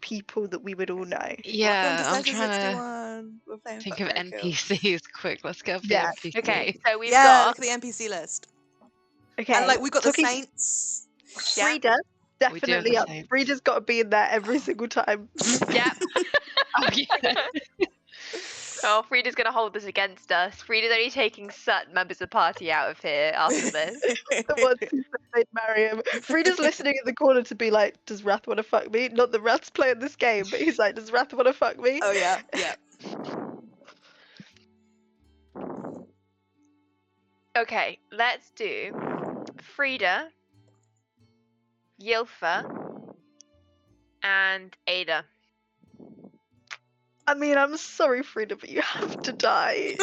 people that we would all know. Yeah, Welcome to I'm Session trying to 61. We're playing think Fuck, of Marry, Kill. NPCs quick. Let's go for the Yeah. NPC. Okay, so we've Yeah, got look at the NPC list. Okay. And like we got the Tucky- Saints. Yeah. Frida, We do have definitely the up. same. Frida's got to be in there every single time. Yeah. Oh, yeah. Oh, Frida's gonna hold this against us. Frida's only taking certain members of the party out of here after this. The ones who said they'd marry him. Frida's listening in the corner to be like, does Wrath want to fuck me? Not that Wrath's playing this game, but he's like, does Wrath want to fuck me? Oh yeah, yeah. Okay, let's do Frida, Yilfa, and Ada. I mean, I'm sorry, Frida, but you have to die.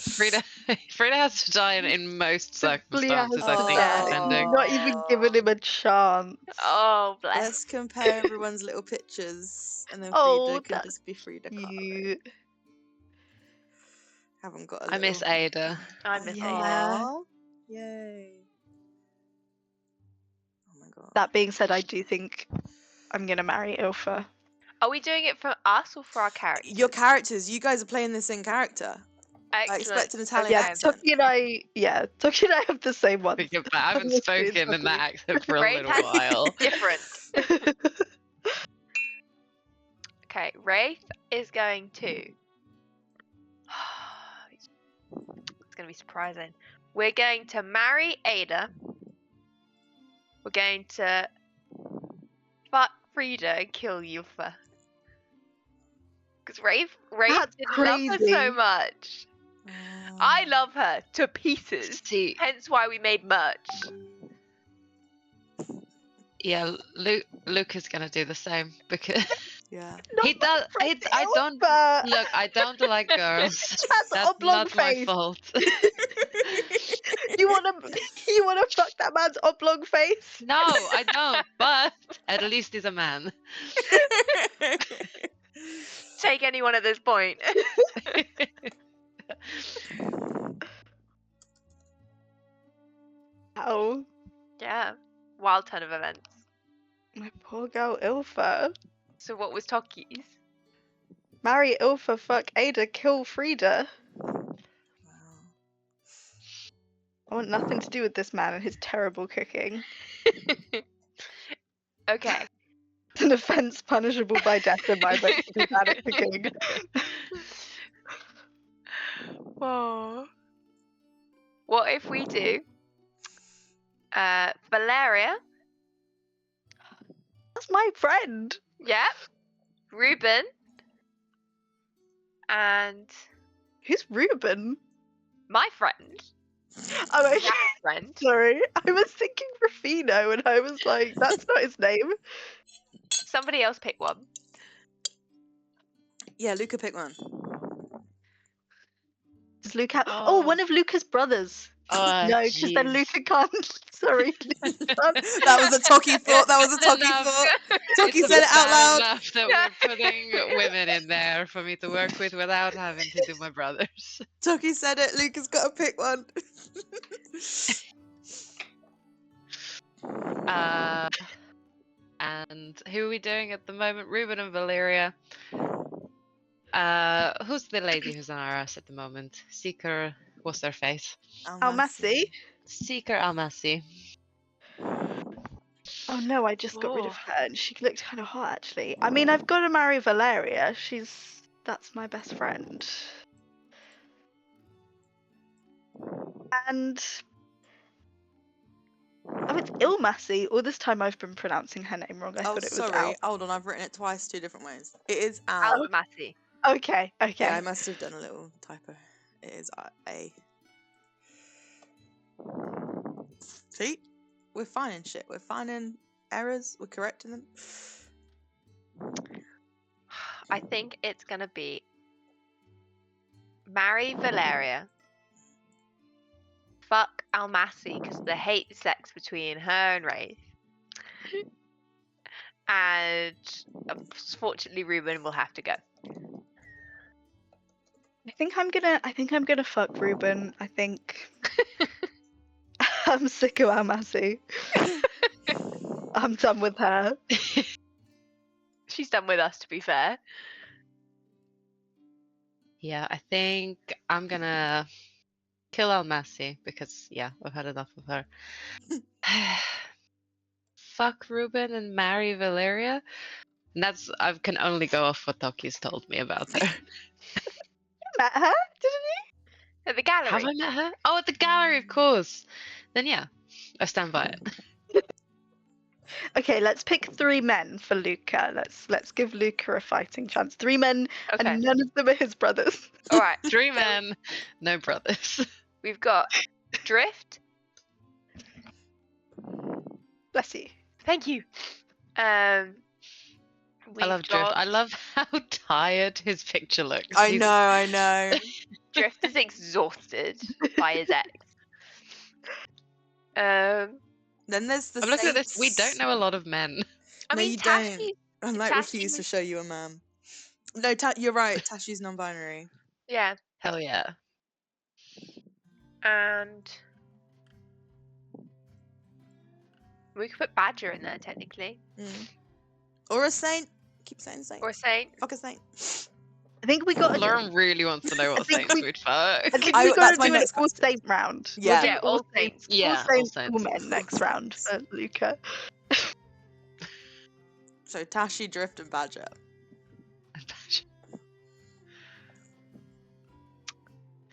Frida has to die in most circumstances, I think, Yeah, depending. you're not even giving him a chance. Oh, bless. Let's compare everyone's little pictures, and then Oh, Frida can that's just be Frida. You. Haven't got a I miss little... Ada. I miss Yeah. Ada. Aw. Yay. Oh my god. That being said, I do think I'm gonna marry Ilfa. Are we doing it for us or for our characters? Your characters, you guys are playing this in character. I Excellent. expect an Italian Yeah, accent. Tucky and I have the same one. But I haven't spoken in that accent for a Wraith little has while. different. Okay, Wraith is going to. It's going to be surprising. We're going to marry Ada. We're going to fuck Frida and kill Yulfa. Because Wraith That's didn't love her crazy. so much. I love her to pieces. See, Hence why we made merch. yeah, Luke is gonna do the same because Yeah. he does. I don't Ilfa. look. I don't like girls. That's That's oblong not my face. fault. You wanna fuck that man's oblong face? No, I don't. But at least he's a man. Take anyone at this point. Oh, Yeah. Wild turn of events. my poor girl Ilfa. So what was Toki's? Marry Ilfa, fuck Ada, kill Frida. I want nothing to do with this man and his terrible cooking. Okay. It's an offence punishable by death in my book to be bad at cooking. Whoa. What if we do Valeria? That's my friend. Yep. Ruben. And Who's Ruben? my friend. Oh, okay. Jack's friend. Sorry. I was thinking Rufino and I was like, that's not his name. Somebody else pick one. Yeah, Luca, pick one. Does Luca? Oh, one of Luca's brothers. Oh, No, because then jeez. Luca can't. Sorry. That was a Toki thought. That was a Toki Enough. thought. Toki It's said it out bad loud. enough that we're putting women in there for me to work with without having to do my brothers. Toki said it. Luca's got to pick one. And who are we doing at the moment? Ruben and Valeria. Who's the lady who's on our ass at the moment? Seeker, what's their face? Almasi? Seeker Almasi. Oh no, I just got rid of her and she looked kind of hot actually. I mean, I've got to marry Valeria. That's my best friend. And oh, it's Ilmasi. All this time I've been pronouncing her name wrong. I Oh, thought it was sorry. Al. Hold on. I've written it twice, 2 different ways. It is Al. Massey. Okay, okay. Yeah, I must have done a little typo. It is A. See? We're finding shit. We're finding errors. We're correcting them. I think it's gonna be marry Valeria, fuck Almasi because of the hate sex between her and Wraith, and fortunately Ruben will have to go. I think I'm gonna fuck Ruben. I think I'm sick of Almasi. I'm done with her. done with us, to be fair. Yeah, I think I'm gonna kill Almasi because I've had enough of her. Fuck Ruben and marry Valeria. And that's I can only go off what Toki's told me about her. Met her? Didn't At the gallery. Have I met her? Oh, at the gallery, of course. Then yeah, I stand by it. you? Okay, let's pick 3 men for Luca. Let's give Luca a fighting chance. 3 men, Okay. and none of them are his brothers. All right. 3 men, no brothers. We've got Drift. Bless you. Thank you. I We've love Drift. got I love how tired his picture looks. I He's- know. Drift is exhausted by his ex. Then there's the I'm looking at this. Saints. We don't know a lot of men. I No, mean, you don't. Tashi. I might Tashi refuse to was- show you a man. No, you're right. Tashi's non-binary. Yeah, Hell yeah. and we could put Badger in there technically, Mm. Or a saint. Keep saying saint. or a Saint. Fuck a saint. I think we got. Lauren really wants to know what think saints we- we'd fuck. I think I- we got that's to my do an next all question. saint round. Yeah. do Yeah, all saints. Yeah, all all saints, all saints. men next round for Luca. So Tashi, Drift, and Badger.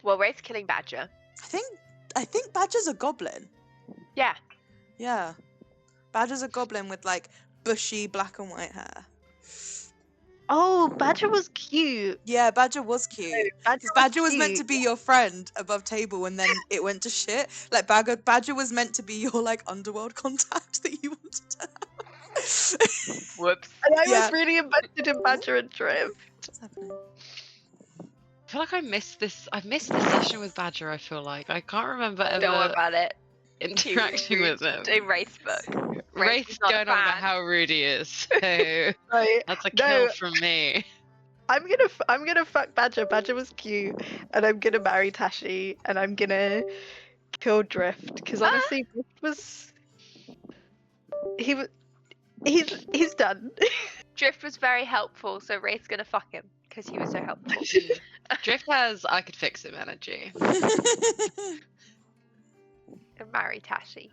Well, Wraith's killing Badger. I think Badger's a goblin. Yeah. Yeah. Badger's a goblin with like bushy black and white hair. Oh, Badger was cute. Yeah, Badger was cute. Badger, Because Badger was meant to cute. be your friend above table, and then it went to shit. Like Badger was meant to be your like underworld contact that you wanted to have. Whoops. And I Yeah. was really invested in Badger and Drift. What's happening? I feel like I missed this. I missed this session with Badger. I feel like I can't remember ever Don't worry about it. interacting with him. In Wraith's book. Wraith's is not a going on about fan. how rude he is. So Right. that's a No. kill from me. I'm gonna fuck Badger. Badger was cute, and I'm gonna marry Tashi, and I'm gonna kill Drift because honestly, Drift was he's done. Drift was very helpful, so Wraith's gonna fuck him because he was so helpful. Drift has I could fix him energy. And marry Tashi.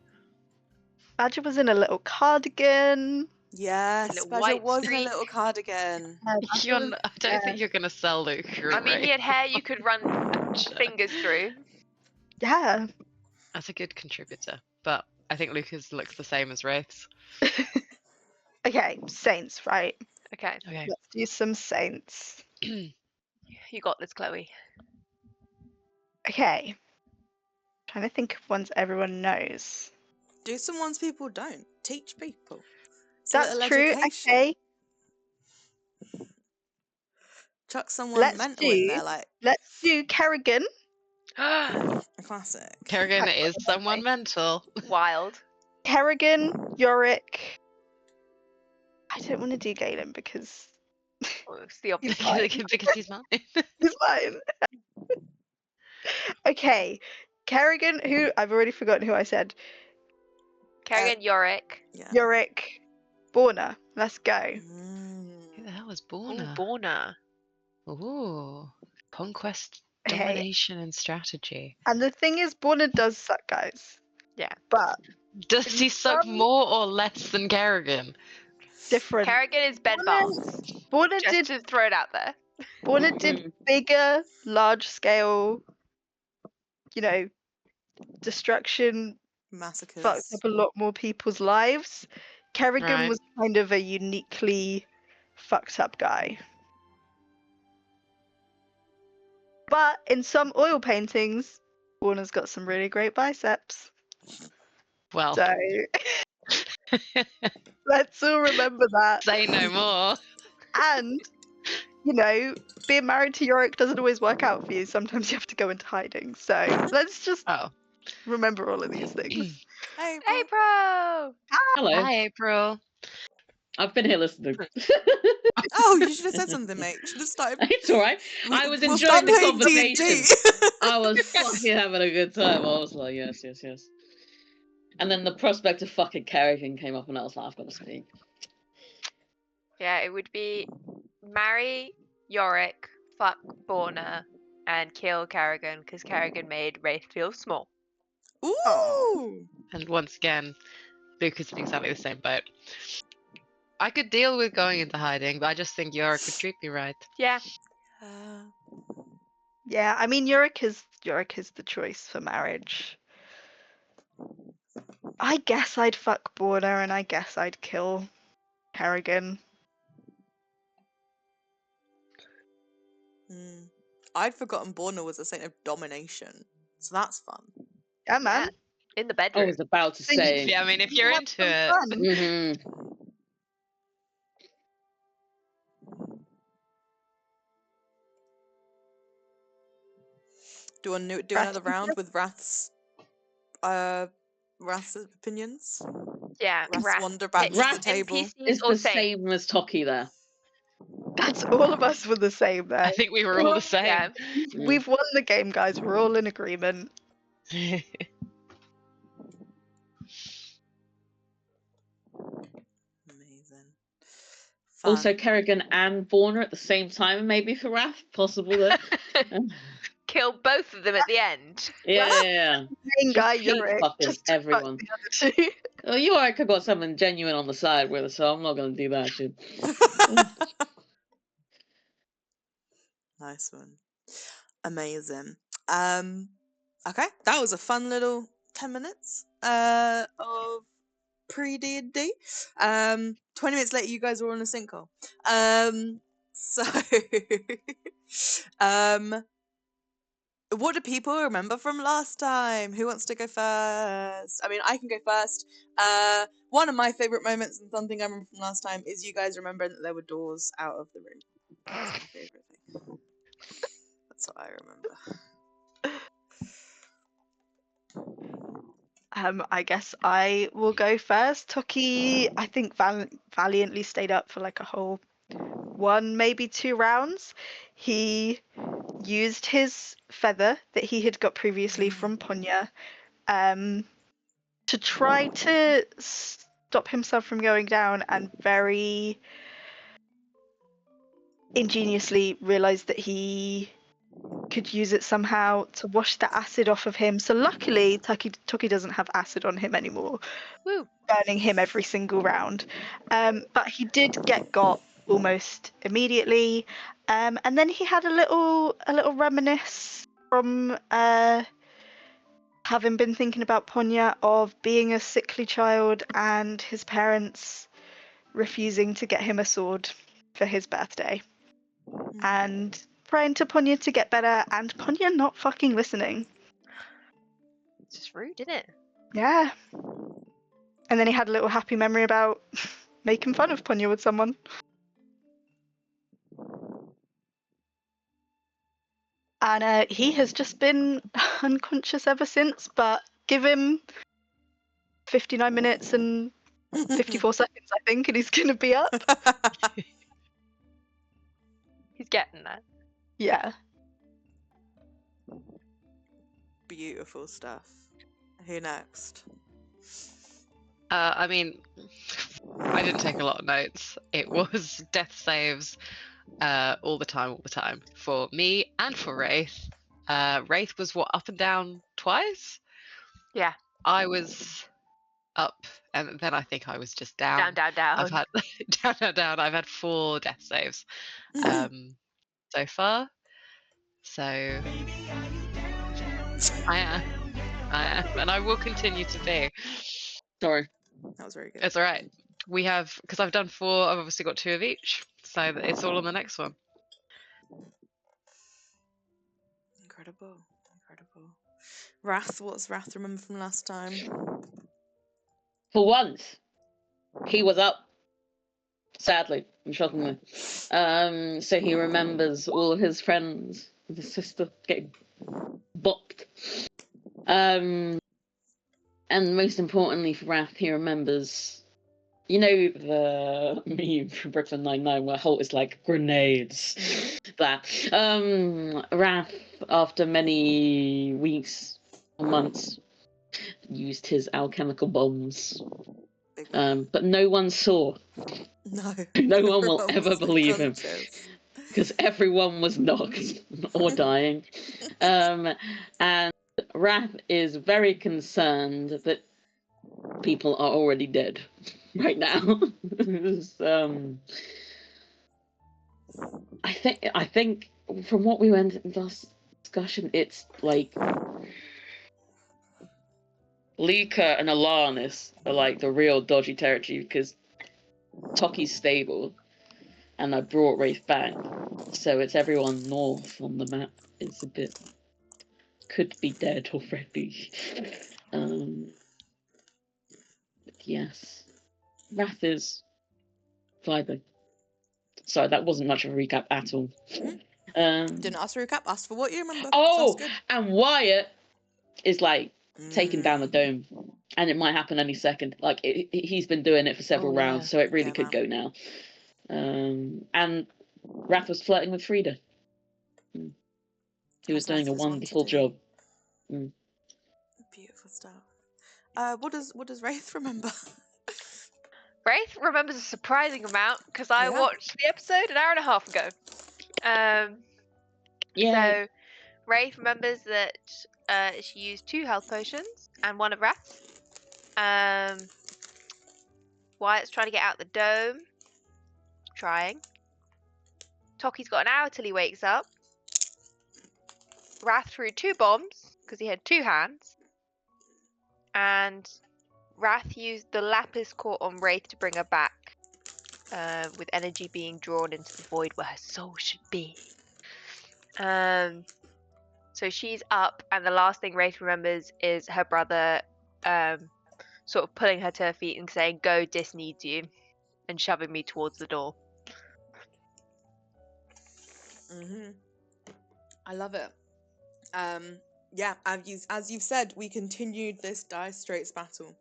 Badger was in a little cardigan. Yes, little Badger white was in a streak. little cardigan. I don't think you're gonna sell Luke. I mean, he had hair you could run fingers through. Yeah. That's a good contributor, but I think Lucas looks the same as Wraith's. Okay, Saints, right? Okay, Okay. Let's do some Saints. you got this, Chloe. Okay. Trying to think of ones everyone knows. Do some ones people don't. Teach people. It's a That's little true. education. Okay. Chuck someone Let's mental in there, do- like Let's do Kerrigan. a classic. Kerrigan is someone mental. Wild. Kerrigan, Yorick. I don't want to do Galen because Well, it's the opposite. Because he's mine. he's fine. Okay. Kerrigan, who I've already forgotten who I said. Kerrigan, Yorick. Yeah. Yorick, Borna. Let's go. Who the hell is Ooh, Borna? Borna. Ooh, conquest, Okay. domination, and strategy. And the thing is, Borna does suck, guys. Yeah. But Does he suck Some- more or less than Kerrigan? different. Kerrigan is bed Borna- bugs. Borna Just did to throw it out there. Borna did bigger, large scale, destruction, Massacres. fucked up a lot more people's lives. Kerrigan Right. was kind of a uniquely fucked up guy. But in some oil paintings, Warner's got some really great biceps. Well, So let's all remember that. say no more. And, being married to Yorick doesn't always work out for you. Sometimes you have to go into hiding. So let's just Oh, remember all of these things. Hey, Hey, bro! Hello. hi April. I've been here listening. oh, you should have said something, mate. You should have started. It's alright. I was We'll enjoying start the playing conversation. D&D. I was fucking having a good time. I was like, yes, yes, yes. And then the prospect of fucking Kerrigan came up, and I was like, I've got to speak. Yeah, it would be marry Yorick, fuck Borna, and kill Kerrigan because Kerrigan made Wraith feel small. Ooh. And once again, Luke is in exactly the same boat. I could deal with going into hiding, but I just think Yorick would treat me right. Yeah. Yeah, I mean Yorick is the choice for marriage. I guess I'd fuck Borna and I guess I'd kill Kerrigan. I'd forgotten Borna was a saint of domination, so that's fun. Yeah, man. Yeah. In the I bedroom. was about to Think- say. Yeah, I mean, if you're Have into some it, fun. Mhm. Do you want to do Wrath another can round kill. with Wrath's opinions? Yeah. Wrath's Wrath. wander back Pick to the Wrath table. NPCs It's or the saint. same as Toki there. That's all of us were the same there. I think we were all the same. Yeah. We've won the game, guys. We're all in agreement. Amazing. Fun. Also, Kerrigan and Borna at the same time, maybe for Wrath, possible there. Kill both of them at the end. Yeah. Main Just guy, keep Yorick, fucking just to fuck everyone. the other two. Well, you already got something genuine on the side with us, so I'm not gonna do that shit. Nice one. Amazing. Okay, that was a fun little 10 minutes of pre-D&D. 20 minutes later, you guys are all in a sinkhole. So, what do people remember from last time? Who wants to go first? I mean, I can go first. One of my favorite moments and something I remember from last time is you guys remembering that there were doors out of the room. That's my favorite thing. That's what I remember. I guess I will go first. Toki, I think valiantly stayed up for like a whole 1, maybe 2 rounds. He used his feather that he had got previously from Ponya to try to stop himself from going down, and very ingeniously realized that he could use it somehow to wash the acid off of him. So luckily, Toki doesn't have acid on him anymore, Woo. burning him every single round. But he did get got almost immediately, and then he had a little reminisce from having been thinking about Ponya of being a sickly child and his parents refusing to get him a sword for his birthday, and praying to Ponya to get better, and Ponya not fucking listening. It's just rude, isn't it? Yeah. And then he had a little happy memory about making fun of Ponya with someone. And he has just been unconscious ever since, but give him 59 minutes and 54 seconds, I think, and he's going to be up. He's getting there. Yeah. Beautiful stuff. Who next? I mean, I didn't take a lot of notes. It was death saves all the time for me and for Wraith. Wraith was up and down twice? Yeah. I was up, and then I think I was just down. Down. I've had down. I've had 4 death saves so far. So I am, and I will continue to be. Sorry. That was very good. It's all right. We have, because I've done 4. I've obviously got 2 of each, so it's all on the next one. Incredible. Wrath, what's Wrath remember from last time? For once, he was up. Sadly and shockingly. So he remembers all of his friends, his sister getting bopped. And most importantly for Wrath, he remembers, you know, the meme from Brooklyn Nine-Nine where Holt is like, grenades. That. Wrath, after many weeks or months, used his alchemical bombs Big one. But no one saw. No. No one will Everyone ever was believe him unconscious. because everyone was knocked or dying. And Wrath is very concerned that people are already dead right now. I think from what we went in last discussion, it's like Lika and Alanis are like the real dodgy territory because Toki's stable and I brought Wraith back. So it's everyone north on the map. It's a bit could be dead already. Yes. Wrath is vibing. Sorry, that wasn't much of a recap at all. Didn't ask for a recap, asked for what you remember. Oh, Sounds good. and Wyatt is like taking down the Mm. dome, and it might happen any second. Like he's been doing it for several Oh, yeah. rounds, so it really Yeah, could man. go now. And Wrath was flirting with Frida. He was As doing a Wrath was wont to wonderful do. job. Beautiful stuff. What does Wraith remember? Wraith remembers a surprising amount because I Yeah. watched the episode an hour and a half ago. Yeah. So Wraith remembers that she used 2 health potions and 1 of Wrath's. Wyatt's trying to get out the dome. Trying. Toki's got an hour till he wakes up. Wrath threw 2 bombs because he had 2 hands. And Wrath used the Lapis Court on Wraith to bring her back. With energy being drawn into the void where her soul should be. So she's up, and the last thing Wraith remembers is her brother sort of pulling her to her feet and saying, "Go, Dis needs you," and shoving me towards the door. I love it. Yeah, as you've said, we continued this Dire Straits battle,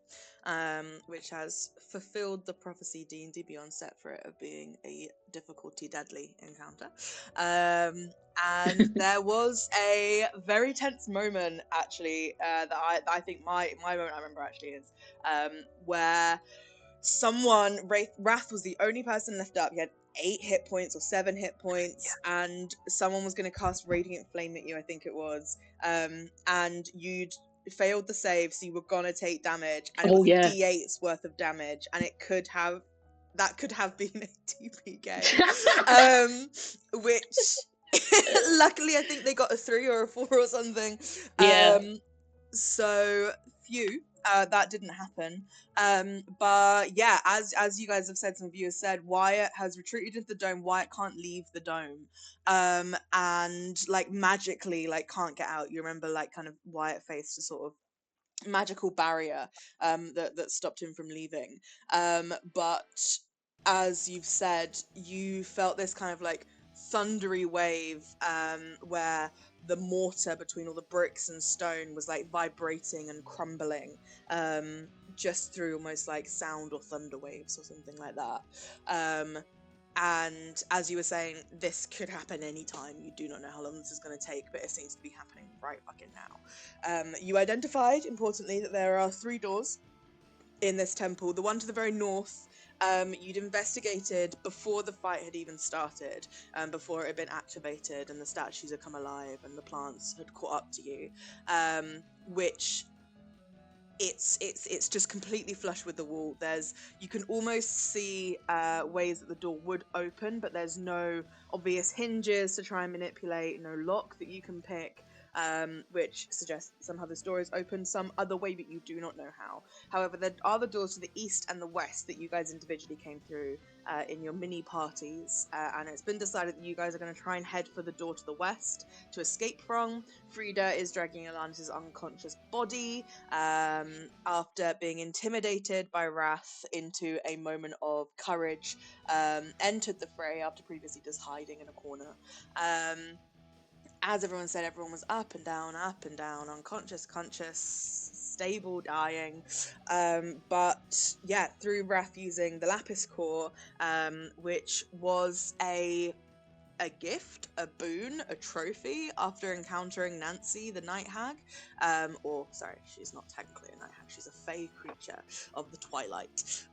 which has fulfilled the prophecy D&D Beyond set for it of being a difficulty deadly encounter. And there was a very tense moment actually that I think my moment I remember actually is where Wrath was the only person left up. He had 8 hit points or 7 hit points, and someone was going to cast Radiant Flame at you, I think it was, and you'd failed the save, so you were going to take damage, and it was D8's worth of damage, and that could have been a TPK, which luckily I think they got a 3 or a 4 or something. So phew. That didn't happen. But yeah, as you guys have said, some viewers said, Wyatt has retreated into the dome. Wyatt can't leave the dome. And like magically like can't get out. You remember like kind of Wyatt faced a sort of magical barrier that stopped him from leaving. But as you've said, you felt this kind of like thundery wave where the mortar between all the bricks and stone was like vibrating and crumbling just through almost like sound or thunder waves or something like that. And as you were saying, this could happen anytime. You do not know how long this is going to take, but it seems to be happening right fucking now. You identified, importantly, that there are 3 doors in this temple. The one to the very north, you'd investigated before the fight had even started, before it had been activated and the statues had come alive and the plants had caught up to you, which it's just completely flush with the wall. You can almost see ways that the door would open, but there's no obvious hinges to try and manipulate, no lock that you can pick, which suggests that somehow this door is open some other way, but you do not know how. However, there are the doors to the east and the west that you guys individually came through in your mini parties, and it's been decided that you guys are going to try and head for the door to the west to escape from. Frida is dragging Alanis' unconscious body after being intimidated by Wrath into a moment of courage, entered the fray after previously just hiding in a corner. As everyone said, everyone was up and down, unconscious, conscious, stable, dying. But yeah, through Wrath using the Lapis Core, which was a a gift, a boon, a trophy after encountering Nancy, the night hag. Or, sorry, she's not technically a night hag, she's a fey creature of the twilight.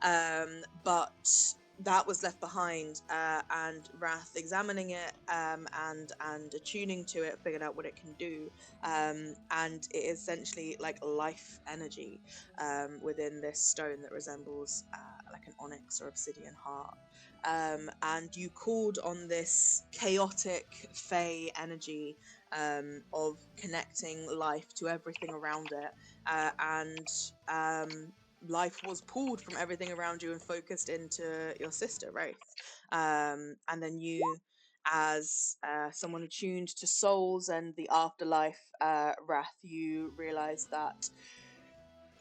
But that was left behind, and Wrath, examining it and attuning to it, figured out what it can do. And it is essentially like life energy within this stone that resembles like an onyx or obsidian heart. And you called on this chaotic fey energy of connecting life to everything around it, and life was pulled from everything around you and focused into your sister Wraith. And then you, as someone attuned to souls and the afterlife, Wrath, you realized that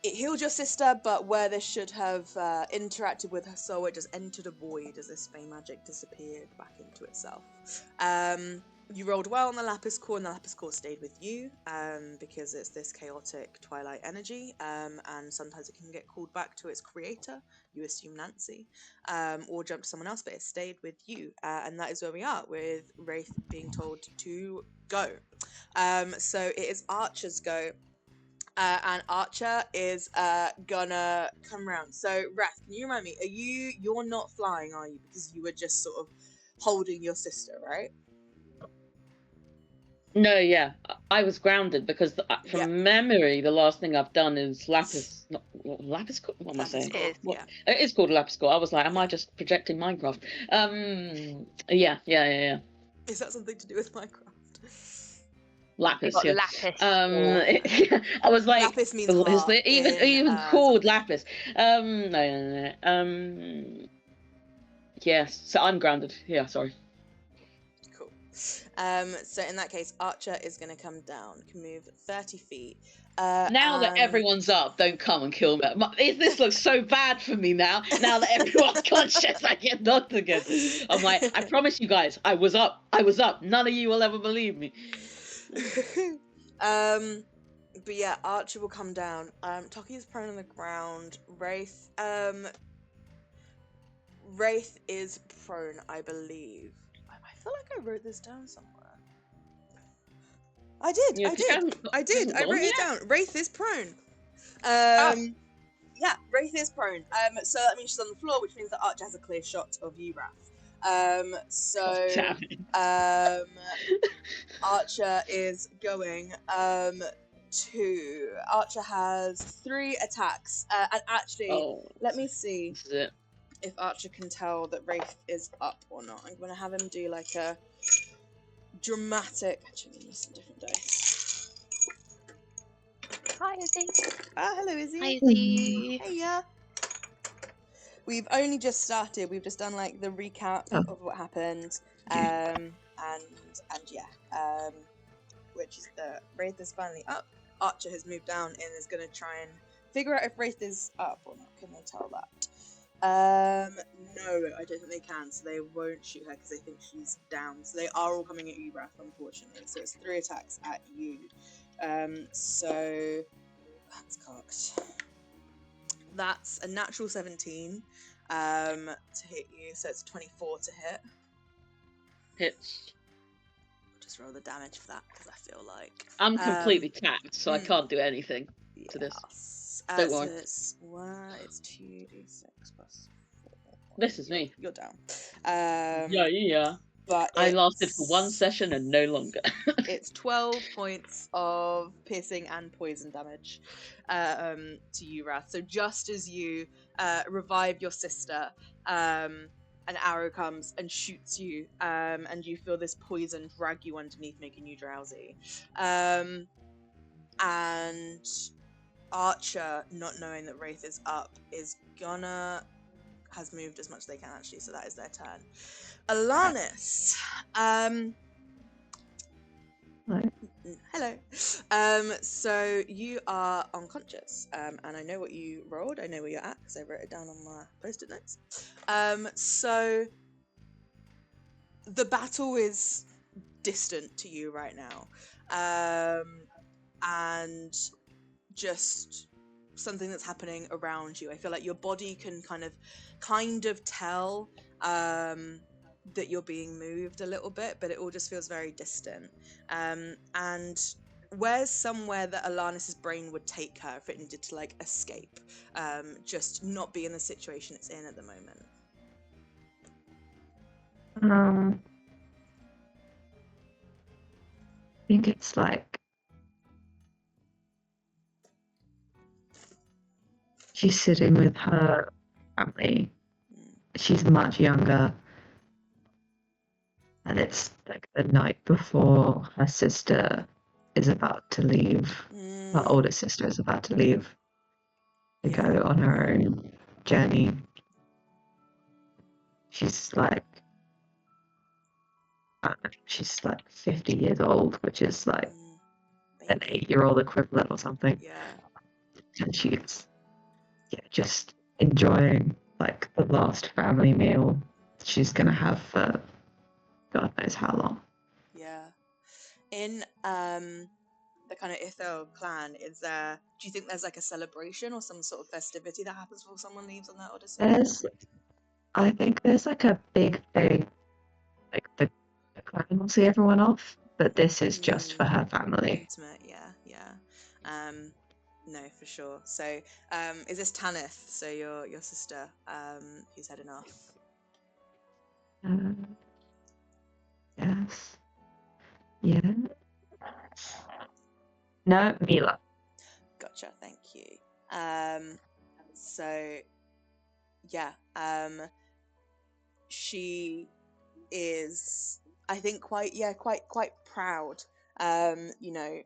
it healed your sister, but where this should have interacted with her soul, it just entered a void as this fey magic disappeared back into itself. You rolled well on the Lapis Core, and the Lapis Core stayed with you, because it's this chaotic twilight energy, and sometimes it can get called back to its creator, you assume Nancy, or jump to someone else, but it stayed with you, and that is where we are, with Wraith being told to go. So it is Archer's go. And Archer is gonna come round. So Wrath, can you remind me? You're not flying, are you? Because you were just sort of holding your sister, right? No, yeah, I was grounded because from Yeah. memory, the last thing I've done is lapis. Not, lapis. What am I Lapis saying? Core, It is, What? yeah. It is called a lapis core. I was like, am I just projecting Minecraft? Yeah. Is that something to do with Minecraft? Lapis, got yeah. lapis. I was like, Lapis means is heart it in, even called Zambian. lapis? No. Yes, so I'm grounded. Yeah, sorry. Cool. So in that case, Archer is going to come down, can move 30 feet. Now that everyone's up, don't come and kill me. This looks so bad for me now. Now that everyone's conscious, I get knocked again. I'm like, I promise you guys, I was up. None of you will ever believe me. But yeah, Archer will come down. Toki is prone on the ground. Wraith is prone, I believe. I feel like I wrote this down somewhere. I did. Yeah, I 'cause you did. haven't- I did. haven't I gone wrote it yet? down. Wraith is prone. Yeah, Wraith is prone. So that means she's on the floor, which means that Archer has a clear shot of you, Wrath. So Damn it. Archer is going to. Archer has 3 attacks. And actually, Oh, let me see this is it. if Archer can tell that Wraith is up or not. I'm gonna have him do like a dramatic. Actually, I'm using different dice. Hi, Izzy. Hello, Izzy. Hi, Izzy. Hey, yeah. We've only just started. We've just done like the recap of what happened, and yeah, which is that Wraith is finally up. Archer has moved down and is going to try and figure out if Wraith is up or not. Can they tell that? No, I don't think they can. So they won't shoot her because they think she's down. So they are all coming at you, Wrath, unfortunately. So it's 3 attacks at you. So that's cocked. That's a natural 17 to hit you, so it's 24 to hit. Hits. Just roll the damage for that because I feel like I'm completely tapped, so I can't do anything to this. Yes. Don't So worry. it's 2d6 plus 4. This is me. You're down. Yeah. But I lasted for 1 session and no longer. It's 12 points of piercing and poison damage to you, Wrath. So just as you revive your sister, an arrow comes and shoots you, and you feel this poison drag you underneath, making you drowsy. And Archer, not knowing that Wraith is up, has moved as much as they can actually, so that is their turn. Alanis, hello. So you are unconscious, and I know what you rolled. I know where you're at because I wrote it down on my post-it notes. So the battle is distant to you right now, and just something that's happening around you. I feel like your body can kind of tell that you're being moved a little bit, but it all just feels very distant. And where's somewhere that Alanis's brain would take her if it needed to like escape, just not be in the situation it's in at the moment? I think it's like she's sitting with her family. Mm. She's much younger, and it's like the night before her sister is about to leave. Her Mm. older sister is about to leave to Yeah. go on her own journey. She's like, I don't know, she's like 50 years old, which is like an Baby. 8-year-old equivalent or something. Yeah. And she's just enjoying like the last family meal she's gonna have for God knows how long. Yeah. In the kind of Ithel clan, do you think there's like a celebration or some sort of festivity that happens before someone leaves on that odyssey? I think there's like a big thing, like the clan will see everyone off, but this is just for her family. Intimate, yeah. No, for sure. So, is this Tanith? So your sister, who's heading off? Yes. Yeah. No, Mila. Gotcha. Thank you. So yeah, she is, I think, quite proud.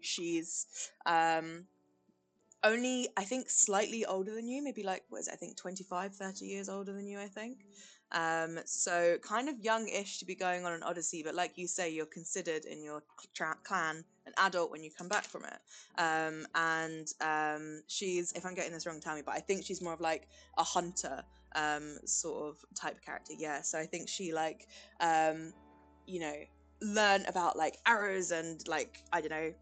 She's only, I think, slightly older than you, maybe like, what is it, I think 25, 30 years older than you, I think. So kind of young-ish to be going on an odyssey, but like you say, you're considered in your clan an adult when you come back from it. She's, if I'm getting this wrong, tell me, but I think she's more of like a hunter sort of type character. Yeah, so I think she like learn about like arrows and like, I don't know,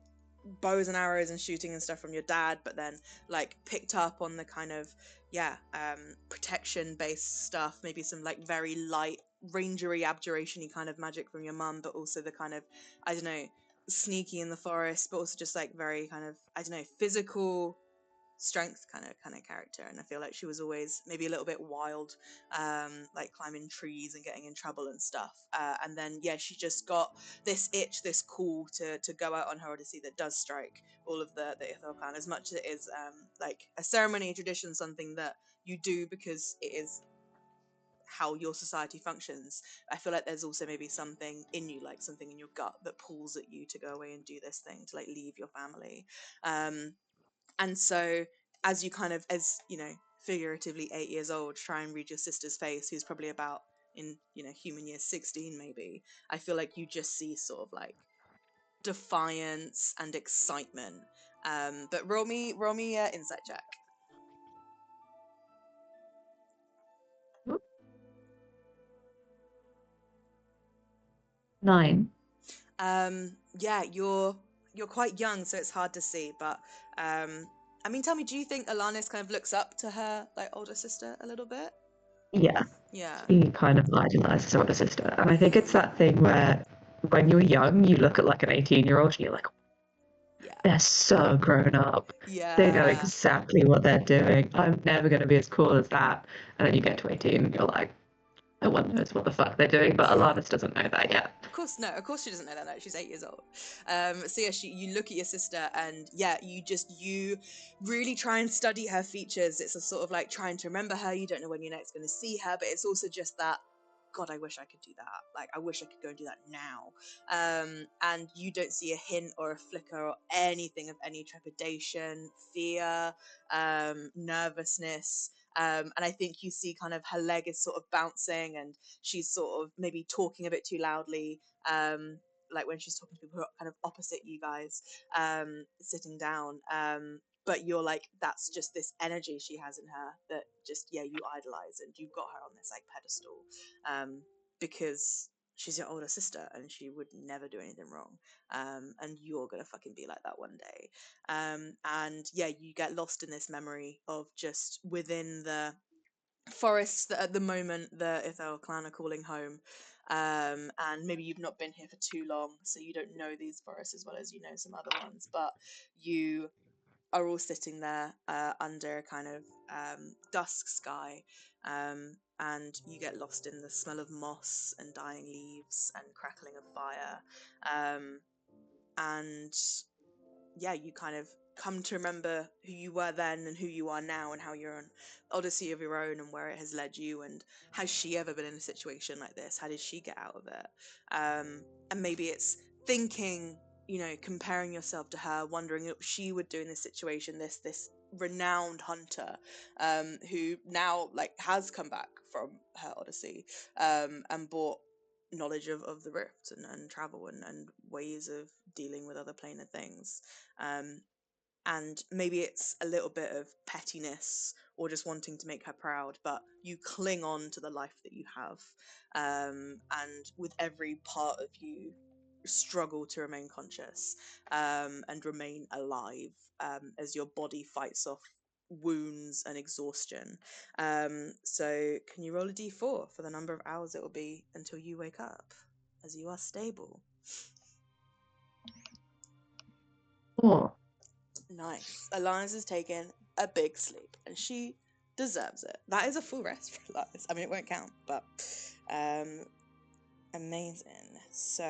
bows and arrows and shooting and stuff from your dad, but then like picked up on the kind of protection based stuff, maybe some like very light rangery abjuration-y kind of magic from your mum, but also the kind of, I don't know, sneaky in the forest, but also just like very kind of, I don't know, physical strength kind of character. And I feel like she was always maybe a little bit wild, like climbing trees and getting in trouble and stuff, and then she just got this itch, this call to go out on her odyssey that does strike all of the Ithel clan, as much as it is like a ceremony, a tradition, something that you do because it is how your society functions. I feel like there's also maybe something in you, like something in your gut that pulls at you to go away and do this thing, to like leave your family. And so as you kind of, as you know, figuratively 8 years old, try and read your sister's face, who's probably about, in human years 16 maybe, I feel like you just see sort of like defiance and excitement. But roll me insight check. Whoop. 9. Yeah, you're quite young, so it's hard to see, but I mean, tell me, do you think Alanis kind of looks up to her like older sister a little bit? Yeah, Yeah. she kind of idolizes her older sister. And I think it's that thing where when you're young, you look at like an 18-year-old and you're like, Yeah. they're so grown up. They know Yeah. exactly what they're doing. I'm never going to be as cool as that. And then you get to 18 and you're like, no one knows what the fuck they're doing, but Alanis doesn't know that yet. Of course she doesn't know that. No, she's 8 years old. So yeah, you look at your sister, and yeah, you really try and study her features. It's a sort of like trying to remember her. You don't know when you're next going to see her, but it's also just that, God, I wish I could do that. Like, I wish I could go and do that now. And you don't see a hint or a flicker or anything of any trepidation, fear, nervousness. And I think you see kind of her leg is sort of bouncing, and she's sort of maybe talking a bit too loudly, like when she's talking to people who are kind of opposite you guys, sitting down. But you're like, that's just this energy she has in her that just, you idolize, and you've got her on this like pedestal, because she's your older sister and she would never do anything wrong, and you're gonna fucking be like that one day. And you get lost in this memory of just within the forests that at the moment the Ithel clan are calling home. and maybe you've not been here for too long, so you don't know these forests as well as you know some other ones, but you are all sitting there under a kind of dusk sky, and you get lost in the smell of moss and dying leaves and crackling of fire, and yeah, you kind of come to remember who you were then and who you are now, and how you're on odyssey of your own and where it has led you. And has she ever been in a situation like this? How did she get out of it? And maybe it's thinking, comparing yourself to her, wondering what she would do in this situation. This renowned hunter, who now has come back from her odyssey, and brought knowledge of the rift and travel and ways of dealing with other planar things. And maybe it's a little bit of pettiness or just wanting to make her proud, but you cling on to the life that you have, and with every part of you struggle to remain conscious, and remain alive, as your body fights off wounds and exhaustion. So can you roll a d4 for the number of hours it will be until you wake up, as you are stable? 4. Nice. Alliance has taken a big sleep, and she deserves it. That is a full rest for Alliance. I mean, it won't count, but amazing. So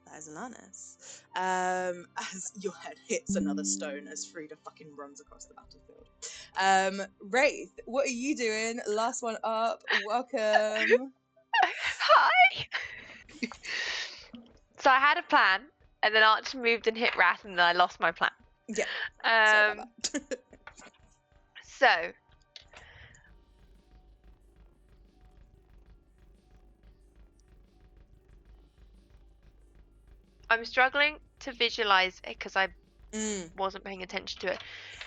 that is Alanis. As your head hits another stone as Frida fucking runs across the battlefield. Wraith, what are you doing? Last one up. Welcome. Hi! So I had a plan, and then Archer moved and hit Wrath, and then I lost my plan. Yeah. Sorry about that. So I'm struggling to visualize it because I wasn't paying attention to it.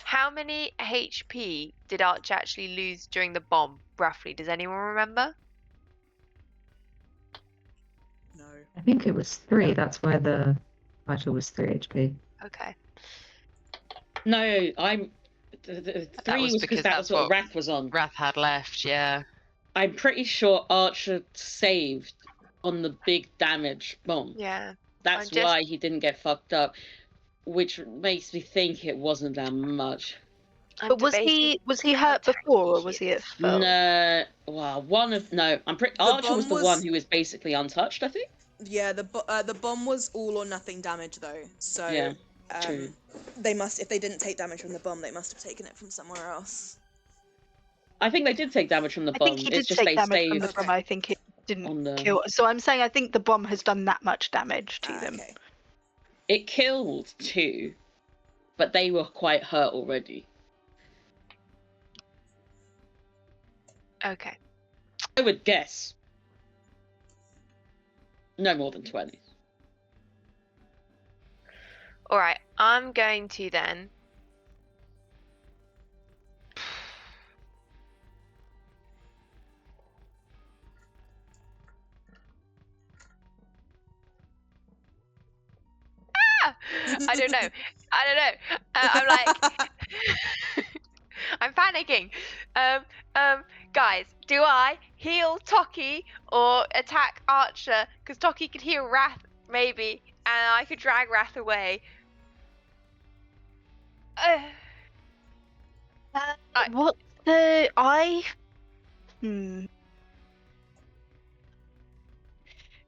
How many HP did Archer actually lose during the bomb, roughly? Does anyone remember? No. I think it was 3. That's why the title was 3 HP. Okay. No, I'm. That 3 was was because because that that's was what what Wrath was on. Wrath had left, yeah. I'm pretty sure Archer saved on the big damage bomb. Yeah. That's I'm just- why he didn't get fucked up, which makes me think it wasn't that much. But was he hurt before, or was he at full? No, well, Archer was bomb the one was- who was basically untouched, I think. Yeah, the bomb was all or nothing damage though. So Yeah, true. they must, if they didn't take damage from the bomb, they must have taken it from somewhere else. I think they did take damage from the I bomb. think he It's did just take they damage stayed from the Okay. bomb. I think it on didn't the. kill. So I'm saying I think the bomb has done that much damage to them. Okay. It killed 2, but they were quite hurt already. Okay. I would guess no more than 20. All right. I'm going to then. I don't know. I'm like, I'm panicking. Guys, do I heal Toki or attack Archer? Because Toki could heal Wrath, maybe, and I could drag Wrath away. What the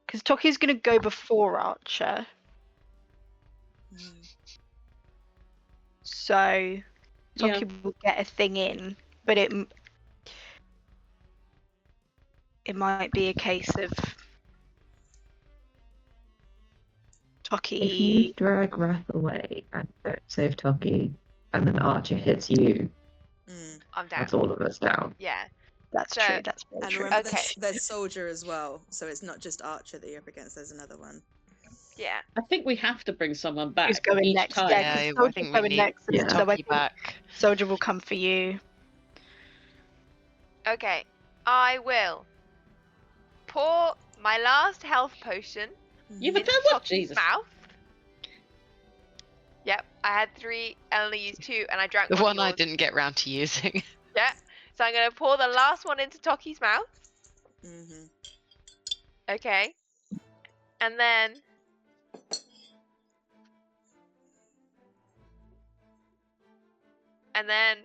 Because Toki's gonna go before Archer, so Toki will get a thing in, but it might be a case of Toki. If you drag Wrath away and don't save Toki, and then Archer hits you, I'm down. that's all of us down. Yeah. That's So- true. That's very And true. remember, Okay. there's Soldier as well, so it's not just Archer that you're up against. There's another one. Yeah. I think we have to bring someone back Who's going each next? time. Yeah, Yeah, 'cause I Soldier's think we going need next, Yeah. so I Toki think back. Soldier will come for you. Okay. I will pour my last health potion You have into done what? Toki's Jesus. mouth. Yep, I had 3, I only used 2, and I drank The one of I yours. didn't get round to using. Yeah, so I'm going to pour the last one into Toki's mouth. Mm-hmm. Okay. And then and then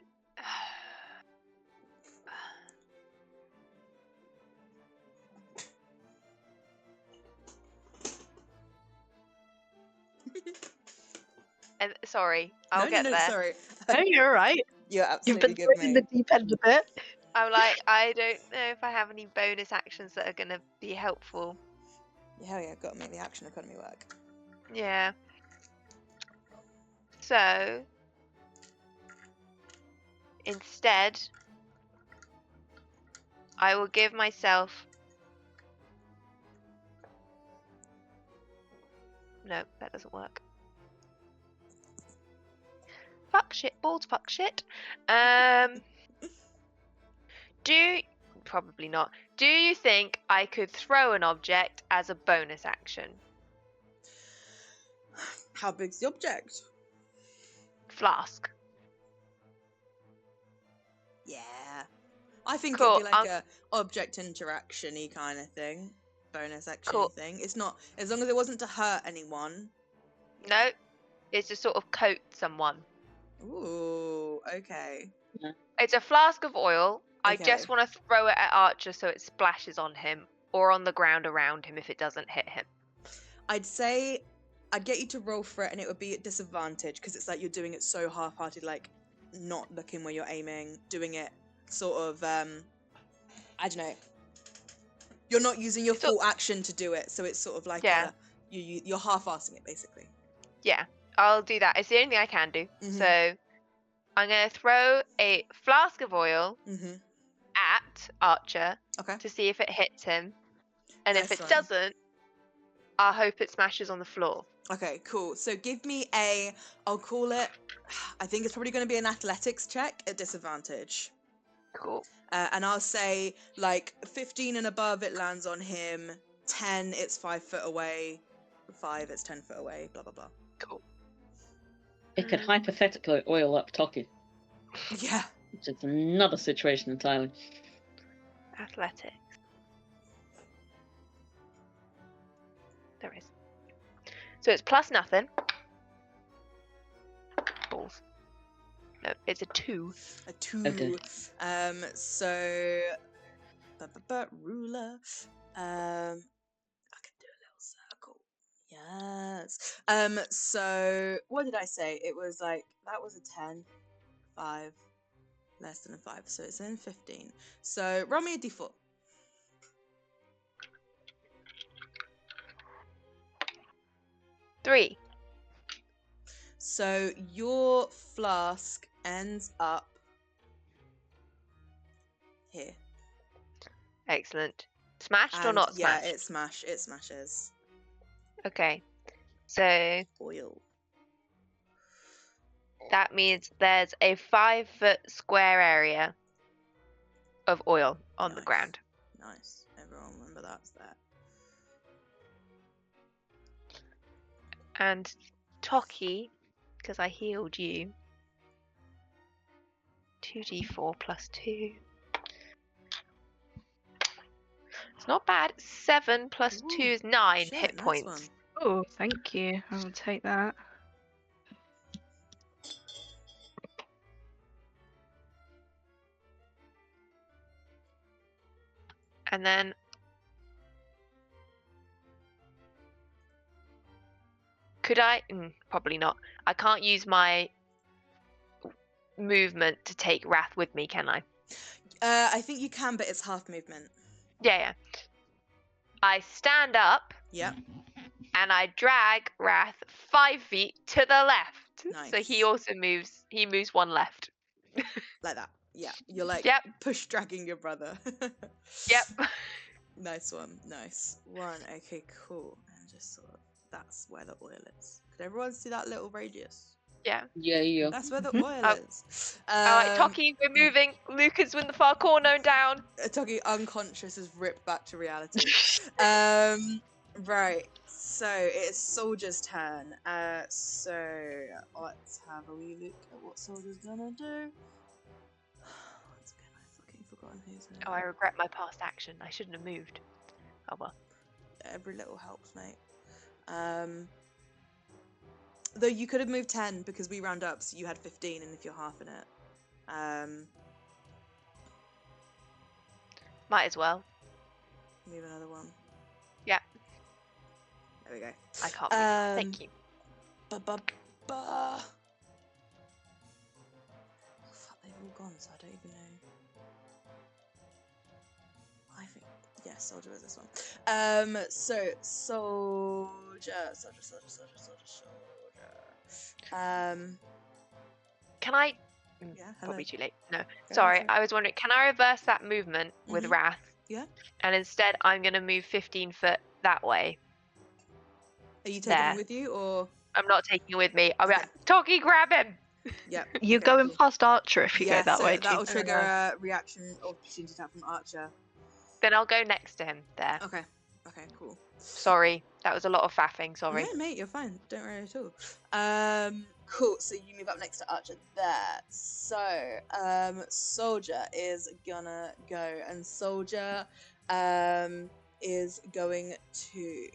and sorry, I'll get there. Sorry. No, you're all right. You're You've absolutely been good, thrown in the mate. deep end a bit. I'm like, I don't know if I have any bonus actions that are gonna be helpful. Hell yeah, got to make the action economy work. Yeah. So instead, I will give myself. No, that doesn't work. Fuck shit, balls, fuck shit. Probably not. Do you think I could throw an object as a bonus action? How big's the object? Flask. Yeah. I think Cool, it'd be like a object interaction-y kind of thing. Bonus action Cool. thing. It's not, as long as it wasn't to hurt anyone. No, it's to sort of coat someone. Ooh, okay. It's a flask of oil. I Okay. just want to throw it at Archer so it splashes on him or on the ground around him if it doesn't hit him. I'd say I'd get you to roll for it and it would be at disadvantage because it's like you're doing it so half-hearted, like not looking where you're aiming, doing it sort of, I don't know. You're not using your full action to do it, so it's sort of like you're half-assing it basically. Yeah, I'll do that. It's the only thing I can do. Mhm. So I'm going to throw a flask of oil at Archer Okay. to see if it hits him. And if Nice it one. doesn't, I hope it smashes on the floor. Okay, cool. So give me I'll call it, I think it's probably going to be an athletics check at disadvantage. Cool. And I'll say, like, 15 and above, it lands on him. 10, it's 5 foot away. 5, it's 10 foot away. Blah, blah, blah. Cool. It could hypothetically oil up Toki, Yeah. which is another situation entirely. Athletics. There is. So it's plus nothing. Balls. No, it's a 2. A 2. Okay. So... ruler. I can do a little circle. Yes. So, what did I say? It was like, that was a 10. 5. Less than a 5. So it's in 15. So, roll me a d4. Three. So your flask ends up here. Excellent. Smashed or And not yeah, smashed? it smashes. Okay. So Oil. that means there's a 5-foot square area of oil on the Nice. ground. Nice. Everyone remember that's there. And Toki, because I healed you, 2d4 plus 2. It's not bad. 7 plus 2 is 9 Shit, hit nice points. one. Oh, thank you. I will take that. And then could I? Probably not. I can't use my movement to take Wrath with me, can I? I think you can, but it's half movement. Yeah. I stand up. Yep. And I drag Wrath 5 feet to the left. Nice. So he also moves. He moves 1 left. Like that. Yeah. You're like push dragging your brother. Yep. Nice one. Nice. 1. Okay, cool. And just sort of, that's where the oil is. Could everyone see that little radius? Yeah. Yeah. That's where the oil is. Alright, Toki, we're moving. Lucas in the far corner and down. Toki, unconscious, is ripped back to reality. Right. So it's Soldier's turn. So let's have a wee look at what Soldier's gonna do. Once again, I've fucking forgotten his name. Oh, I regret my past action. I shouldn't have moved. Oh well. Every little helps, mate. Though you could have moved 10 because we round up, so you had 15, and if you're half in it, Might as well. move another one. Yeah. There we go. I can't move. Thank you. Ba-ba-ba. Oh, fuck, they've all gone, so I don't even know. I think, yeah, soldier was this one. So soldier. Can I? Yeah, hello. Probably too late. No. ahead, Sorry, sorry. I was wondering, can I reverse that movement with Mhm. Wrath? Yeah. And instead, I'm going to move 15 foot that way. Are you taking There. him with you, or I'm not taking it with me. I'll be Okay. like, Toki, grab him! yeah? You're okay, going cool. past Archer if you Yeah, go that so way too. that'll trigger a reaction opportunity attack from Archer. Then I'll go next to him. There. Okay. Okay, cool. Sorry. That was a lot of faffing. Sorry. No, mate, you're fine. Don't worry at all. Cool. So you move up next to Archer there. So, Soldier is gonna go, and Soldier, is going to.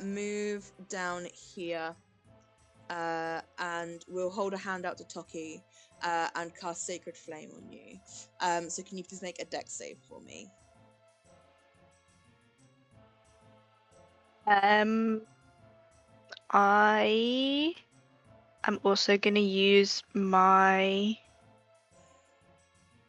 Move down here, and we'll hold a hand out to Toki, and cast Sacred Flame on you. So can you please make a dex save for me? I am also going to use my.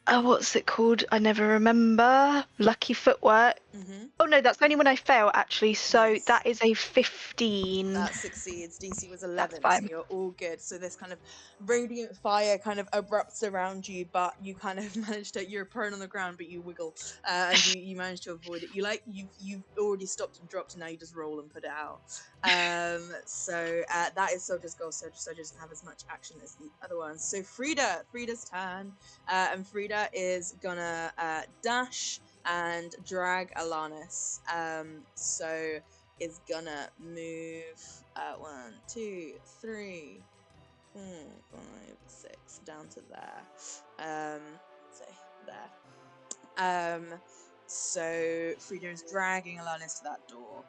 Oh, what's it called? I never remember. Lucky footwork. Mm-hmm. Oh no, that's only when I fail actually. So Nice. that is a 15. That succeeds. DC was 11, so fine. you're all good. So this kind of radiant fire kind of erupts around you, but you kind of manage to. You're prone on the ground, but you wiggle, and you manage to avoid it. You've already stopped and dropped, and now you just roll and put it out. So that is Soldier's goal. Soldier doesn't have as much action as the other ones. So Frida's turn, and Frida is gonna dash and drag Alanis. So is gonna move 1, 2, 3, 4, 5, 6 down to there. Say there. So Frida is dragging Alanis to that door.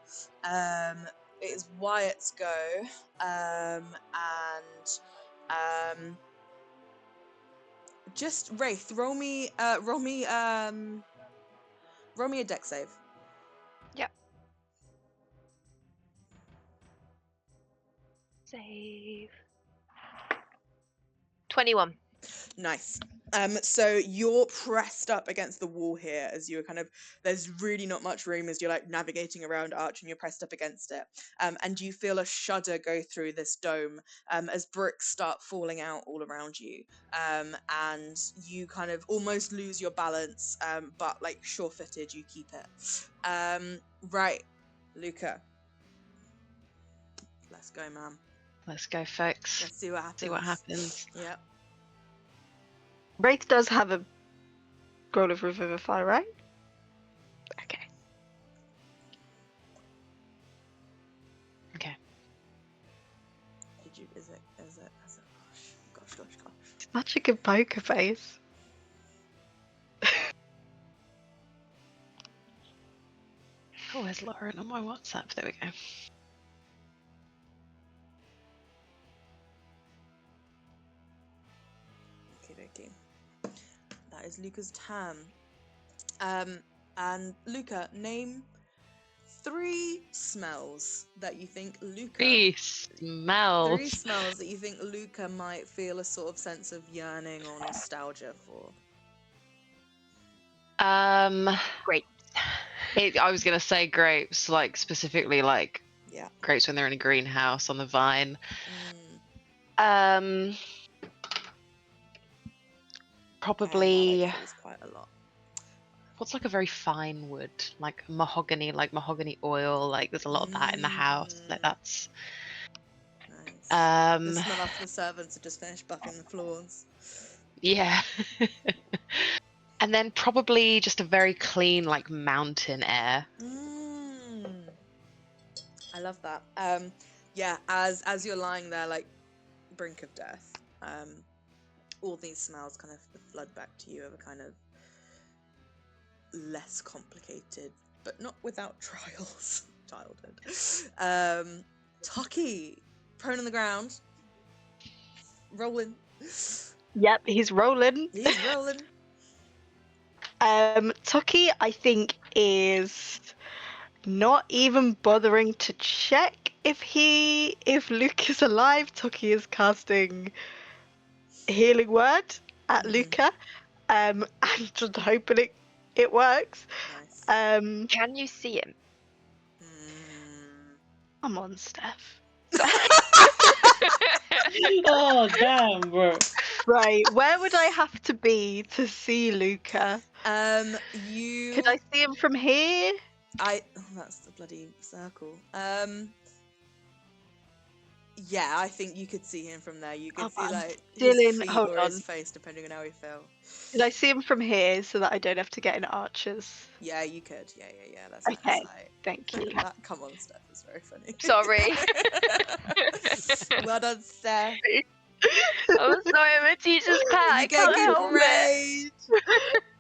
It is Wyatt's go. And just Wraith, roll me a dex save. Yep. Save. 21. Nice. So you're pressed up against the wall here as you're kind of, there's really not much room as you're like navigating around Arch, and you're pressed up against it. And you feel a shudder go through this dome as bricks start falling out all around you. And you kind of almost lose your balance, but like sure-footed, you keep it. Right, Luca. Let's go, man. Let's go, folks. Let's see what happens. See what happens. Yep. Wraith does have a Scroll of Revivify, right? Okay. Okay. Did you? Is it? Gosh. Such a good poker face. Oh, where's Lauren on my WhatsApp? There we go. Okay. That is Luca's turn. And Luca, name 3 smells that you think Luca. 3 smells. 3 smells that you think Luca might feel a sort of sense of yearning or nostalgia for. Great. I was gonna say grapes, like specifically like Yeah. grapes when they're in a greenhouse on the vine. Mm, Probably. that is quite a lot. What's like a very fine wood, like mahogany oil. Like there's a lot of that in the house. Like that's. Nice. The Um. smell after the servants have just finished buffing the floors. Yeah. And then probably just a very clean like mountain air. I love that. Yeah, as you're lying there like brink of death, all these smells kind of flood back to you of a kind of less complicated, but not without trials. Childhood. Tucky, prone on the ground, rolling. Yep, he's rolling. He's rolling. Tucky, I think, is not even bothering to check if Luke is alive. Tucky is casting Healing Word at Mhm. Luca, and just hoping it works. Nice. Can you see him? Come on, Steph. Oh damn, bro. Right, where would I have to be to see Luca? You. Could I see him from here? Oh, that's the bloody circle. Yeah, I think you could see him from there. You could Oh, see I'm like still his in- feet hold or his on. face, depending on how he fell. Could I see him from here so that I don't have to get in archers? Yeah, you could. Yeah. That's Okay. nice. Like, Thank you. that, come on, Steph, is very funny. Sorry. Well done, Steph. I'm sorry, I'm a teacher's pet. I You can't get help it.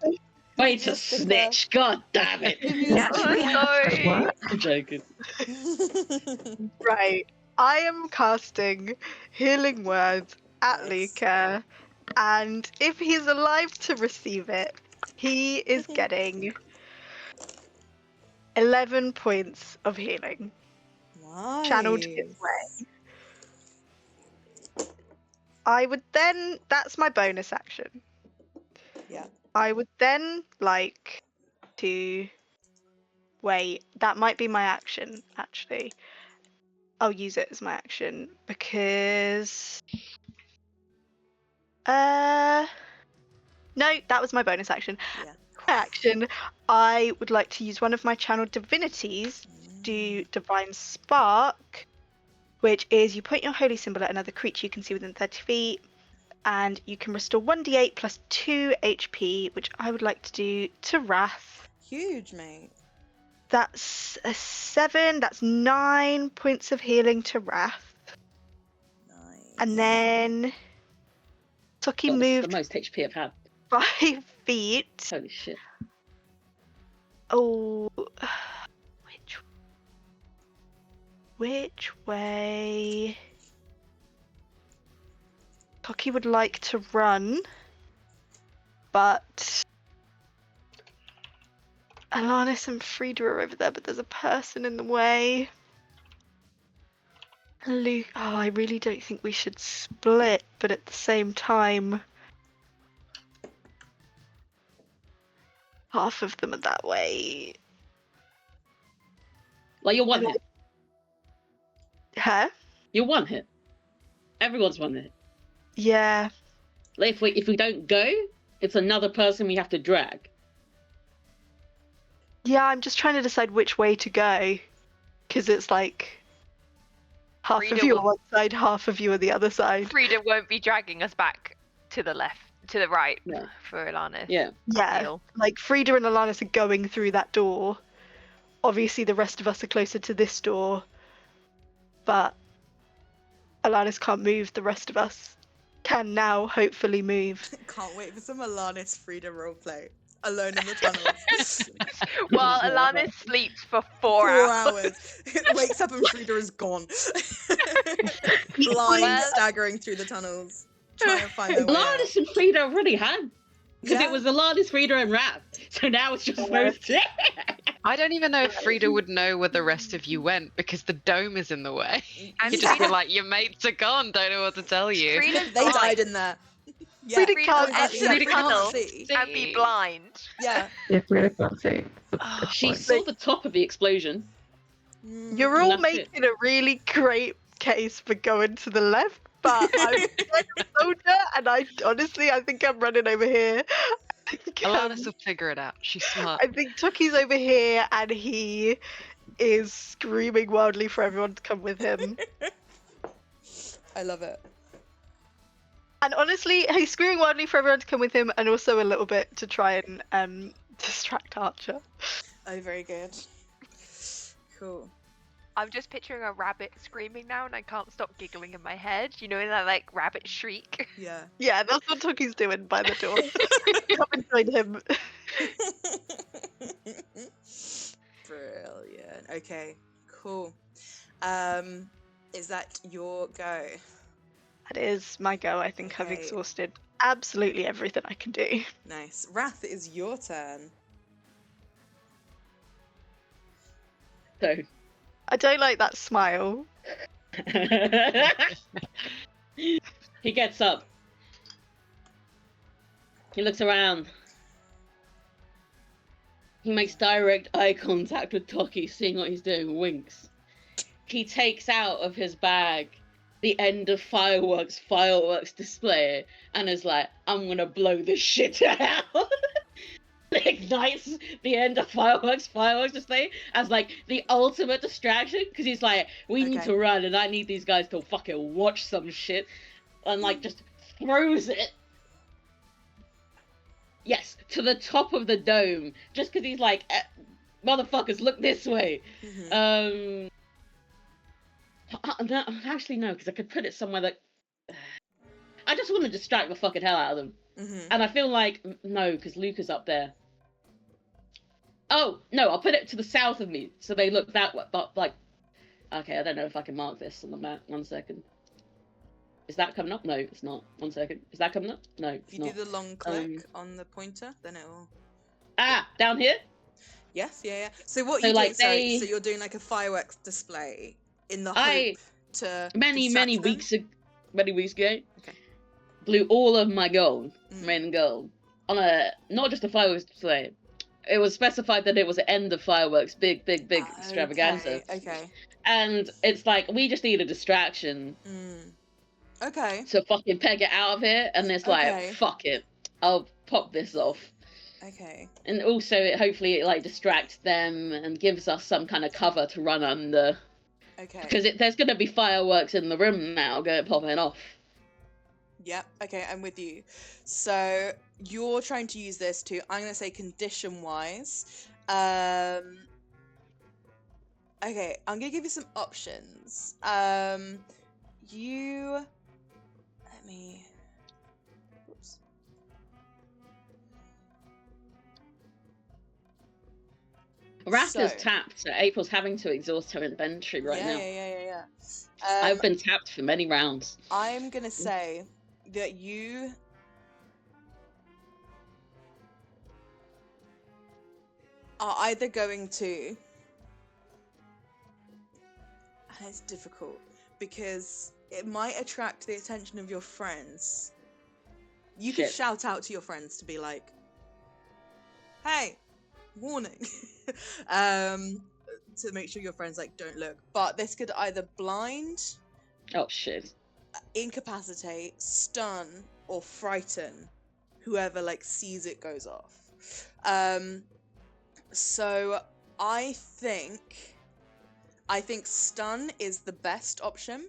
great. Wait to Yes, Steph. snitch. God damn it. You actually I'm have to sorry. work. I'm joking. Right. I am casting Healing Words at Nice. Luca, and if he's alive to receive it, he is getting 11 points of healing channeled his way. I would then, that's my bonus action. Yeah. I would then like to, wait, that might be my action actually. I'll use it as my action because no, that was my bonus action. Yeah. My action, I would like to use one of my channeled divinities to do Divine Spark, which is you point your holy symbol at another creature you can see within 30 feet, and you can restore 1d8 plus 2 HP, which I would like to do to Wrath. Huge, mate. That's a 7, that's 9 points of healing to Wrath. Nice. And then Tucky God, this is the moved most HP I've had. 5 feet. Holy shit. Oh, which way? Tucky would like to run, but Alanis and Frida are over there, but there's a person in the way. Luke, oh, I really don't think we should split, but at the same time, half of them are that way. Like you're one hit. Huh? You're one hit. Everyone's one hit. Yeah. Like if we don't go, it's another person we have to drag. Yeah, I'm just trying to decide which way to go, because it's like half Frida of you will- on one side, half of you on the other side. Frida won't be dragging us back to the left, to the right No. for Ilanis. Yeah. Yeah, Deal. like Frida and Alanis are going through that door. Obviously, the rest of us are closer to this door, but Alanis can't move. The rest of us can now hopefully move. Can't wait for some Alanis Frida roleplay. Alone in the tunnels. While Ilanis sleeps for 4 hours. Wakes up and Frida is gone. Blind, Well- staggering through the tunnels. Trying to find their way out. Alanis and Frida already had. Because Yeah. it was Alanis, Frida, and Wrath. So now it's just those two. I don't even know if Frida would know where the rest of you went because the dome is in the way. And You'd just be Frida, like, your mates are gone, don't know what to tell you. Frida's They blind died in there. Yeah. Frida Frida can't can't see. enter Frida the can't tunnel see. and be blind. Yeah. If we can't see. Oh, She saw the top of the explosion. You're all That's it. making a really great case for going to the left, but I'm a soldier, and I think I'm running over here. I think, Alanis will figure it out. She's smart. I think Tucky's over here, and he is screaming wildly for everyone to come with him. I love it. And honestly, he's screaming wildly for everyone to come with him, and also a little bit to try and distract Archer. Oh, very good. Cool. I'm just picturing a rabbit screaming now and I can't stop giggling in my head. You know, that like rabbit shriek. Yeah. Yeah, that's what Tucky's doing by the door. Come and join him. Okay, cool. Is that your go? That is my go. I think I've Okay. exhausted absolutely everything I can do. Nice. Wrath, it is your turn. So I don't like that smile. he gets up. He looks around. He makes direct eye contact with Toki, seeing what he's doing, winks. He takes out of his bag the end of fireworks display and is like, I'm gonna blow this shit out. Ignites the end of fireworks display as like the ultimate distraction because he's like, we need Okay. to run and I need these guys to fucking watch some shit, and like just throws it, yes, to the top of the dome just because he's like, motherfuckers, look this way. Mhm. No, actually no, because I could put it somewhere that I just want to distract the fucking hell out of them. Mhm. And I feel like no, because Luca's up there. Oh no, I'll put it to the south of me, so they look that way. But like, okay, I don't know if I can mark this on the map. 1 second. Is that coming up? No, it's not. 1 second. Is that coming up? No, If it's you not. do the long click on the pointer, then it will. Down here. Yes, yeah. So what So, you like, doing? Sorry, they- so you're doing like a fireworks display in the I- hope to Many distract them? weeks ago, Okay. blew all of my gold, Mm. main gold, on a not just a fireworks display. It was specified that it was the end of fireworks, big extravaganza. Okay. And it's like, we just need a distraction Mm. Okay. to fucking peg it out of here. And it's like, Okay. fuck it, I'll pop this off. Okay. And also, hopefully, it like distracts them and gives us some kind of cover to run under. Okay. Because there's going to be fireworks in the room now, popping off. Yep. Okay, I'm with you. So you're trying to use this to, I'm going to say condition-wise. Okay, I'm going to give you some options. Let me... Oops. Wrath is So- tapped, so April's having to exhaust her inventory right now. Yeah. I've been tapped for many rounds. I'm going to say that you... are either going to... And it's difficult because it might attract the attention of your friends. You could Shit. shout out to your friends to be like, "Hey, warning," to make sure your friends like don't look. But this could either blind, Oh shit. incapacitate, stun, or frighten whoever like sees it goes off. So I think stun is the best option.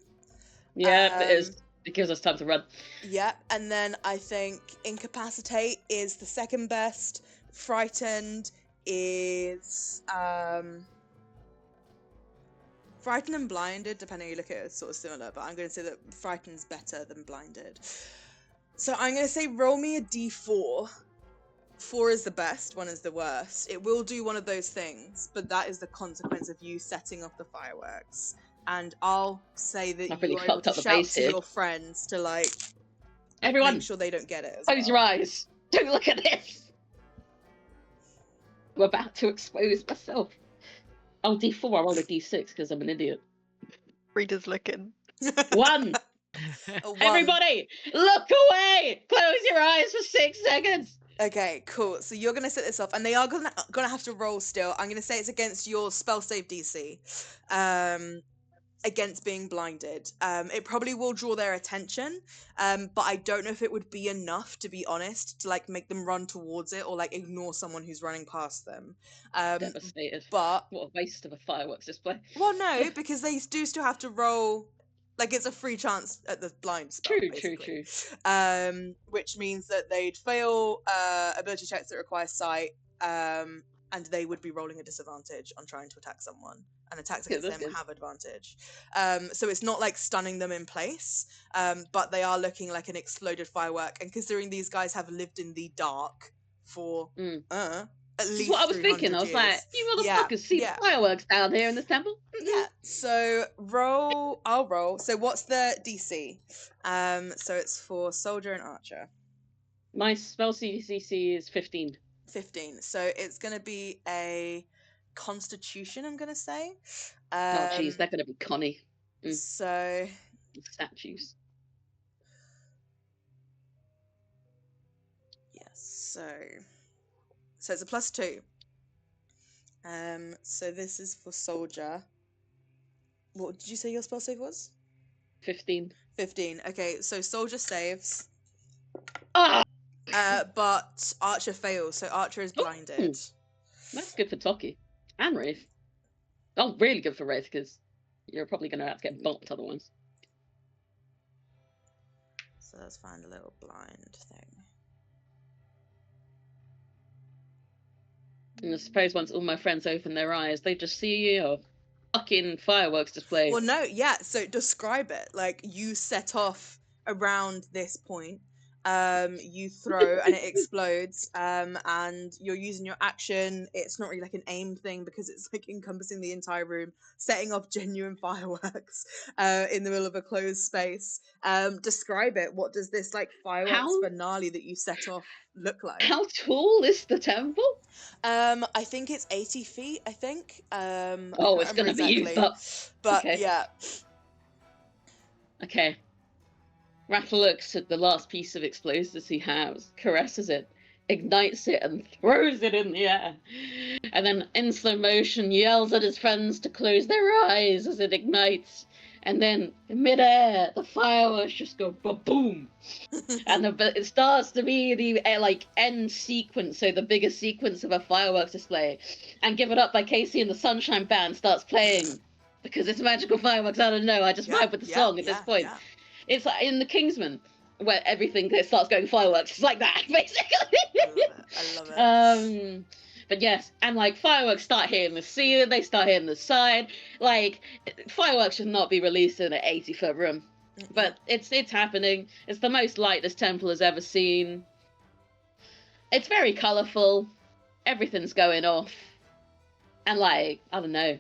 Yeah, it is. It gives us time to run. Yeah, and then I think incapacitate is the second best. Frightened is frightened and blinded, depending on how you look at it, it's sort of similar, but I'm going to say that frightened's better than blinded. So I'm going to say roll me a d4. 4 is the best, 1 is the worst. It will do one of those things, but that is the consequence of you setting off the fireworks. And I'll say that I've really you're able fucked to up the shout base to here. your friends to like Everyone, make sure they don't get it as close well. your eyes. Don't look at this. I'm about to expose myself. Oh, D4, I rolled a D6 because I'm an idiot. Reader's looking. 1. A 1. Everybody, look away! Close your eyes for 6 seconds! Okay, cool. So you're gonna set this off, and they are gonna have to roll still. I'm gonna say it's against your spell save DC, against being blinded. It probably will draw their attention, but I don't know if it would be enough, to be honest, to like make them run towards it or like ignore someone who's running past them. Devastated. But What a waste of a fireworks display. well, no, because they do still have to roll. Like it's a free chance at the blind spell. True. Basically. Which means that they'd fail ability checks that require sight, and they would be rolling a disadvantage on trying to attack someone. And attacks Good, against that's them good. have advantage. So it's not like stunning them in place, but they are looking like an exploded firework. And considering these guys have lived in the dark for at This is least what I was thinking. 300 I was years. like, you Yeah, motherfuckers see yeah. fireworks down here in this temple? Yeah. So I'll roll. So what's the DC? So it's for soldier and archer. My spell CC is 15. 15. So it's gonna be a Constitution. I'm gonna say. Oh, jeez, they're going to be Connie. So Statues. yes. So it's a +2. So this is for soldier. What did you say your spell save was? 15. 15. Okay, so soldier saves, Ah! but archer fails. So archer is blinded. That's good for Toki. And Wraith. Oh, really good for Wraith, because you're probably going to have to get bonked otherwise. So let's find a little blind thing. And I suppose once all my friends open their eyes, they just see a fucking fireworks display. Well, no, yeah. So describe it. Like you set off around this point. You throw and it explodes. And you're using your action. It's not really like an aim thing because it's like encompassing the entire room, setting off genuine fireworks in the middle of a closed space. Describe it. What does this like fireworks finale that you set off look like? How tall is the temple? I think it's 80 feet. I think. Oh, it's gonna be used up. But Okay. yeah. Okay. Rattle looks at the last piece of explosives he has, caresses it, ignites it, and throws it in the air. And then, in slow motion, yells at his friends to close their eyes as it ignites. And then, in midair, the fireworks just go ba-boom. And it starts to be the end sequence, so the biggest sequence of a fireworks display. And Give It Up by Casey and the Sunshine Band starts playing. Because it's magical fireworks, I don't know, I just vibe with the song at this point. Yeah. It's like in the Kingsman, where everything starts going fireworks. It's like that, basically. I love it. But yes, and like fireworks start hitting the ceiling, they start hitting the side. Like fireworks should not be released in an 80-foot room, but it's happening. It's the most light this temple has ever seen. It's very colourful. Everything's going off, and like I don't know,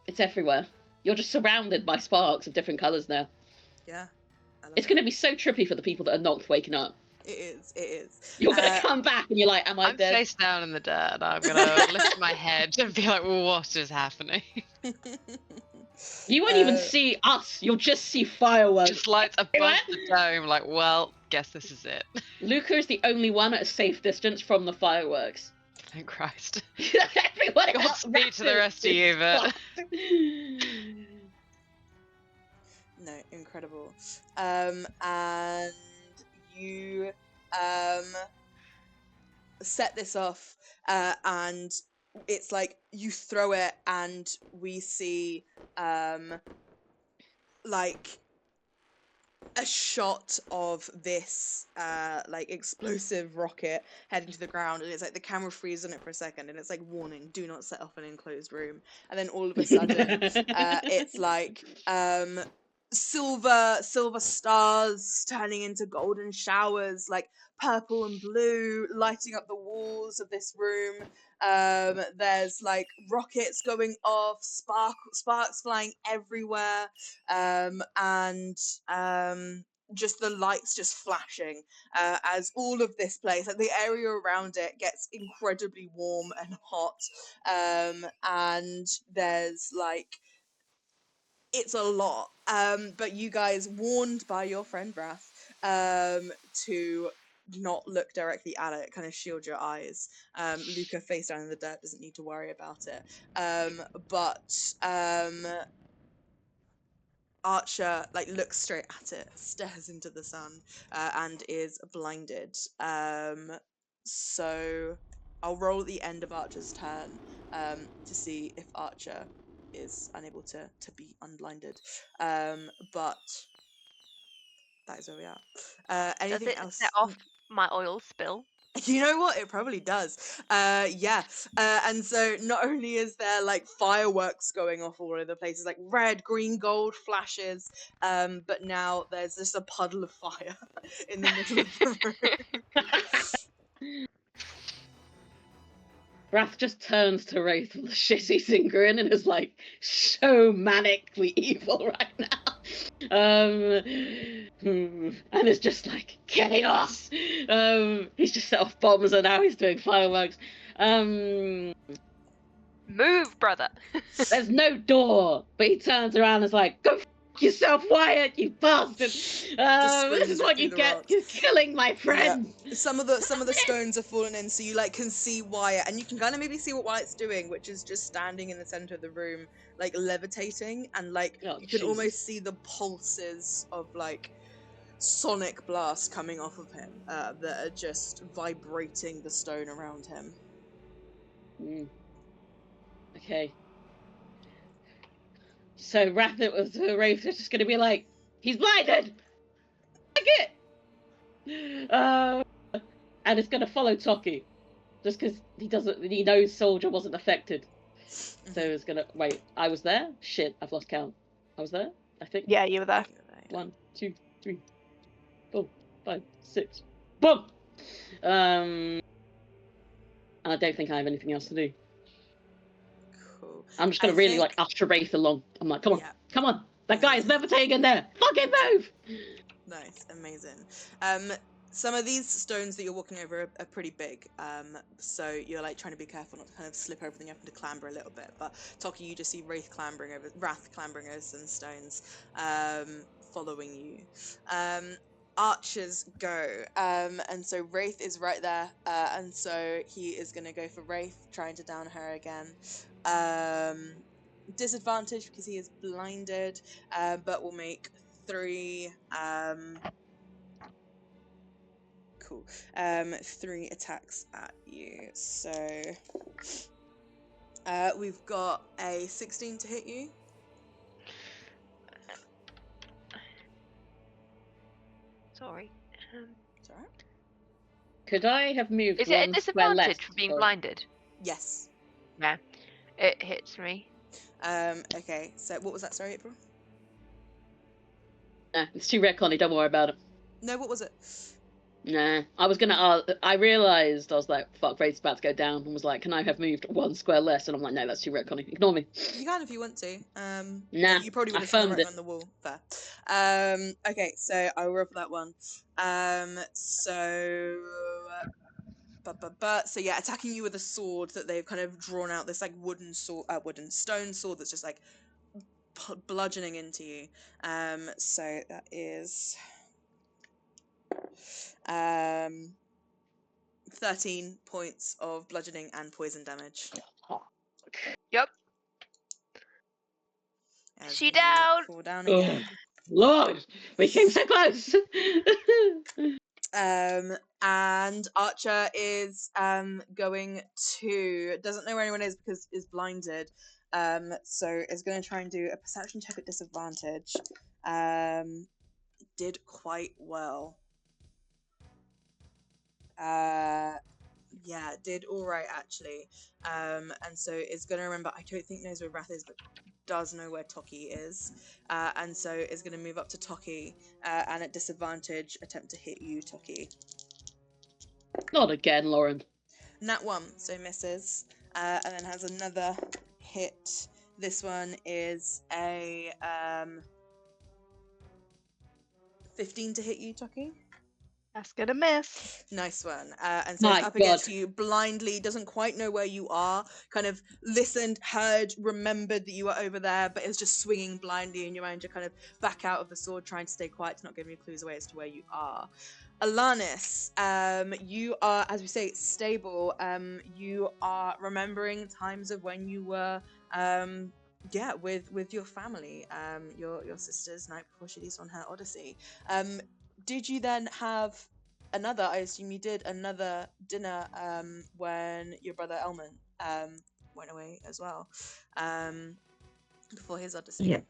it's everywhere. You're just surrounded by sparks of different colours now. Yeah. It's going to be so trippy for the people that are not waking up. It is. You're going to come back and you're like, am I I'm dead? face down in the dirt. I'm gonna lift my head and be like, well, what is happening? You won't even see us. You'll just see fireworks. Just lights above the dome. Like, well, guess this is it. Luca is the only one at a safe distance from the fireworks. Thank Christ. Everyone else Godspeed to the rest of you, but No, incredible. And you set this off, and it's like you throw it, and we see like a shot of this like explosive rocket heading to the ground, and it's like the camera freezes on it for a second, and it's like warning, do not set off an enclosed room. And then all of a sudden it's like silver stars turning into golden showers, like purple and blue lighting up the walls of this room. There's like rockets going off, sparks flying everywhere, and just the lights just flashing as all of this place, like the area around it, gets incredibly warm and hot, and there's like it's a lot, but you guys, warned by your friend Wrath, to not look directly at it, kind of shield your eyes. Luca face down in the dirt, doesn't need to worry about it. But Archer like looks straight at it, stares into the sun, and is blinded. So I'll roll at the end of Archer's turn to see if Archer is unable to be unblinded. But that is where we are. Does Anything it else? set off my oil spill? You know what? It probably does. Yeah. And so not only is there like fireworks going off all over the places, like red, green, gold flashes, but now there's just a puddle of fire in the middle of the room. Wrath just turns to Wraith with a shit-eating grin and is like so manically evil right now. And it's just like chaos. He's just set off bombs and now he's doing fireworks. Move, brother. There's no door, but he turns around and is like, "Go f yourself, Wyatt, you bastard! This screams is it what through you the get. rocks. You're killing my friends." Some of the stones are falling in, so you like can see Wyatt, and you can kind of maybe see what Wyatt's doing, which is just standing in the center of the room, like levitating, and like Oh, you can Jesus. almost see the pulses of like sonic blast coming off of him that are just vibrating the stone around him. Okay. So Wraith is just gonna be like, "He's blinded. Take it." And it's gonna follow Toki, just because he knows Soldier wasn't affected. So it's gonna wait. I was there. Shit, I've lost count. I was there. I think. Yeah, you were there. 1, 2, 3, 4, 5, 6. Boom. And I don't think I have anything else to do. Cool. I'm just gonna really like usher Wraith along. I'm like, come on, Yeah. come on. That guy is levitating in there. Fucking move. Nice, amazing. Some of these stones that you're walking over are pretty big, so you're like trying to be careful not to kind of slip over them. You have to clamber a little bit. But Toki, you just see Wrath clambering over some stones, following you. Archers go, and so Wraith is right there, and so he is gonna go for Wraith, trying to down her again. Disadvantage because he is blinded, but will make 3 cool 3 attacks at you. So we've got a 16 to hit you. Sorry. It's alright. Could I have moved? Is it a one square left? disadvantage for being Sorry. blinded? Yes. Yeah. It hits me. Okay, so what was that? Sorry, April? Nah, it's too retconny. Don't worry about it. No, what was it? Nah, I was gonna. I realised I was like, "Fuck, Wraith's about to go down," and was like, "Can I have moved 1 square less?" And I'm like, "No, that's too retconny. Ignore me." You can if you want to. Nah, you probably would I have seen the found right it. on the wall. Fair. Okay, so I will roll for that one. So yeah, attacking you with a sword that they've kind of drawn out, this like wooden stone sword that's just like bludgeoning into you. So that is 13 points of bludgeoning and poison damage. Yep. As She you down. fall down again. Lord, we came so close. And Archer is going to, doesn't know where anyone is because is blinded, so is going to try and do a perception check at disadvantage. Did quite well. Yeah, did all right actually. And so is going to remember, I don't think knows where Wrath is, but does know where Toki is, and so is going to move up to Toki, and at disadvantage attempt to hit you, Toki. Not again, Lauren. Nat 1, so misses, and then has another hit. This one is a 15 to hit you, Toki. That's gonna miss. Nice one. And so My it's up against God. you blindly, doesn't quite know where you are, kind of listened, heard, remembered that you were over there, but is just swinging blindly, and you're trying to kind of back out of the sword, trying to stay quiet to not give any clues away as to where you are. Alanis, you are, as we say, stable. You are remembering times of when you were, with your family, your sister's night before she leaves on her odyssey. Did you then have another, I assume you did, another dinner when your brother Elman went away as well, before his odyssey? Yeah.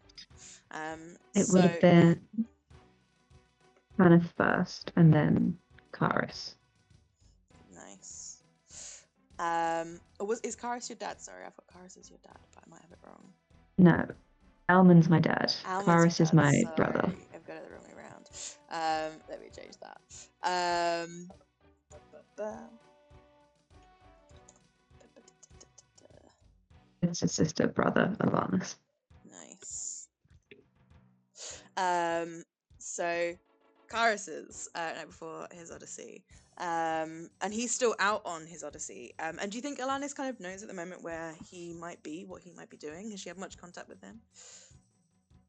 It So would have been Maneth first and then Karis. nice. Is Karis your dad? Sorry, I've got Karis as your dad, but I might have it wrong. No, Elman's my dad. Alman's Karis your is dad, my sorry. brother. I've got it the wrong way around. Let me change that. It's a sister, brother, Alanis. Nice. So Kyrus's no, before his Odyssey. And he's still out on his Odyssey. And do you think Alanis kind of knows at the moment where he might be, what he might be doing? Has she had much contact with him?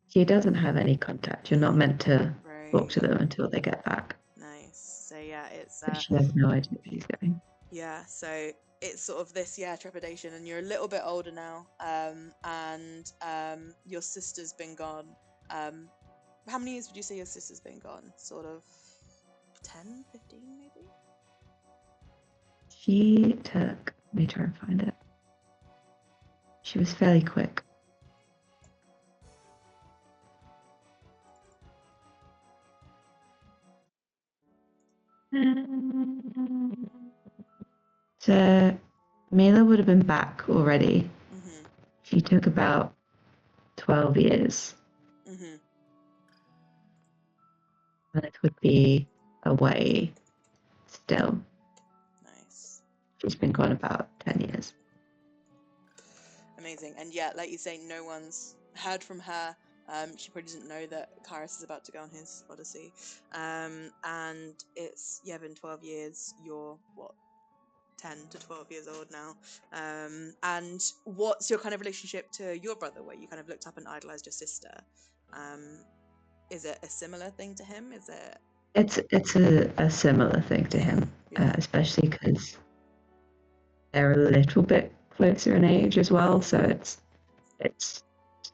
She doesn't have any contact. You're not meant to Right. talk to them until they get back. Nice. So yeah, it's But she has no idea where he's going. yeah, so it's sort of this, trepidation, and you're a little bit older now, and your sister's been gone. How many years would you say your sister's been gone? Sort of 10, 15 maybe? She took. Let me try and find it. She was fairly quick. So Mila would have been back already. Mm-hmm. She took about 12 years. Mm-hmm. And it would be away still. Nice. She's been gone about 10 years. Amazing. And yeah, like you say, no one's heard from her. She probably doesn't know that Kyrus is about to go on his Odyssey. And it's, been 12 years. You're, what, 10 to 12 years old now. And what's your kind of relationship to your brother, where you kind of looked up and idolized your sister? Is it a similar thing to him? Is it? It's a similar thing to him, Yeah. especially because they're a little bit closer in age as well, so it's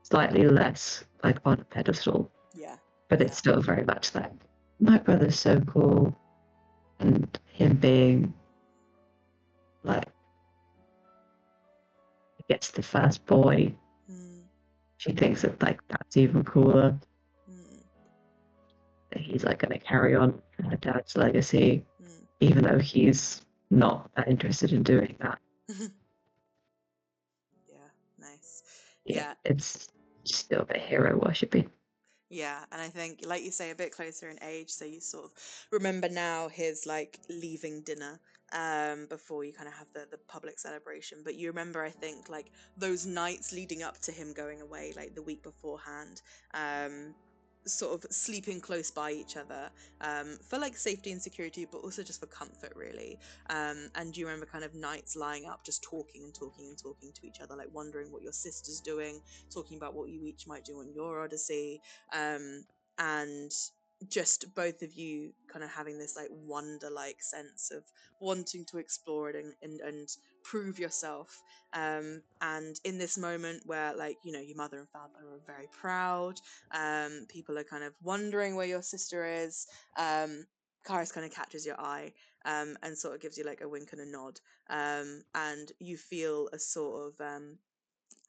slightly less like on a pedestal, Yeah. but it's still very much like my brother's so cool, and him being like I guess the first boy, Mm, she thinks that like that's even cooler. mm, That he's like going to carry on her dad's legacy, mm. even though he's not that interested in doing that. Yeah, nice. Yeah, Yeah, it's still a bit hero worshipping. yeah, and I think, like you say, a bit closer in age, so you sort of remember now his like leaving dinner before you kind of have the public celebration. But you remember, I think, like those nights leading up to him going away, like the week beforehand, sort of sleeping close by each other for like safety and security, but also just for comfort, really. And you remember kind of nights lying up, just talking and talking and talking to each other, like wondering what your sister's doing, talking about what you each might do on your Odyssey, and just both of you kind of having this like wonder like sense of wanting to explore it and prove yourself, and in this moment where, like, you know, your mother and father are very proud, people are kind of wondering where your sister is, Karis kind of catches your eye, and sort of gives you like a wink and a nod, and you feel a sort of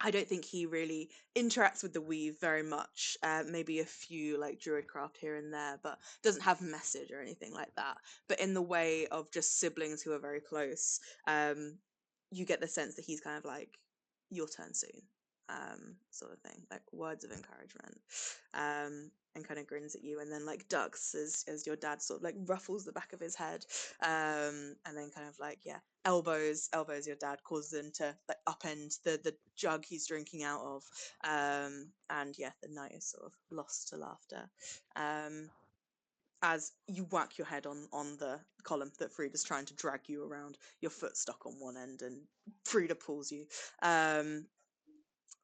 I don't think he really interacts with the weave very much. Maybe a few like druidcraft here and there, but doesn't have message or anything like that. But in the way of just siblings who are very close, you get the sense that he's kind of like, your turn soon, sort of thing, like words of encouragement, and kind of grins at you, and then like ducks as your dad sort of like ruffles the back of his head, and then kind of like, yeah, elbows your dad, causes him to like upend the jug he's drinking out of, and yeah, the night is sort of lost to laughter, as you whack your head on the column that Frida's trying to drag you around, your foot stuck on one end, and Frida pulls you,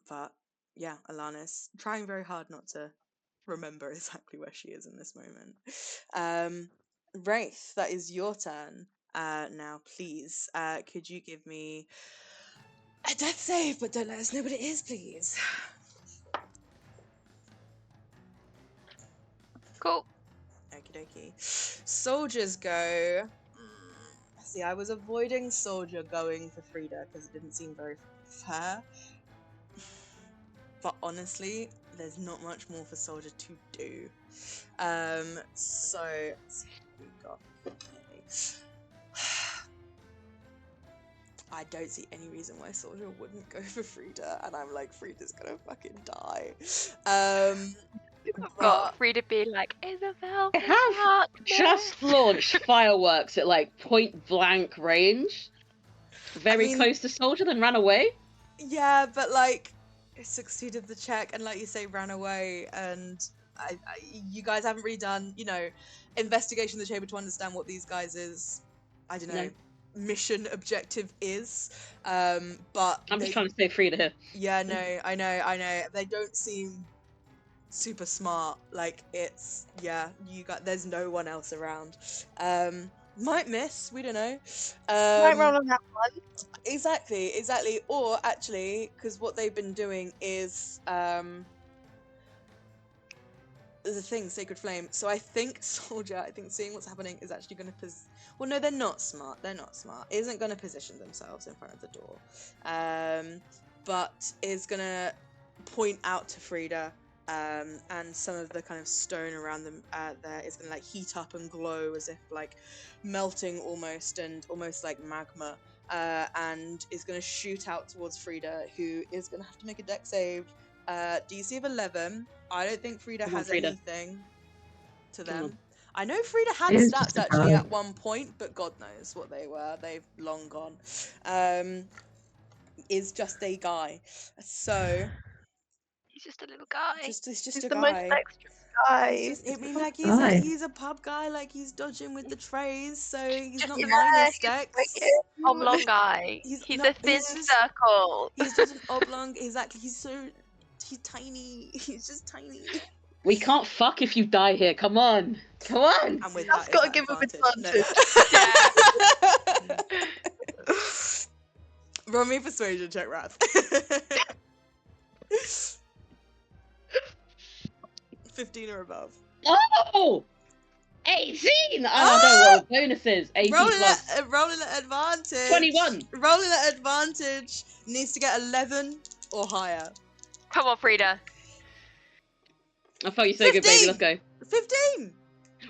but yeah, Alanis trying very hard not to remember exactly where she is in this moment. Wraith, that is your turn. Now, please, could you give me a death save, but don't let us know what it is, please. Cool. Okie dokie. Soldiers go. See, I was avoiding soldier going for Frida because it didn't seem very fair. But honestly, there's not much more for soldier to do. So let's see what we've got. I don't see any reason why soldier wouldn't go for Frida, and I'm like, Frida's gonna fucking die. I've got Frida be like, Isabel, I have just launched fireworks at like point blank range, very mean- close to soldier, then ran away. Yeah, but like it succeeded the check, and like you say, ran away. And you guys haven't really done, investigation of the chamber to understand what these guys is. I don't know. No. Mission objective is. But I'm just trying to stay free to here. Yeah, no, I know. They don't seem super smart. Like it's there's no one else around. Might miss, we don't know. Might roll on that one. Exactly. Or actually, because what they've been doing is there's a thing, Sacred Flame. So I think Soldier, seeing what's happening is actually going to well, no, they're not smart. Isn't going to position themselves in front of the door. But is going to point out to Frida, and some of the kind of stone around them there is going to like heat up and glow as if like melting almost, and almost like magma. And is going to shoot out towards Frida, who is going to have to make a dex save. DC of 11. I don't think Frida Come on, has Frida. anything to Come them. on. I know Frida had It is stats just a actually guy. at one point, but God knows what they were. They've long gone. Is just a guy. So He's just a little guy. it's just He's a the most guy. extra guy. I mean, like guy. he's a pub guy. Like he's dodging with the trays, so he's Just not a- minus he's dex. wicked. Oblong guy. He's He's not- a thin he's just- circle. He's just an oblong. Exactly. He's tiny. He's just tiny. We can't fuck if you die here. Come on. And with That's that, gotta is give him advantage. No. Roll me a persuasion check, Wrath. 15 or above. Oh! 18! Oh, I don't know what the bonus is. 18 plus. Rolling at advantage. 21. Rolling at advantage needs to get 11 or higher. Come on, Frida. I thought you so good, baby. 15. Let's go. 15.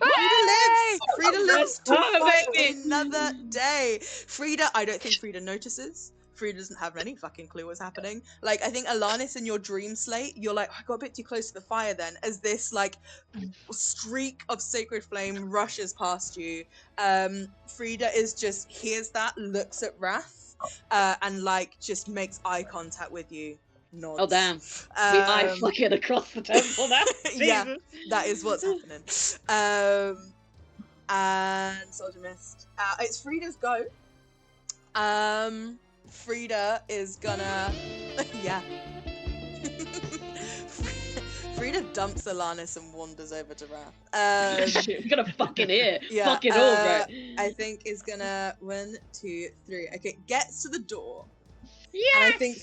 Hooray! Frida lives to Let's go, fight baby. another day. Frida, I don't think Frida notices. Frida doesn't have any fucking clue what's happening. Like, I think Alanis in your dream slate, you're like, I got a bit too close to the fire then, as this, like, streak of sacred flame rushes past you. Frida is just, hears that, looks at Wrath, and, like, just makes eye contact with you. Nods. Oh, damn. We eye fucking across the temple now. Yeah. Jesus. That is what's happening. And Soldier missed. It's Frida's go. Frida is gonna. Yeah. Frida dumps Alanis and wanders over to Wrath. Shit, we're gonna fucking hear. Yeah, Fucking all, right? I think is gonna 1, 2, 3. Okay, gets to the door. Yeah. And I think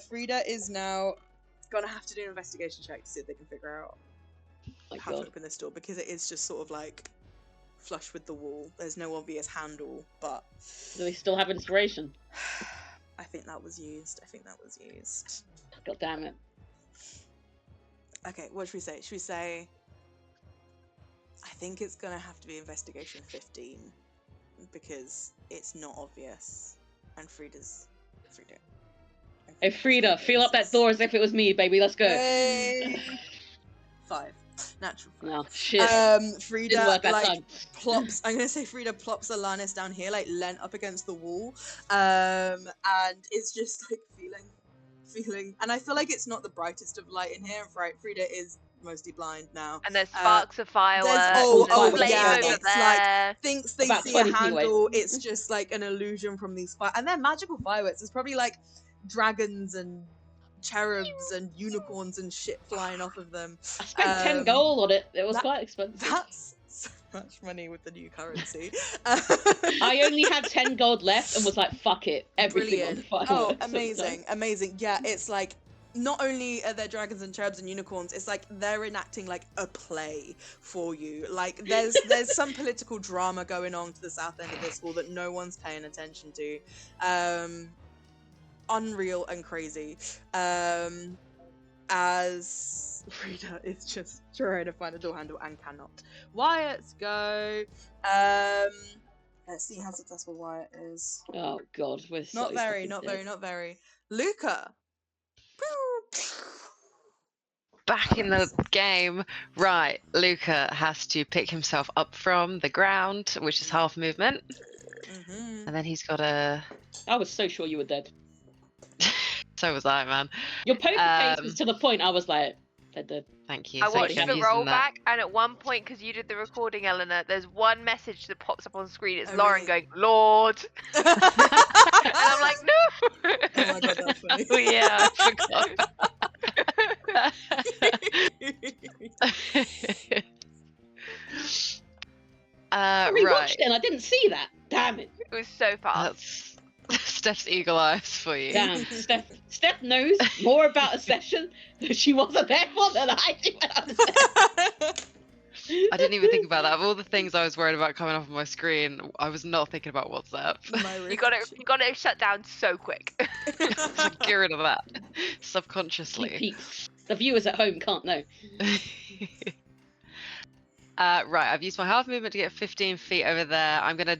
Frida is now gonna have to do an investigation check to see if they can figure out My how to God. open this door, because it is just sort of like flush with the wall. There's no obvious handle, but Do we still have inspiration? I think that was used. God damn it. Okay, what should we say? Should we say I think it's gonna have to be investigation 15 because it's not obvious, and Frida. Hey, Frida, feel up that door as if it was me, baby. Let's go. Hey. 5. Natural 5. No, shit. Frida Didn't work that like time. plops. I'm gonna say Frida plops Alanis down here, like leant up against the wall, and it's just like feeling. And I feel like it's not the brightest of light in here. Right, Frida is mostly blind now. And there's sparks of fireworks. oh, and flame yeah, over it's like- there. Thinks they About see 20 a feet away. handle. It's just like an illusion from these fire, and they're magical fireworks. There's probably like dragons and cherubs and unicorns and shit flying off of them. I spent 10 gold on it. It was that- quite expensive. That's so much money with the new currency. I only had 10 gold left and was like, fuck it. Everything on fire. Oh, amazing. Yeah, it's like not only are there dragons and cherubs and unicorns, it's like they're enacting like a play for you. Like there's some political drama going on to the south end of this hall that no one's paying attention to. Unreal and crazy. As Frida is just trying to find a door handle and cannot. Wyatt's go. Let's see how successful Wyatt is. Oh, God. We're so Not very, fucking not dead. very, not very. Luca. Back in the game. Right, Luca has to pick himself up from the ground, which is half movement. Mm-hmm. And then he's got a... I was so sure you were dead. So was I, man. Your poker face was to the point I was like, they're dead. Thank you. I Thank watched you. I'm the using that. rollback, and at one point, because you did the recording, Eleanor, there's one message that pops up on screen. It's Oh, Lauren really? going, Lord. And I'm like, no. Oh my god, that's funny. Oh yeah, I forgot. I rewatched Right. it and I didn't see that. Damn it. It was so fast. That's Steph's eagle eyes for you. Damn. Steph knows more about a session that she wasn't there for than I do. I didn't even think about that. Of all the things I was worried about coming up on my screen, I was not thinking about WhatsApp. You got it shut down so quick. So get rid of that Sneak subconsciously. peeks. The viewers at home can't know. Right, I've used my half movement to get 15 feet over there. I'm gonna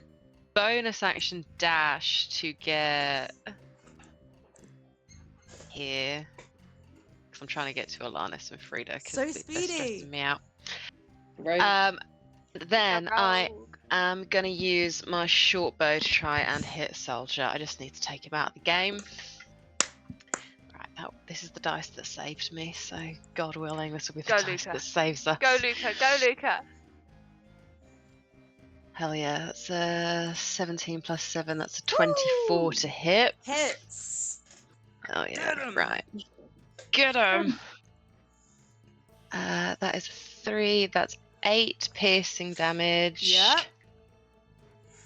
bonus action dash to get here. Because I'm trying to get to Alanis and Frida. 'cause So they're speedy. stressing me out. Right. Then I Rogue. am gonna use my short bow to try and hit Soldier. I just need to take him out of the game. Right, this is the dice that saved me, so God willing, this will be the Go, dice Luca. that saves us. Go, Luca. Go, Luca. Hell yeah, that's a 17 plus 7, that's a 24 Woo! to hit. Hits. Oh yeah, Get 'em. right. Get him! That is 3, that's 8 piercing damage. Yeah.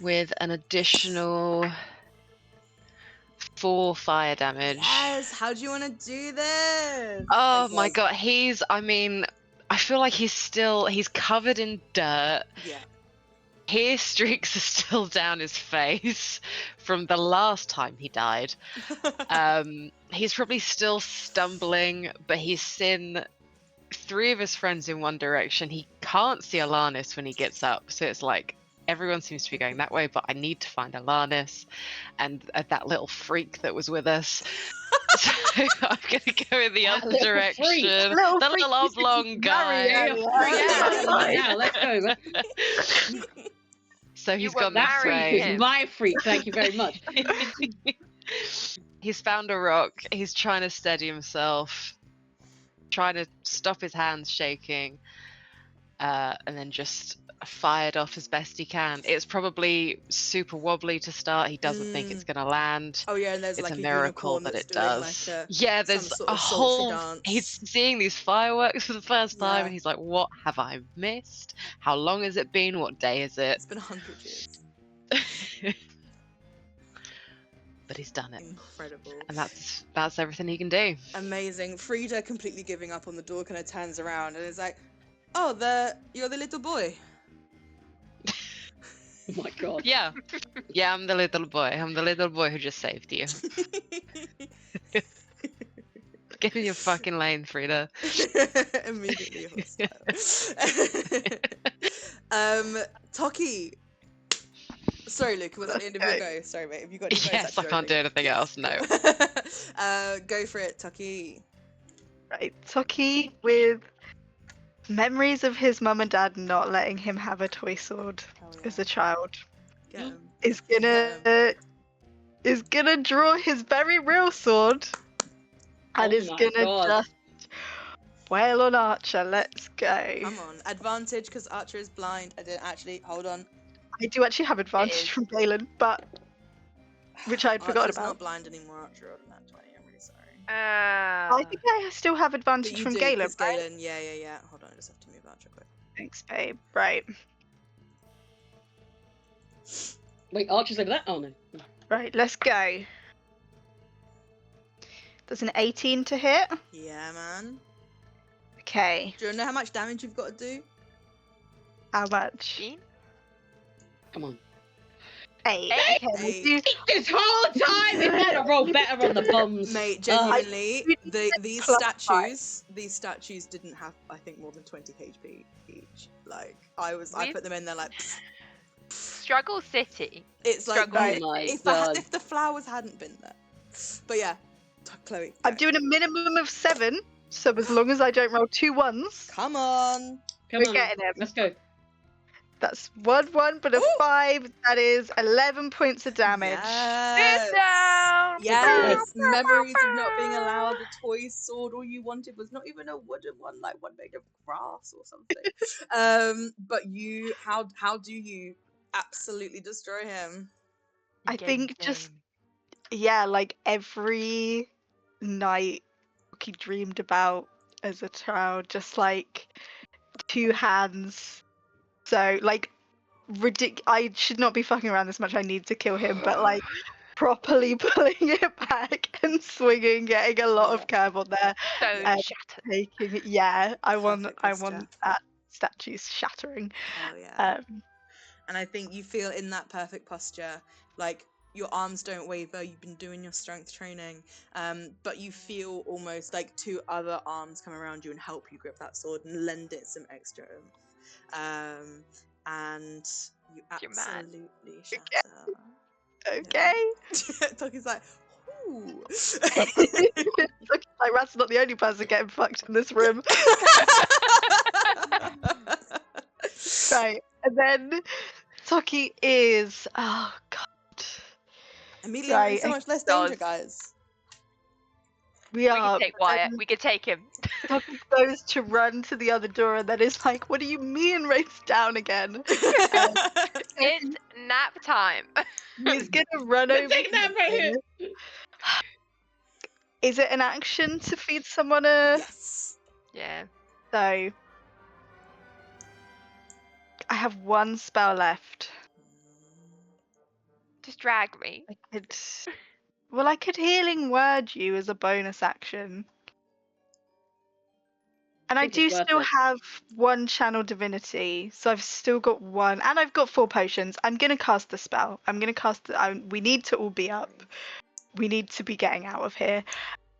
With an additional 4 fire damage. Yes. How do you want to do this? Oh Like, my god, I feel like he's covered in dirt. Yeah. Hair streaks are still down his face from the last time he died. He's probably still stumbling, but he's seen 3 of his friends in one direction. He can't see Alanis when he gets up, so it's like everyone seems to be going that way, but I need to find Alanis and that little freak that was with us. So I'm gonna go in the That other little direction. freak. The freak little you said oblong you'd guy. marry earlier. Yeah, let's go. So he's were gone this That freak marrying way. is him. my freak. Thank you very much. He's found a rock. He's trying to steady himself, trying to stop his hands shaking, and then just fired off as best he can. It's probably super wobbly to start. He doesn't think it's going to land. Oh yeah, and there's It's like a a miracle unicorn that that's it doing does. like Yeah, there's sort a of sultry whole. dance. He's seeing these fireworks for the first time, Yeah. and he's like, "What have I missed? How long has it been? What day is it?" It's been 100 years. But he's done it, Incredible. and that's everything he can do. Amazing. Frida completely giving up on the door kind of turns around and is like, "Oh, you're the little boy." Oh my god. Yeah, I'm the little boy. I'm the little boy who just saved you. Get in your fucking lane, Frida. Immediately hostile. Toki. Sorry, Luke, was that the end of your go? Sorry, mate. Have you got any Yes, I can't do anything else. No. Go for it, Toki. Right, Toki with memories of his mum and dad not letting him have a toy sword as a child Get him. is gonna draw his very real sword and Oh is my gonna God. just wail on Archer. Let's go. Come on. Advantage because Archer is blind. I didn't actually. Hold on. I do actually have is. advantage from Galen, but which I'd forgotten Archer's about. not blind anymore. Archer rolled a nat 20. I'm really sorry. I think I still have But advantage you from do, Galen. 'cause Right? Galen. Yeah. Hold on. I just have to move Archer quick. Thanks, babe. Right. Wait, Archer's over that? Oh no. Right, let's go. There's an 18 to hit. Yeah, man. Okay. Do you know how much damage you've got to do? How much? Gene? Come on. 8. Eight? Okay. Eight. we do- This whole time it better roll better on the bombs. Mate, Oh. genuinely, these Plus statues didn't have, I think, more than 20 HP each. Like, I We- put them in there like, Struggle City. it's like, Struggle right, City. Oh my if God. the flowers hadn't been there. But yeah, Chloe. I'm go. doing a minimum of 7, so as long as I don't roll 2 1s, Come on. Come we're on. getting him. Let's go. That's 1 1, but a Ooh. 5. That is 11 points of damage. Yes. Sit down. Yes, memories of not being allowed a toy sword. All you wanted was not even a wooden one, like one made of grass or something. But you, how do you absolutely destroy him? I think just like every night he dreamed about as a child, just like 2 hands. So like I should not be fucking around this much. I need to kill him, but like properly pulling it back and swinging, getting a lot of curve on there. Stone shattered. Taking it, yeah. I want posture. that statue shattering. Hell yeah. Um, And I think you feel in that perfect posture, like your arms don't waver, you've been doing your strength training, but you feel almost like 2 other arms come around you and help you grip that sword and lend it some extra oomph. And you You're mad. absolutely shatter. okay. Toki's like, ooh. Looks like Rat's not the only person getting fucked in this room. Right. And then Toki is oh god. Immediately Right, so much less does. danger, guys. We We are. can take but Wyatt. then We can take him. Toki goes to run to the other door and then is like, what do you mean Wraith's down again? It's nap time. He's gonna run over Take that right here. here. Is it an action to feed someone a Yes. Yeah. So I have 1 spell left. Just drag me. I could healing word you as a bonus action. And I think do it's worth still it. have 1 channel divinity, so I've still got 1, and I've got 4 potions. I'm gonna cast the spell. I'm gonna cast it. We need to all be up. We need to be getting out of here.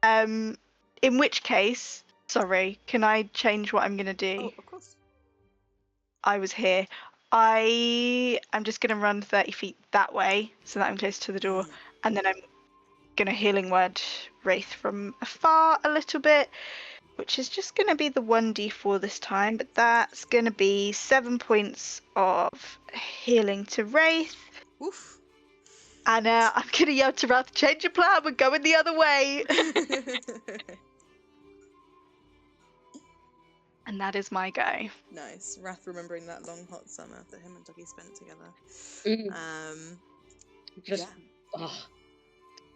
In which case, sorry, can I change what I'm gonna do? Oh, of course. I was here. I am just gonna run 30 feet that way, so that I'm close to the door, and then I'm gonna healing word Wraith from afar a little bit, which is just gonna be the 1d4 this time, but that's gonna be 7 points of healing to Wraith. Oof. And I'm gonna yell to Wrath, change your plan, we're going the other way. And that is my go. Nice. Wrath remembering that long hot summer that him and Dougie spent together. Mm, just Yeah.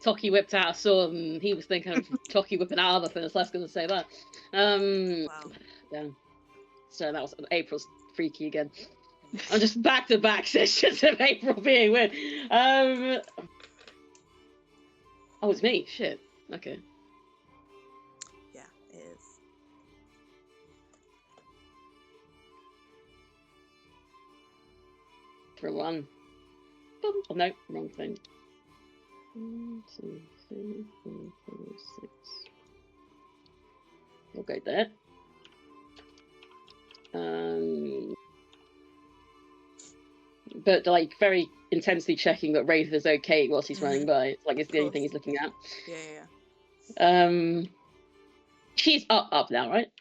Toki whipped out a sword and he was thinking of Toki whipping out other things. Let's gonna say that. Wow. Yeah. So that was April's freaky again. I'm just back-to-back sessions of April being weird. Oh, it's me. Shit. Okay. Yeah, it is. For 1. Oh, no, wrong thing. 1, 2, 3, 4, 5, 6. We'll go there. But like very intensely checking that Wraith is okay whilst he's running by. It's like it's the only thing he's looking at. Yeah. She's up now, right?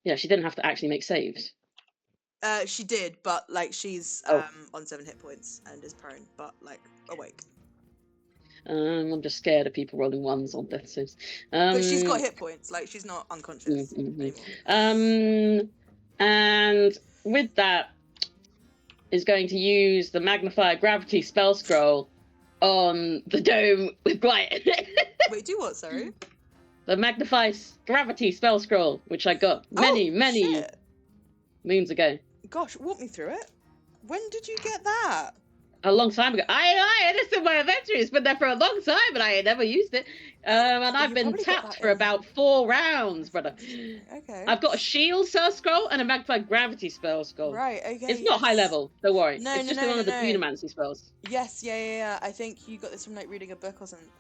Yeah, she didn't have to actually make saves. She did, but like she's on 7 hit points and is prone, but like awake. I'm just scared of people rolling 1s on death saves. But she's got hit points, like she's not unconscious anymore. And with that is going to use the Magnifier Gravity spell scroll on the dome with Blight. Wait, do what, sorry? The Magnify Gravity spell scroll, which I got many shit. moons ago. Gosh, walk me through it. When did you get that? A long time ago. It's in my inventory. It's been there for a long time, but I had never used it. And I've been tapped for about 4 rounds, brother. Okay. I've got a shield spell scroll and a Magnified Gravity spell scroll. Right, okay. It's not high level, don't worry. No, it's just one of the Bunamancy spells. Yes, yeah. I think you got this from like reading a book or something.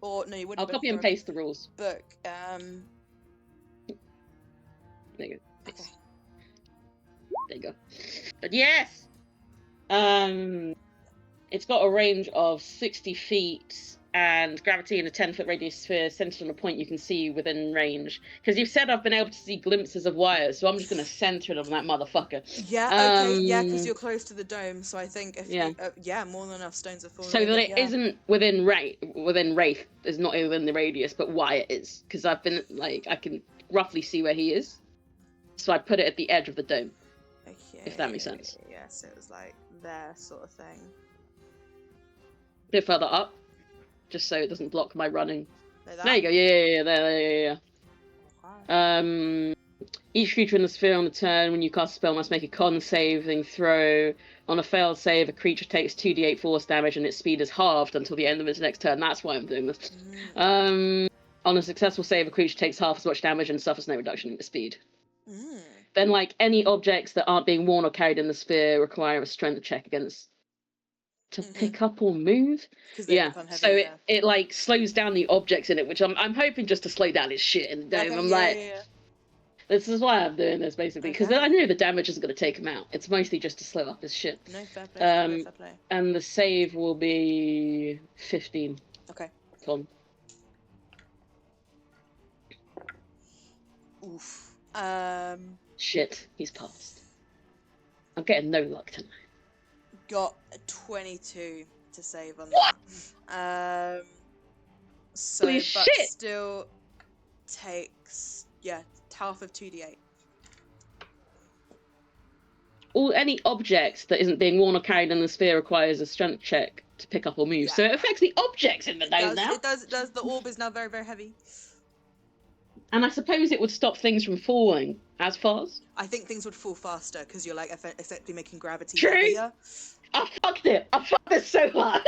Or no, you wouldn't. I'll copy and paste the rules. Book. There you go. Okay. There you go. But yes! It's got a range of 60 feet and gravity in a 10-foot radius sphere centered on a point you can see within range. Because you've said I've been able to see glimpses of wires, so I'm just going to center it on that motherfucker. Yeah, okay, yeah, because you're close to the dome, so I think if Yeah. you, more than enough stones have fallen So away, that but it yeah. isn't within Wraith is not within the radius, but Wyatt is. Because I've been, like, I can roughly see where he is. So I put it at the edge of the dome. Okay. If that makes sense. Yeah, so it was like there sort of thing. A bit further up, just so it doesn't block my running. Like that? There you go. Yeah. There. Wow. Each creature in the sphere on the turn, when you cast a spell, must make a con saving throw. On a failed save, a creature takes 2d8 force damage and its speed is halved until the end of its next turn. That's why I'm doing this. On a successful save, a creature takes half as much damage and suffers no reduction in its speed. Then, like, any objects that aren't being worn or carried in the sphere require a strength check against to pick up or move. Yeah, become heavy, so yeah. it like slows down the objects in it, which I'm hoping just to slow down his shit in the dome. Okay, I'm yeah, like, yeah. this is why I'm doing this, basically, because Okay. I know the damage isn't going to take him out. It's mostly just to slow up his shit. No, fair play, fair play, fair play. And the save will be 15. Okay. Con. Oof. Shit, he's passed. I'm getting no luck tonight. Got a 22 to save on that. So, Holy but shit! still takes, half of 2d8. Any object that isn't being worn or carried in the sphere requires a strength check to pick up or move. Yeah. So it affects the objects in the dome now. It does. The orb is now very, very heavy. And I suppose it would stop things from falling as fast. I think things would fall faster because you're like effectively making gravity True. heavier. I fucked it. I fucked it so hard.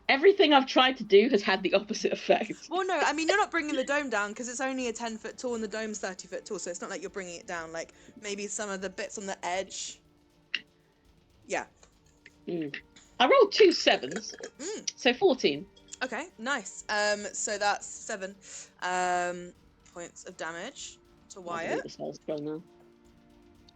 Everything I've tried to do has had the opposite effect. Well, no, I mean, you're not bringing the dome down because it's only a 10-foot tall and the dome's 30-foot tall, so it's not like you're bringing it down. Like, maybe some of the bits on the edge. Yeah. I rolled 2 7s, so 14. Okay, nice. So that's 7 points of damage to Wyatt. Now.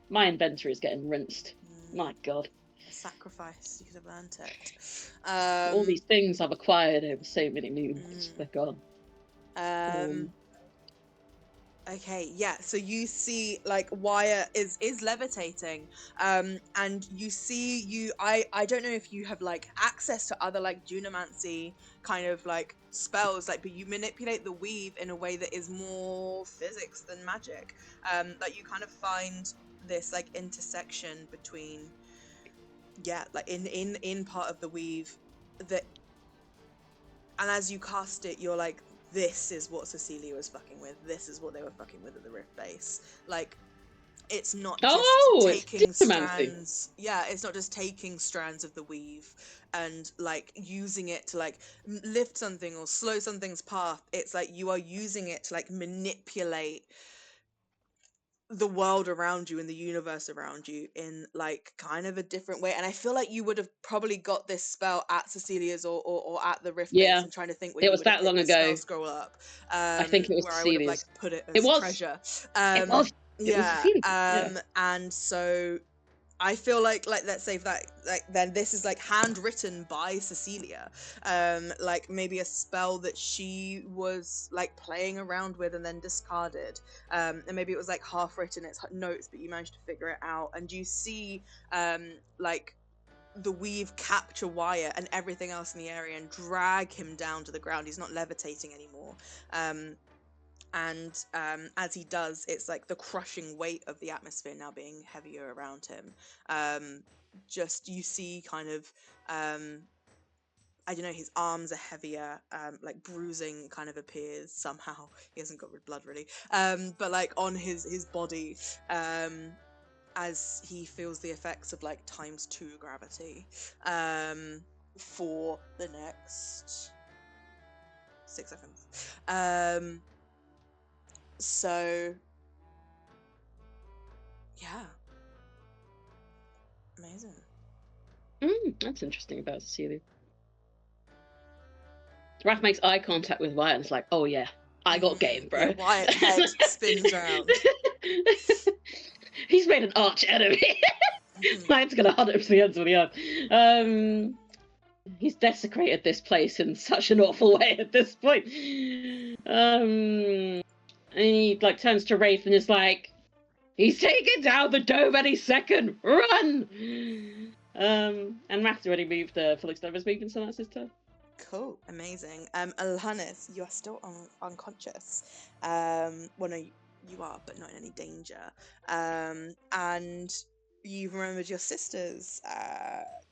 My inventory is getting rinsed. My god. A sacrifice. You could have earned it. All these things I've acquired over so many moons. They're gone. Okay, yeah, so you see, like, Wyatt is levitating, and you see, I don't know if you have, like, access to other, like, Dunamancy kind of, like, spells, like, but you manipulate the weave in a way that is more physics than magic. Like, you kind of find this, like, intersection between, like, in part of the weave that, and as you cast it, you're like, this is what Cecilia was fucking with. This is what they were fucking with at the Rift base. Like, it's not just taking strands. Yeah, it's not just taking strands of the weave and, like, using it to, like, lift something or slow something's path. It's like you are using it to, like, manipulate the world around you and the universe around you in, like, kind of a different way. And I feel like you would have probably got this spell at Cecilia's or at the Rift base. I'm trying to think where it you was would have that long the ago. spell scroll up. I think it was where Cecilia's. I would have, like, put it as treasure. It was. And so I feel like let's say that, like, then this is, like, handwritten by Cecilia, like maybe a spell that she was, like, playing around with and then discarded, and maybe it was, like, half written, it's notes, but you managed to figure it out. And you see, like, the weave capture Wyatt and everything else in the area and drag him down to the ground. He's not levitating anymore. And as he does, it's like the crushing weight of the atmosphere now being heavier around him. Just, you see kind of, I don't know, his arms are heavier, like bruising kind of appears somehow. He hasn't got blood really, but, like, on his body, as he feels the effects of, like, ×2 gravity, for the next 6 seconds. So, yeah. Amazing. That's interesting about Cecilia. Raph makes eye contact with Wyatt and is like, oh yeah, I got game, bro. Yeah, Wyatt's head spins around. He's made an arch enemy. Wyatt's gonna hunt him to the ends of the earth. He's desecrated this place in such an awful way at this point. And he like turns to Wraith and is like, he's taking down the dome any second. Run! And Matt's already moved full extent of his movement, so that's his turn. Cool, amazing. Alhanis, you are still unconscious. Well, no, you are, but not in any danger. And you've remembered your sisters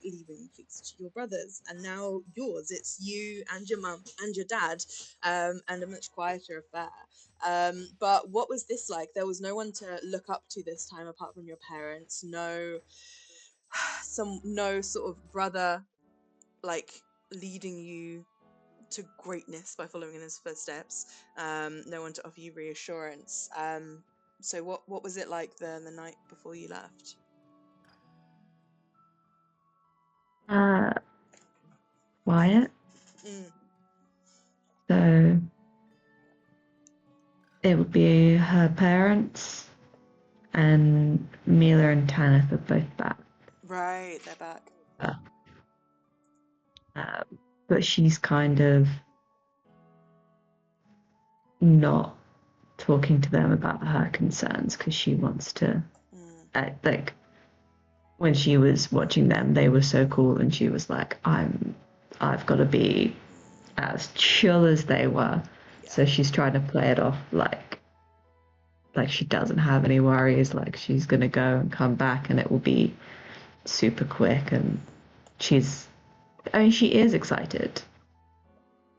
leaving peace to your brothers, and now yours. It's you and your mum and your dad, and a much quieter affair. But what was this like? There was no one to look up to this time apart from your parents. No, no sort of brother like leading you to greatness by following in his footsteps. No one to offer you reassurance. So what was it like the night before you left? Quiet. Mm, So it would be her parents, and Mila and Tanith are both back. right, they're back. But she's kind of not talking to them about her concerns because she wants to, like, when she was watching them, they were so cool, and she was like, I've got to be as chill as they were. Yeah. So she's trying to play it off like she doesn't have any worries, like she's gonna go and come back and it will be super quick. And she is excited,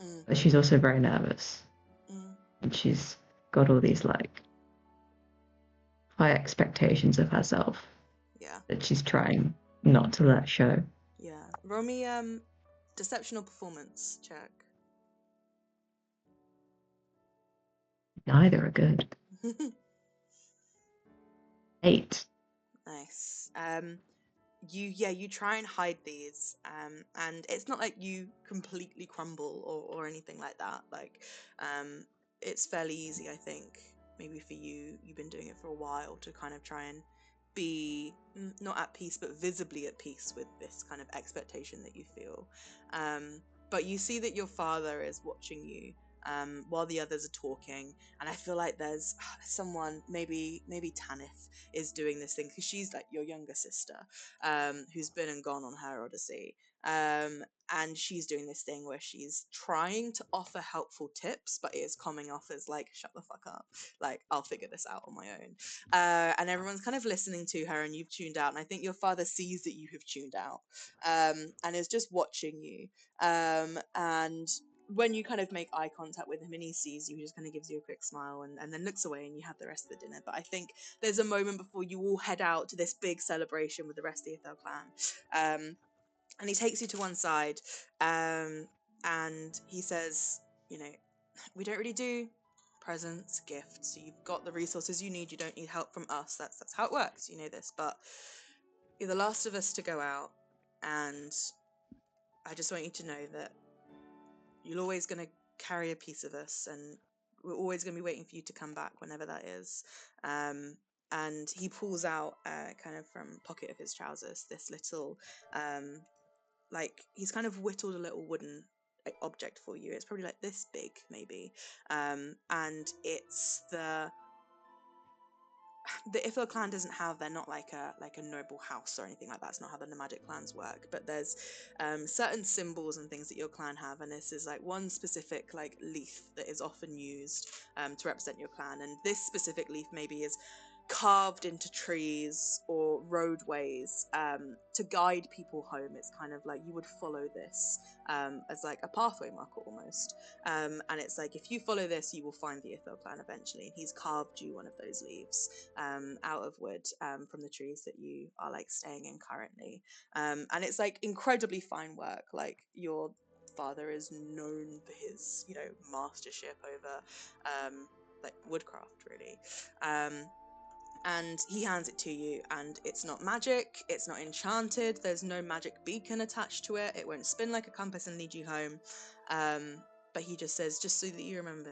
Mm, but she's also very nervous, mm, and she's got all these like high expectations of herself yeah, that she's trying not to let show. yeah. Roll me deception or performance check. Neither are good. 8. Nice. You try and hide these, and it's not like you completely crumble or anything like that. Like, it's fairly easy, I think. Maybe for you, you've been doing it for a while to kind of try and be not at peace, but visibly at peace with this kind of expectation that you feel. But you see that your father is watching you. While the others are talking, and I feel like there's someone, maybe Tanith is doing this thing because she's like your younger sister, who's been and gone on her odyssey. And she's doing this thing where she's trying to offer helpful tips, but it is coming off as like, shut the fuck up, like, I'll figure this out on my own. And everyone's kind of listening to her, and you've tuned out. And I think your father sees that you have tuned out, and is just watching you. And when you kind of make eye contact with him and he sees you, he just kind of gives you a quick smile and then looks away, and you have the rest of the dinner. But I think there's a moment before you all head out to this big celebration with the rest of the Ethel clan. And he takes you to one side, and he says, we don't really do presents, gifts. You've got the resources you need. You don't need help from us. That's how it works. You know this, but you're the last of us to go out, and I just want you to know that you're always going to carry a piece of us, and we're always going to be waiting for you to come back whenever that is. And he pulls out kind of from pocket of his trousers this little like, he's kind of whittled a little wooden object for you. It's probably like this big, maybe. And it's the Ithil clan doesn't have, they're not like a noble house or anything like that. It's not how the nomadic clans work, but there's certain symbols and things that your clan have, and this is like one specific like leaf that is often used to represent your clan. And this specific leaf maybe is carved into trees or roadways to guide people home. It's kind of like you would follow this as like a pathway marker almost. And it's like, if you follow this, you will find the Ithil clan eventually. And he's carved you one of those leaves out of wood from the trees that you are like staying in currently. And it's like incredibly fine work. Like, your father is known for his, mastership over like woodcraft, really. And he hands it to you, and it's not magic, it's not enchanted, there's no magic beacon attached to it, it won't spin like a compass and lead you home. But he just says, just so that you remember,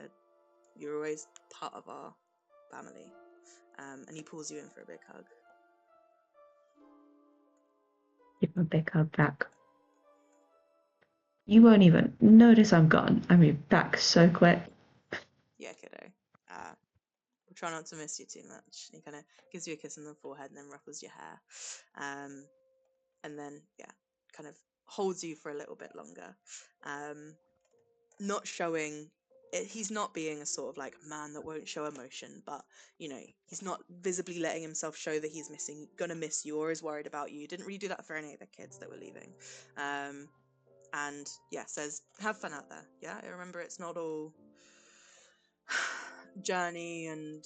you're always part of our family. And he pulls you in for a big hug. Give a big hug back. You won't even notice I'm gone. I'll be back so quick. Yeah, kiddo. We'll try not to miss you too much. He kind of gives you a kiss on the forehead and then ruffles your hair. And then, yeah, kind of holds you for a little bit longer. Not showing... He's not being a sort of like man that won't show emotion, but, you know, he's not visibly letting himself show that he's gonna miss you or is worried about you. Didn't really do that for any of the kids that were leaving. And, yeah, says, have fun out there. Yeah, remember, it's not all journey and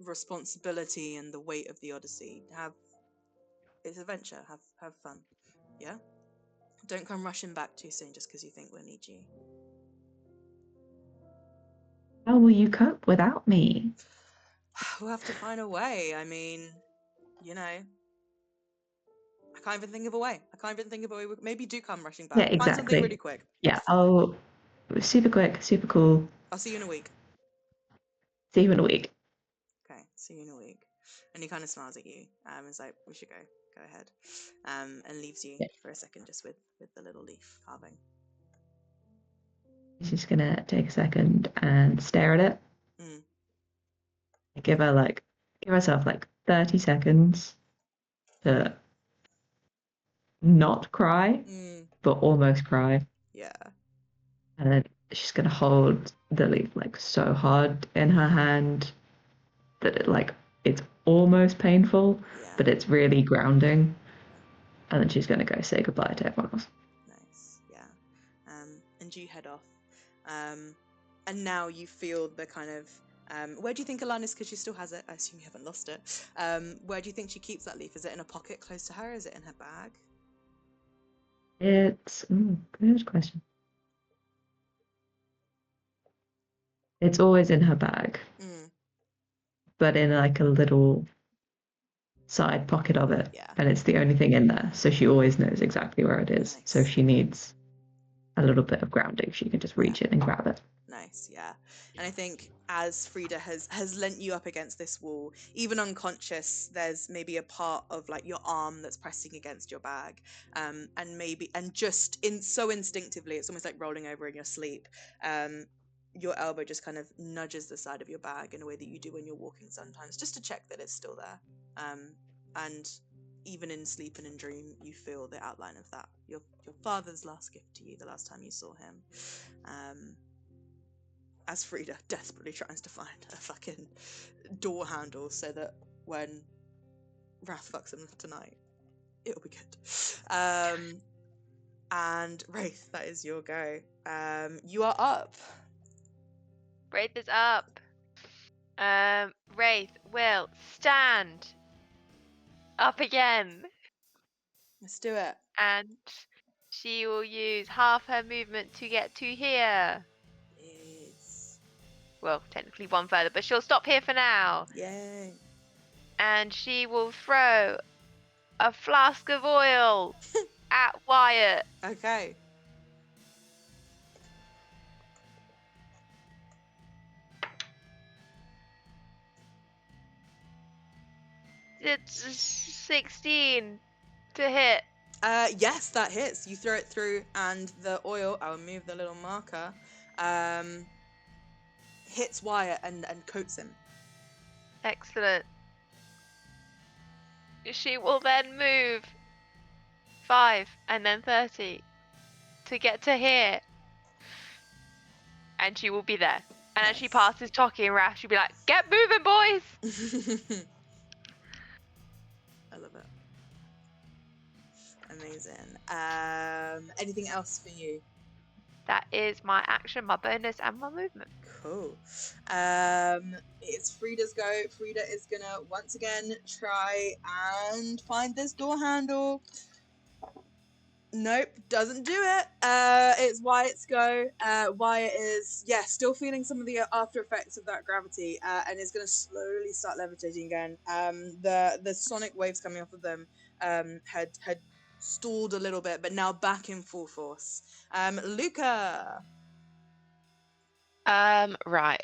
responsibility and the weight of the Odyssey. It's adventure. Have fun. Yeah? Don't come rushing back too soon just because you think we'll need you. How will you cope without me? We'll have to find a way. I mean, you know, I can't even think of a way. Maybe do come rushing back. Yeah, Find something really exactly. quick. Yeah, I'll super quick, super cool. I'll see you in a week. See you in a week. Okay, see you in a week. And he kind of smiles at you. It's like, we should go. Go ahead. And leaves you Yeah. for a second just with the little leaf carving. She's just gonna take a second and stare at it. Mm. Give herself like 30 seconds to not cry, but almost cry. Yeah. And then she's gonna hold the leaf like so hard in her hand that it's almost painful, Yeah. but it's really grounding. And then she's gonna go say goodbye to everyone else. Nice. Yeah. And you head off. And now you feel the kind of where do you think Alanis, because she still has it, I assume you haven't lost it. Where do you think she keeps that leaf? Is it in a pocket close to her? Is it in her bag? It's good question. It's always in her bag, but in like a little side pocket of it. Yeah. And it's the only thing in there, so she always knows exactly where it is. Nice. So if she needs a little bit of grounding, she can just reach in and grab it. Nice, yeah. And I think as Frida has lent you up against this wall, even unconscious, there's maybe a part of like your arm that's pressing against your bag, and just so instinctively, it's almost like rolling over in your sleep. Your elbow just kind of nudges the side of your bag in a way that you do when you're walking sometimes, just to check that it's still there. And even in sleep and in dream, you feel the outline of that. Your father's last gift to you, the last time you saw him. As Frida desperately tries to find a fucking door handle so that when Wrath fucks him tonight, it'll be good. And Wraith, that is your go. You are up. Wraith is up. Wraith will stand up again. Let's do it. And she will use half her movement to get to here. Yes. Well, technically one further, but she'll stop here for now. Yay. And she will throw a flask of oil at Wyatt. Okay. It's 16 to hit. Yes, that hits. You throw it through, and the oil, I'll move the little marker, hits Wyatt and coats him. Excellent. She will then move 5 and then 30 to get to here. And she will be there. And as she Nice. passes Toki and Raph, she'll be like, get moving, boys! I love it. Amazing. Anything else for you? That is my action, my bonus, and my movement. Cool. It's Frida's go. Frida is gonna once again try and find this door handle. Nope, doesn't do it. It's Wyatt's go. Wyatt is, still feeling some of the after effects of that gravity, and is gonna slowly start levitating again. The sonic waves coming off of them had stalled a little bit, but now back in full force. Luca. Right.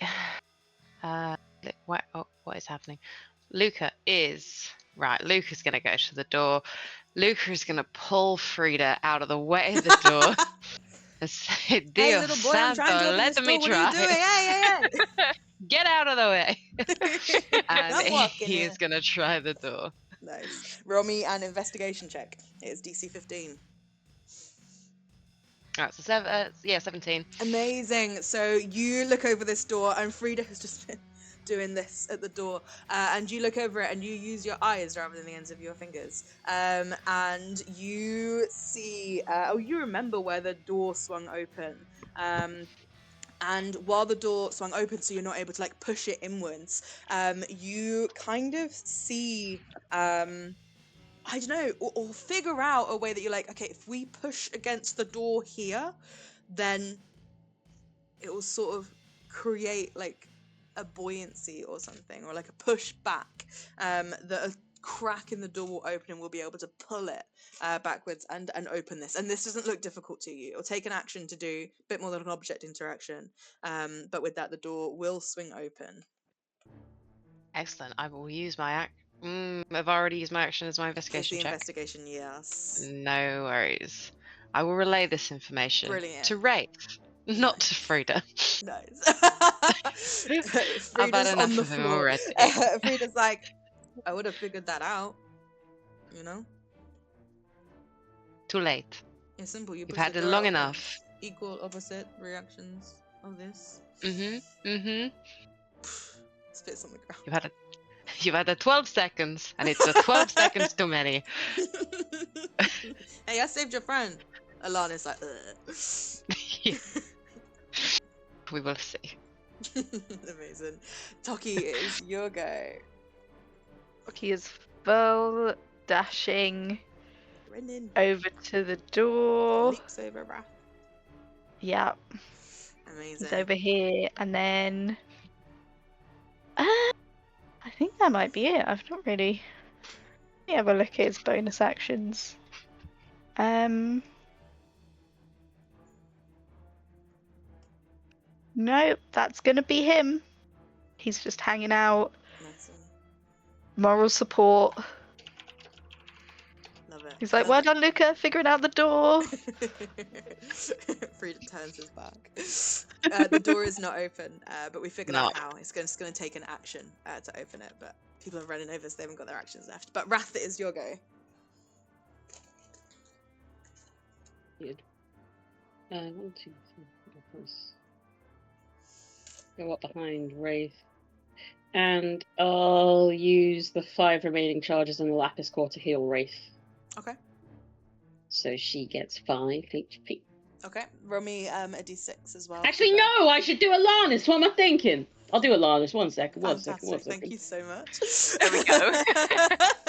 What is happening? Luca's gonna go to the door. Luca is gonna pull Frida out of the way of the door and say, Hey, Dios little boy, I'm trying to santo, open let this me door. What are you doing? try. Hey, Get out of the way. hey, And I'm walking he here. is going to try the door. Nice. Roll me an investigation check. It is DC 15. Alright, so 17. Amazing. So you look over this door, and Frida has just been doing this at the door, and you look over it, and you use your eyes rather than the ends of your fingers, and you see. You remember where the door swung open. And while the door swung open, so you're not able to like push it inwards, you kind of see. I don't know, or figure out a way that you're like, okay, if we push against the door here, then it will sort of create like a buoyancy or something, or like a push back, that a crack in the door will open and we'll be able to pull it backwards and open this. And this doesn't look difficult to you. It'll take an action to do, a bit more than an object interaction. But with that, the door will swing open. Excellent. I will use my I've already used my action as my It's investigation the check. investigation, yes. No worries. I will relay this information Brilliant. to Wraith, not to Frida. Nice. I've Frida's had on enough the of him floor. already. Frida's like, I would have figured that out. You know? Too late. It's simple. You You've push had the it door long open. enough. Equal, opposite reactions of this. Mm-hmm. Spits on the ground. You've had a 12 seconds, and it's a 12 seconds too many. Hey, I saved your friend. Alana's like, We will see. Amazing. Toki, it is your go. He is full dashing Brendan over to the door. leaps over Wrath. Yeah, Amazing. he's over here, and then I think that might be it. I've not really. Let me have a look at his bonus actions. Nope, that's gonna be him. He's just hanging out. Nice one. Moral support. Love it. He's like, well done, Luca, figuring out the door. Frida turns his back. The door is not open, but we figured out how. It's going to take an action to open it, but people are running over, so they haven't got their actions left. But Wrath, it is your go. Good. 1, 2, 3, 4. Go up behind Wraith. And I'll use the 5 remaining charges in the Lapis Core to heal Wraith. Okay. So she gets 5 HP. Okay. Roll me a d6 as well. Actually, no! I should do Alanis! What am I thinking? I'll do Alanis. One second. Fantastic. Thank you so much. There we go.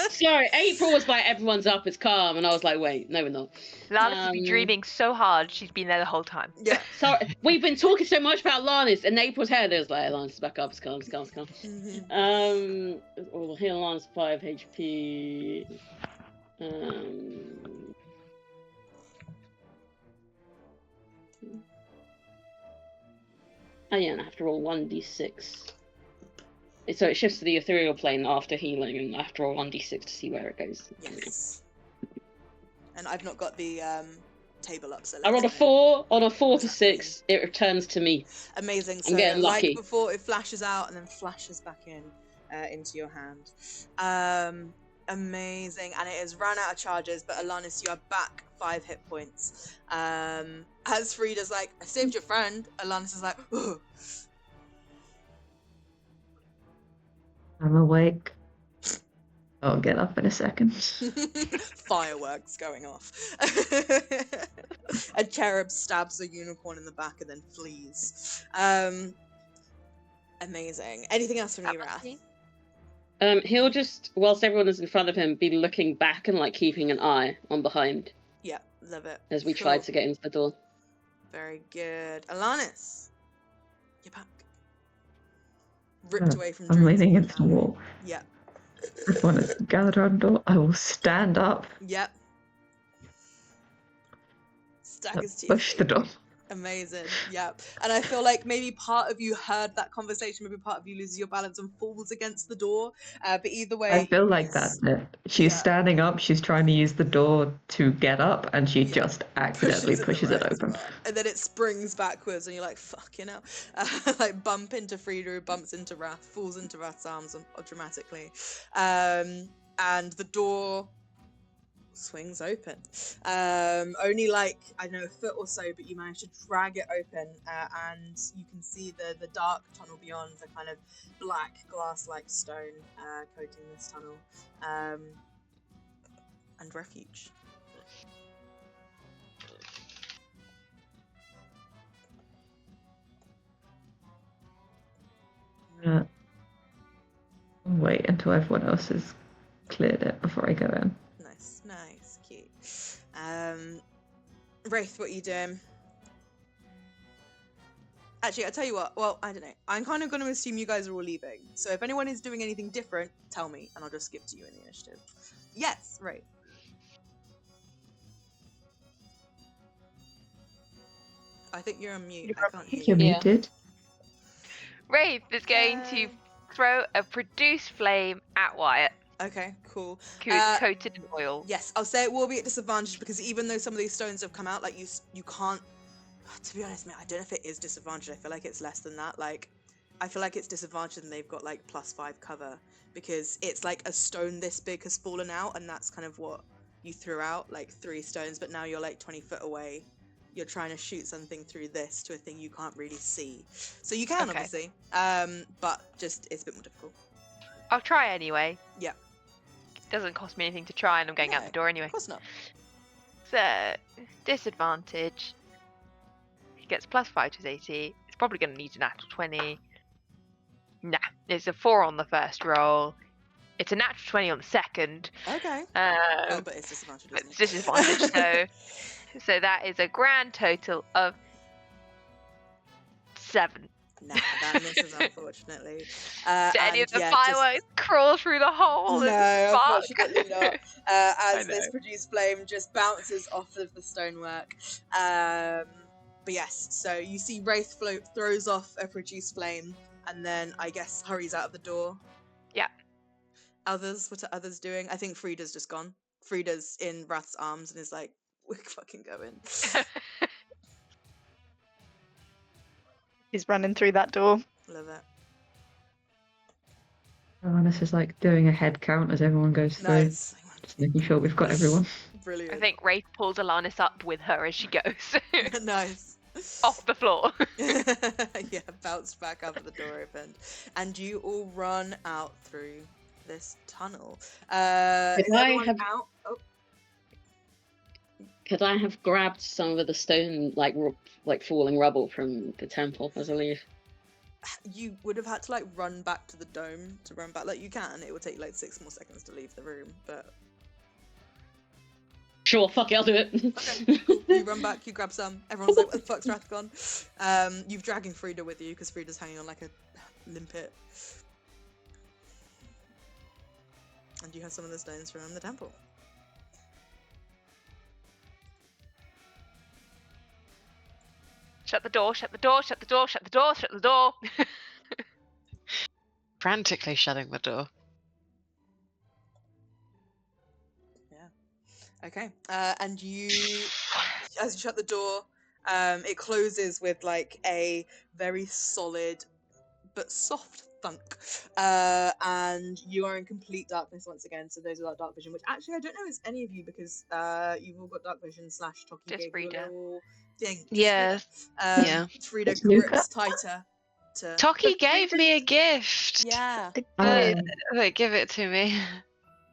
Sorry, April was like, everyone's up, it's calm. And I was like, wait, no, we're not. Lana's has been dreaming so hard, she's been there the whole time. Yeah. Sorry, we've been talking so much about Alanis, and April's hair, there's like, Alanis is back up, it's calm, it's calm, it's calm. We'll heal Alanis 5 HP. Oh yeah, and I have to roll 1d6. So it shifts to the ethereal plane after healing, and I have to roll 1d6 to see where it goes. Yes. And I've not got the table up, so I rolled a 4. On a 4 to 6, it returns to me. Amazing. I'm getting lucky. Like before, it flashes out and then flashes back into your hand. Amazing. And it has run out of charges, but Alanis, you are back 5 hit points. As Frida's like, I saved your friend, Alanis is like, oh. I'm awake. I'll get up in a second. Fireworks going off. A cherub stabs a unicorn in the back and then flees. Amazing. Anything else from you, Wrath? He'll just, whilst everyone is in front of him, be looking back and like keeping an eye on behind. Yeah, love it. As we Cool. tried to get into the door. Very good. Alanis, you're back. Ripped away from I'm dreams leaning of into the wall. Yeah. Everyone is gathered around the door. I will stand up, Yep. Staggers to push the door. Amazing. Yeah. And I feel like maybe part of you heard that conversation, maybe part of you loses your balance and falls against the door. But either way, I feel like that's it. She's standing up, she's trying to use the door to get up, and she just accidentally pushes it open. And then it springs backwards, and you're like, fucking hell. Like, bump into Frida, who bumps into Wrath, falls into Wrath's arms dramatically. And the door swings open. Only like, I don't know, a foot or so, but you manage to drag it open, and you can see the dark tunnel beyond, the kind of black glass-like stone coating this tunnel, and refuge. Wait until everyone else has cleared it before I go in. Nice, cute. Wraith, what are you doing? Actually, I'll tell you what. Well, I don't know. I'm kind of going to assume you guys are all leaving. So if anyone is doing anything different, tell me, and I'll just skip to you in the initiative. Yes, right. I think you're on mute. I can't hear You're you. muted. Wraith is going to throw a produce flame at Wyatt, Okay, cool. who's coated in oil. Yes, I'll say it will be at disadvantage because even though some of these stones have come out, like you can't. To be honest, mate, I don't know if it is disadvantage. I feel like it's less than that. Like, I feel like it's disadvantage and they've got like +5 cover because it's like a stone this big has fallen out, and that's kind of what you threw out, like 3 stones. But now you're like 20 foot away. You're trying to shoot something through this to a thing you can't really see. So you can obviously, but just it's a bit more difficult. I'll try anyway. Yeah. It doesn't cost me anything to try, and I'm going out the door anyway. Of course not. So, disadvantage. He gets +5 to his AC. It's probably going to need a natural 20. Nah, it's a 4 on the first roll. It's a natural 20 on the second. Okay. But it's disadvantage, isn't It's disadvantage, so that is a grand total of 7. Nah, that misses, unfortunately. Do any of the fireworks crawl through the hole? No, unfortunately not. As I know. this produced flame just bounces off of the stonework. But yes, so you see Wraith throws off a produced flame, and then I guess hurries out of the door. Yeah. Others, what are others doing? I think Frida's just gone. Frida's in Wrath's arms and is like, we're fucking going. He's running through that door. Love it. Alanis is like doing a head count as everyone goes through. Nice. Just making sure we've got everyone. Brilliant. I think Wraith pulls Alanis up with her as she goes. Nice. Off the floor. Yeah, bounced back after the door opened. And you all run out through this tunnel. Could I have grabbed some of the stone, like falling rubble from the temple as I leave? You would have had to like run back to the dome to run back. Like you can, it would take like 6 more seconds to leave the room, but Sure, fuck it, I'll do it. okay, cool. You run back, you grab some. Everyone's like, "What the fuck's Wrath gone?" You've dragging Frida with you because Frida's hanging on like a limpet, and you have some of the stones from the temple. Shut the door, shut the door, shut the door, shut the door, shut the door. Frantically shutting the door. Okay, and you, as you shut the door, it closes with like a very solid but soft thunk, and you are in complete darkness once again. So those without dark vision, which actually I don't know is any of you because you've all got dark vision / Toki Just gave you a Frida. little thing. Yeah. Yeah. Frida It's Luca. grips tighter. Toki gave me a gift. Yeah. Wait, give it to me.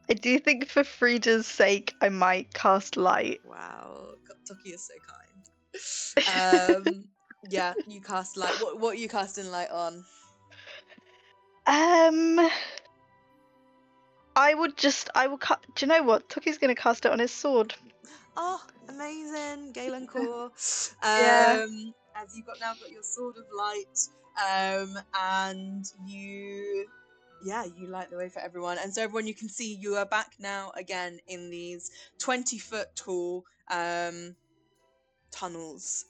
I do think for Frida's sake, I might cast light. Wow, Toki is so kind. Yeah, you cast light. What are you casting light on? I will do you know what? Toki's gonna cast it on his sword. Oh, amazing, Galen Core. Yeah. As you've now got your sword of light, and you light the way for everyone. And so everyone, you can see you are back now again in these 20-foot tall tunnels.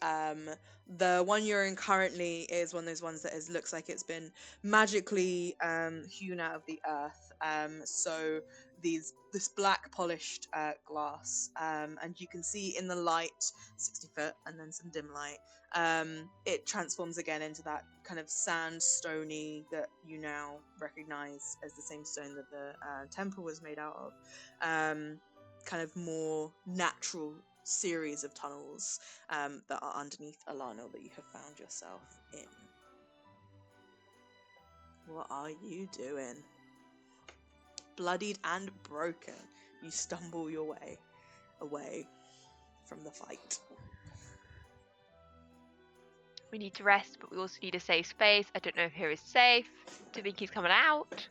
The one you're in currently is one of those ones that looks like it's been magically hewn out of the earth. So this black polished glass, and you can see in the light, 60 foot and then some dim light, it transforms again into that kind of sand stony that you now recognize as the same stone that the temple was made out of. Kind of more natural series of tunnels that are underneath Alano that you have found yourself in. What are you doing? Bloodied and broken, you stumble your way away from the fight. We need to rest, but we also need a safe space. I don't know if here is safe. Do you think he's coming out?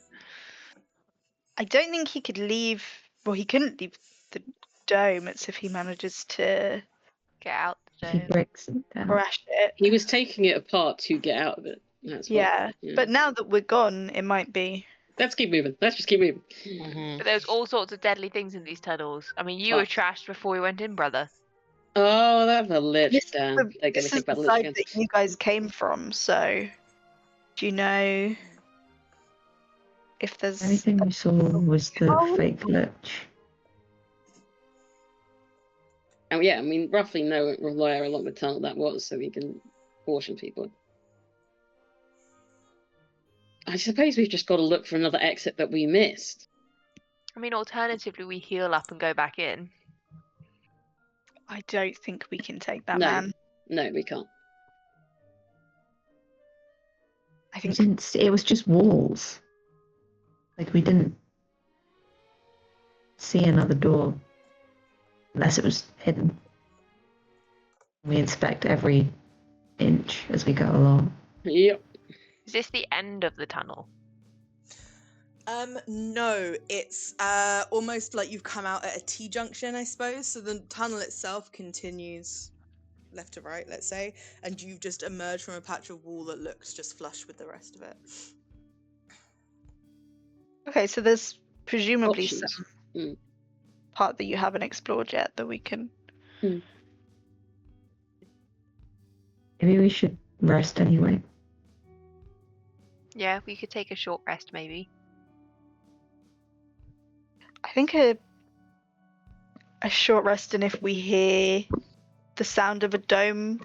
I don't think he could leave. Well, he couldn't leave the dome. It's if he manages to Get out the He dome. breaks it down. crash it. He was taking it apart to get out of it. That's what, Yeah, but now that we're gone, it might be. Let's keep moving. Let's just keep moving. But there's all sorts of deadly things in these tunnels. I mean, you were trashed before we went in, brother. Oh, that's a lich. This is Damn. the, They're going this to is think about the the lich side again. that you guys came from. So, do you know if there's The only thing we saw was the fake lich. Oh, yeah, I mean, roughly know where along the tunnel that was, so we can caution people. I suppose we've just got to look for another exit that we missed. I mean, alternatively, we heal up and go back in. I don't think we can take that No. man. No, we can't. I We think didn't see, it was just walls. Like, we didn't see another door. Unless it was hidden. We inspect every inch as we go along. Yep. Is this the end of the tunnel? No, it's almost like you've come out at a T-junction, I suppose. So the tunnel itself continues left to right, let's say, and you've just emerged from a patch of wall that looks just flush with the rest of it. okay. So there's presumably Options. some part that you haven't explored yet that we can. Maybe we should rest anyway. Yeah, we could take a short rest, maybe. I think a short rest, and if we hear the sound of a dome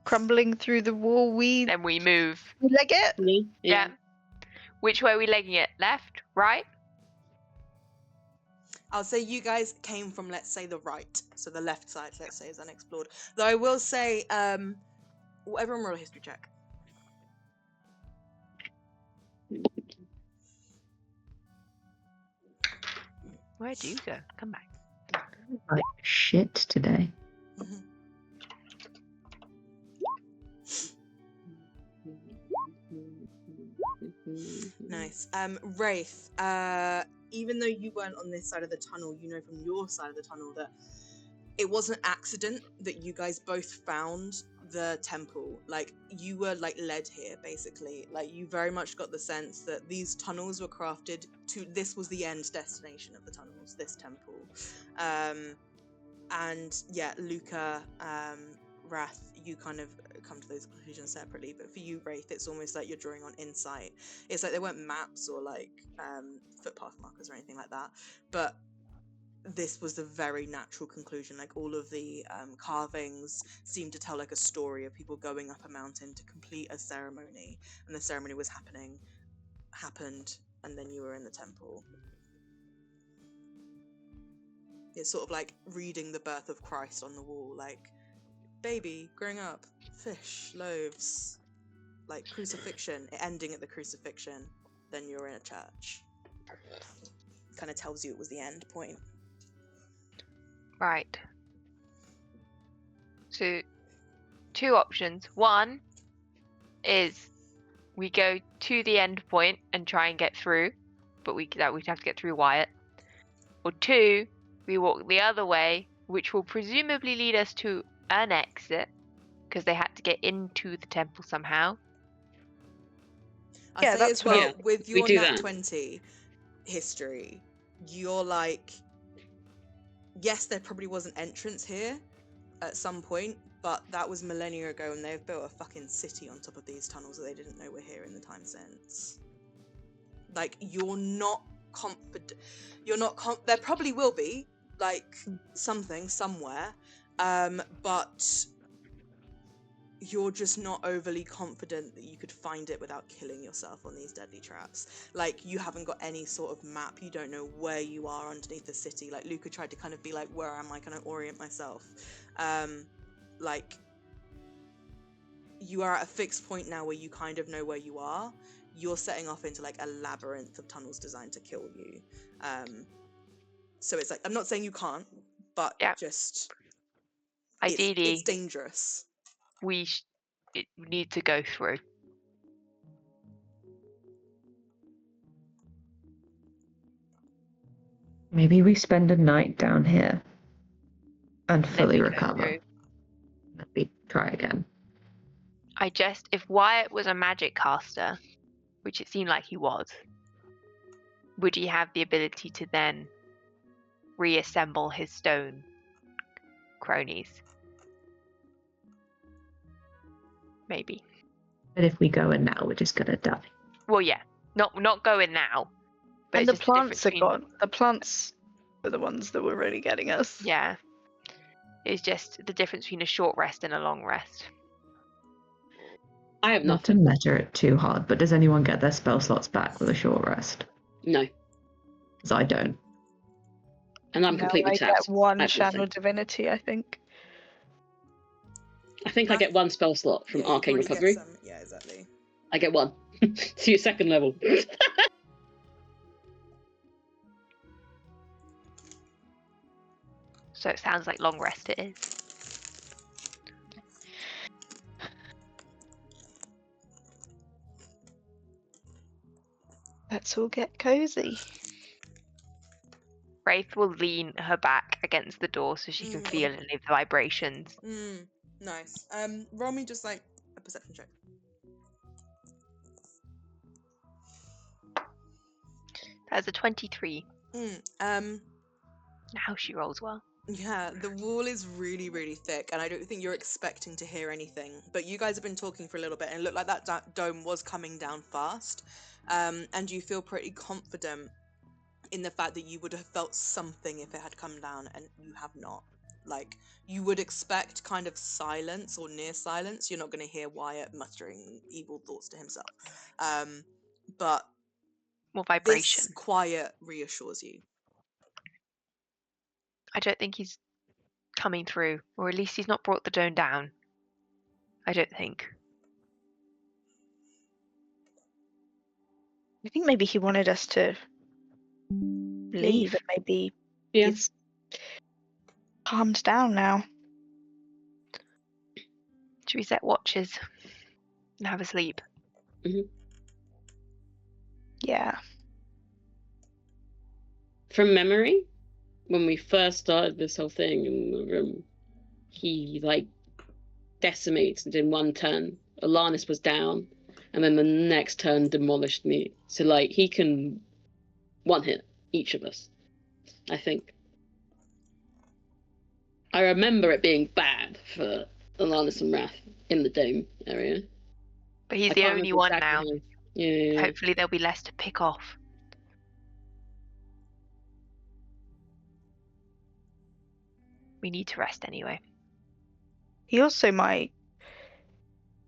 crumbling through the wall, we Then we move. leg it. Yeah. Which way are we legging it? Left? Right? I'll say you guys came from, let's say, the right, so the left side, let's say, is unexplored. Though I will say, everyone roll a history check. Where do you go? Come back. Like shit today. Nice. Wraith, even though you weren't on this side of the tunnel, you know from your side of the tunnel that it wasn't an accident that you guys both found the temple. Like, you were like led here, basically. Like, you very much got the sense that these tunnels were crafted to, this was the end destination of the tunnels, this temple. And yeah, Luca, Wrath, you kind of come to those conclusions separately, but for you, Wraith, it's almost like you're drawing on insight. It's like there weren't maps or like footpath markers or anything like that, but this was the very natural conclusion. Like, all of the carvings seem to tell like a story of people going up a mountain to complete a ceremony, and the ceremony was happened, and then you were in the temple. It's sort of like reading the birth of Christ on the wall, like baby growing up, fish, loaves, like crucifixion, ending at the crucifixion, then you're in a church. Kind of tells you it was the end point. Right. So, two options. One is we go to the end point and try and get through, but we'd have to get through Wyatt. Or two, we walk the other way, which will presumably lead us to an exit, because they had to get into the temple somehow. I Yeah, say that's as well, what- with we your do Nat that. 20 history, you're like, yes, there probably was an entrance here at some point, but that was millennia ago, and they've built a fucking city on top of these tunnels that they didn't know were here in the time since. Like, you're not confident. There probably will be, like, something somewhere, but you're just not overly confident that you could find it without killing yourself on these deadly traps. Like, you haven't got any sort of map. You don't know where you are underneath the city. Like, Luca tried to kind of be like, where am I? Can I orient myself? Like, you are at a fixed point now where you kind of know where you are. You're setting off into, like, a labyrinth of tunnels designed to kill you. So it's like, I'm not saying you can't, but Yeah. just... Ideally, It's dangerous. we need to go through. Maybe we spend a night down here and Then fully we go recover. through. Then we try again. If Wyatt was a magic caster, which it seemed like he was, would he have the ability to then reassemble his stone cronies? Maybe. But if we go in now, we're just gonna die. Well, yeah, not going now. But And it's the just the difference plants are between- gone. The plants were the ones that were really getting us. Yeah, it's just the difference between a short rest and a long rest. I have Not to nothing. measure it too hard, but does anyone get their spell slots back with a short rest? No. Because I don't. And I'm No, completely I tapped. get one I have channel nothing. divinity, I think. I think I get one spell slot from Yeah, you Arcane already get Recovery. some- Yeah, exactly. I get one. So you're second level. So it sounds like long rest it is. Let's all get cozy. Wraith will lean her back against the door so she can feel any of the vibrations. Nice. Roll me just like a perception check. That's a 23. Now she rolls well. Yeah, the wall is really, really thick, and I don't think you're expecting to hear anything. But you guys have been talking for a little bit, and it looked like that dome was coming down fast. And you feel pretty confident in the fact that you would have felt something if it had come down, and you have not. Like, you would expect kind of silence or near silence. You're not going to hear Wyatt muttering evil thoughts to himself. But More vibration. this quiet reassures you. I don't think he's coming through, or at least he's not brought the dome down. I don't think. I think maybe he wanted us to leave, and maybe Yeah. he's calmed down now. Should we set watches and have a sleep? Yeah. From memory, when we first started this whole thing in the room, he like decimated in one turn. Alanis was down, and then the next turn demolished me. So like he can one hit each of us, I think. I remember it being bad for Alanis and Wrath in the dome area. But he's I the can't only remember one exactly now. how- Yeah. Hopefully there'll be less to pick off. We need to rest anyway. He also might,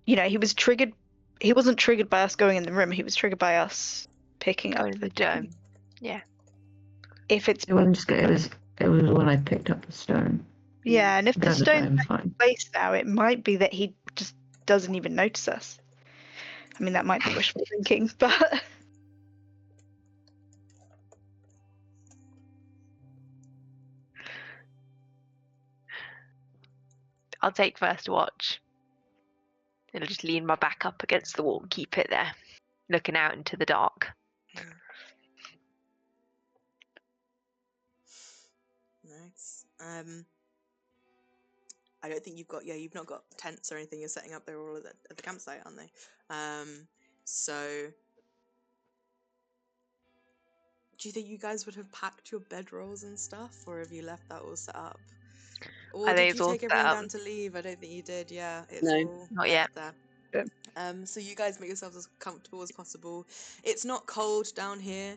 he was triggered. He wasn't triggered by us going in the room. He was triggered by us picking up Going to the the dome. dome. Yeah. If it's It wasn't just good. It was when I picked up the stone. yeah, and if the Then the stone's dome's fine. in place now, it might be that he just doesn't even notice us. I mean, that might be wishful thinking, but I'll take first watch. I'll just lean my back up against the wall and keep it there, looking out into the dark. Nice. I don't think you've not got tents or anything. You're setting up there all at the campsite, aren't they? So do you think you guys would have packed your bedrolls and stuff, or have you left that all set up? Or I did think you it's all take set everyone up. down to leave? I don't think you did. Yeah, it's No. all Not set yet. there. Good. So you guys make yourselves as comfortable as possible. It's not cold down here.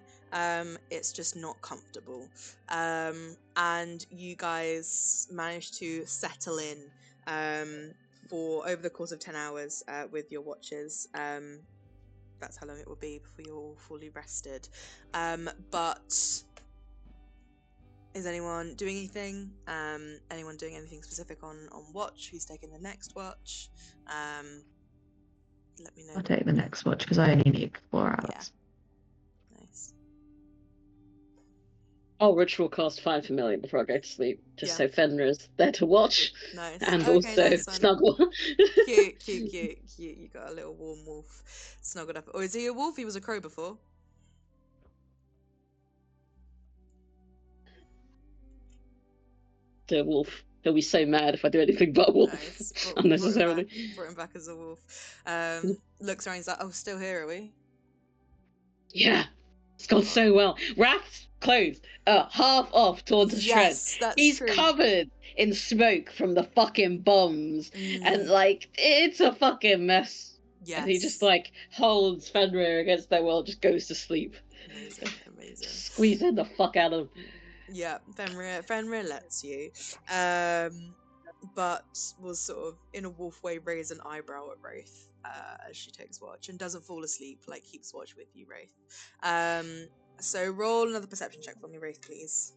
It's just not comfortable. And you guys manage to settle in for over the course of 10 hours with your watches. That's how long it will be before you're all fully rested. But is anyone doing anything? Anyone doing anything specific on watch? Who's taking the next watch? Let me know. I'll take the next watch because I only need 4 hours. Yeah. Nice. I'll ritual cast 5 familiar before I go to sleep, just Yeah. so Fenrir is there to watch Nice. and Okay, also nice one. snuggle. Cute. You got a little warm wolf snuggled up. Oh, is he a wolf? He was a crow before. The wolf. He'll be so mad if I do anything but wolf. Nice. Unnecessarily. Brought him back as a wolf. Looks around. He's like, "Oh, still here, are we?" Yeah. It's gone so well. Rath's clothes are half off towards the Yes, shreds. that's He's true. covered in smoke from the fucking bombs. And like, it's a fucking mess. Yes. And he just like holds Fenrir against their wall, just goes to sleep. Amazing. Squeezing the fuck out of him. Yeah, Fenrir lets you, but will sort of in a wolf way raise an eyebrow at Wraith as she takes watch and doesn't fall asleep, like keeps watch with you, Wraith. So roll another perception check for me, Wraith, please.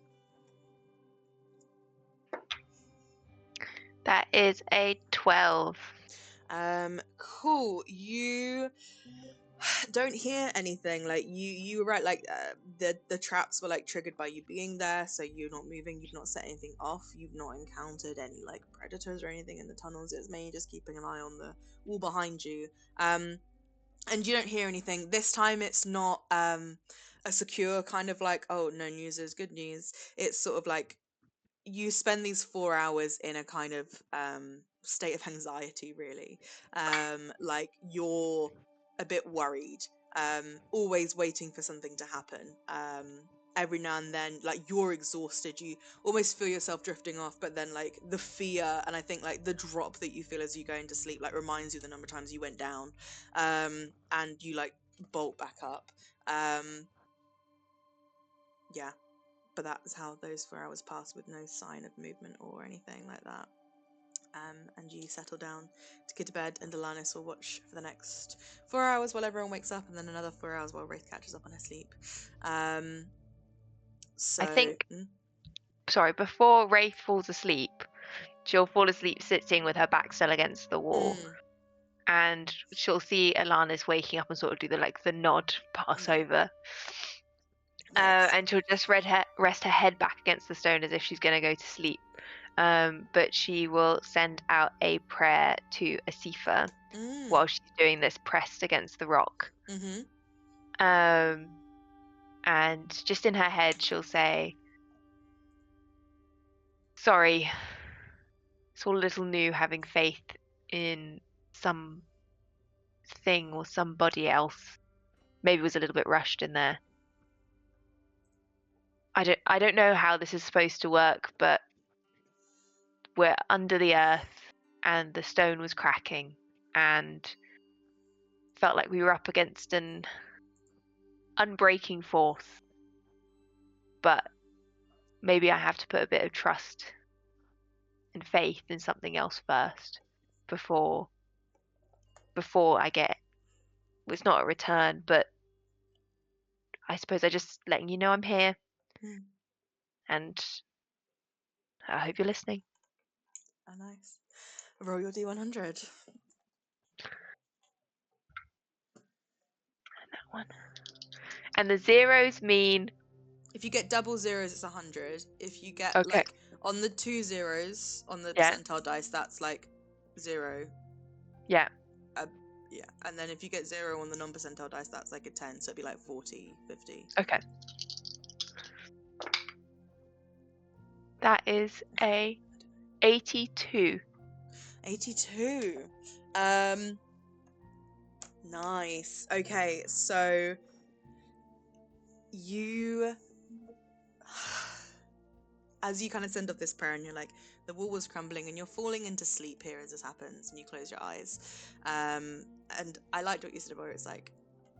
That is a 12. Cool. You don't hear anything. Like you were right. Like the traps were like triggered by you being there, so you're not moving. You've not set anything off. You've not encountered any like predators or anything in the tunnels. It's mainly just keeping an eye on the wall behind you. And you don't hear anything. This time it's not a secure kind of like, oh, no news is good news. It's sort of like you spend these 4 hours in a kind of state of anxiety, really. Like you're a bit worried, always waiting for something to happen. Every now and then, like you're exhausted, you almost feel yourself drifting off, but then like the fear and I think like the drop that you feel as you go into sleep like reminds you the number of times you went down, and you like bolt back up. Yeah, but that's how those 4 hours pass with no sign of movement or anything like that. And you settle down to get to bed, and Alanis will watch for the next 4 hours while everyone wakes up, and then another 4 hours while Wraith catches up on her sleep. So I think, sorry, before Wraith falls asleep, she'll fall asleep sitting with her back still against the wall. And she'll see Alana's waking up and sort of do the nod pass over. Nice. And she'll just rest her head back against the stone as if she's going to go to sleep. But she will send out a prayer to Asifa while she's doing this, pressed against the rock. And just in her head, she'll say, "Sorry, it's all a little new having faith in some thing or somebody else. Maybe it was a little bit rushed in there. I don't know how this is supposed to work, but we're under the earth and the stone was cracking and felt like we were up against an unbreaking force. But maybe I have to put a bit of trust and faith in something else first before I get, well, it's not a return, but I suppose I just letting you know I'm here. And I hope you're listening." Oh, nice. Roll your D100. That one. And the zeros mean, If you get double zeros, it's 100. If you get okay, like on the 2 zeros on the Yeah. percentile dice, that's like 0. yeah, Yeah. And then if you get 0 on the non-percentile dice, that's like a 10. So it'd be like 40, 50. okay. That is a 82. 82. Nice. Okay, so you as you kind of send off this prayer and you're like, the wall was crumbling, and you're falling into sleep here as this happens, and you close your eyes. And I liked what you said about it. It's like,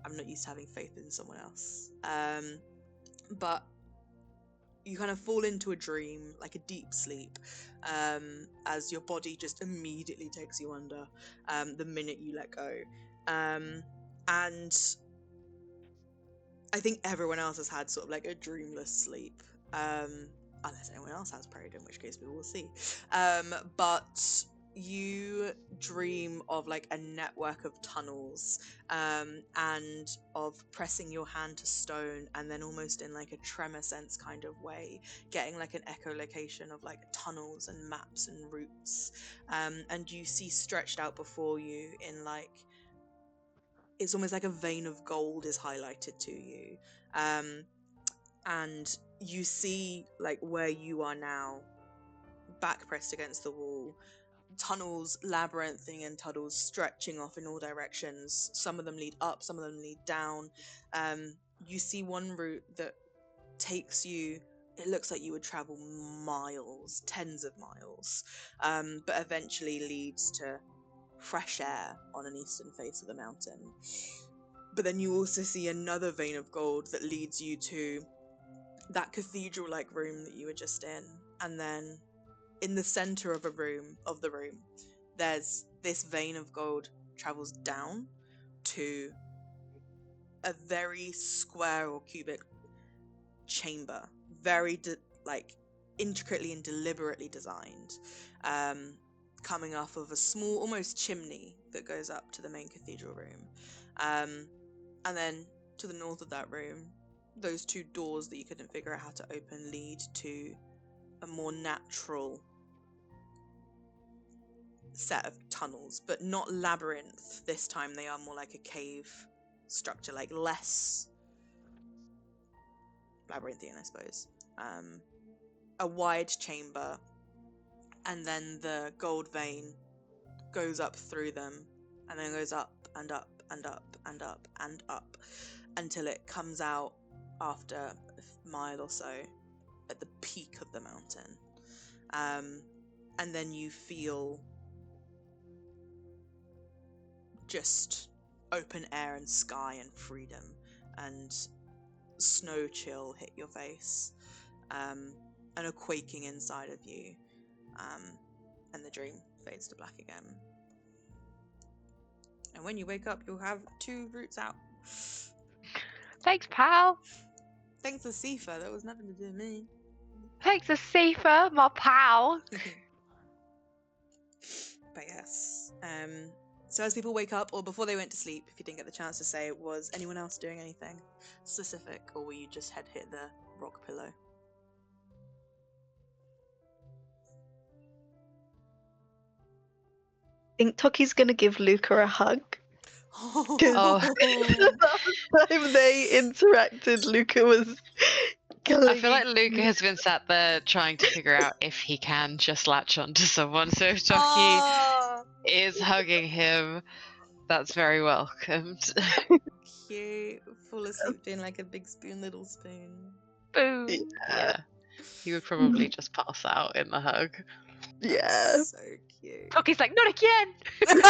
I'm not used to having faith in someone else. But you kind of fall into a dream, like a deep sleep, as your body just immediately takes you under the minute you let go. And I think everyone else has had sort of like a dreamless sleep, unless anyone else has prayed, in which case we will see. But you dream of like a network of tunnels, and of pressing your hand to stone, and then almost in like a tremor sense kind of way, getting like an echolocation of like tunnels and maps and routes. And you see stretched out before you in like, it's almost like a vein of gold is highlighted to you, and you see like where you are now, back pressed against the wall, tunnels labyrinthine and tunnels stretching off in all directions. Some of them lead up, some of them lead down. You see one route that takes you, it looks like you would travel miles, tens of miles, but eventually leads to fresh air on an eastern face of the mountain. But then you also see another vein of gold that leads you to that cathedral-like room that you were just in. And then in the center of the room, there's this vein of gold travels down to a very square or cubic chamber, very like intricately and deliberately designed, coming off of a small, almost chimney that goes up to the main cathedral room. And then to the north of that room, those two doors that you couldn't figure out how to open lead to a more natural set of tunnels, but not labyrinth this time. They are more like a cave structure, like less labyrinthian, I suppose. A wide chamber, and then the gold vein goes up through them, and then goes up and up and up and up and up until it comes out after a mile or so at the peak of the mountain. And then you feel just open air and sky and freedom, and snow chill hit your face, and a quaking inside of you, and the dream fades to black again. And when you wake up, you'll have 2 routes out. Thanks, pal. Thanks to Sifa, that was nothing to do with me. Thanks to Sifa, my pal. But yes. So as people wake up, or before they went to sleep, if you didn't get the chance to say, was anyone else doing anything specific, or were you just head hit the rock pillow? I think Toki's gonna give Luca a hug. Oh. The last time they interacted, Luca was I feel like Luca has been sat there trying to figure out if he can just latch onto someone. So if Toki Oh, is hugging him, that's very welcomed. cute. Fall asleep doing like a big spoon, little spoon. Boom. Yeah. He would probably just pass out in the hug. Yeah. That's so cute. Toki's like, not again. That's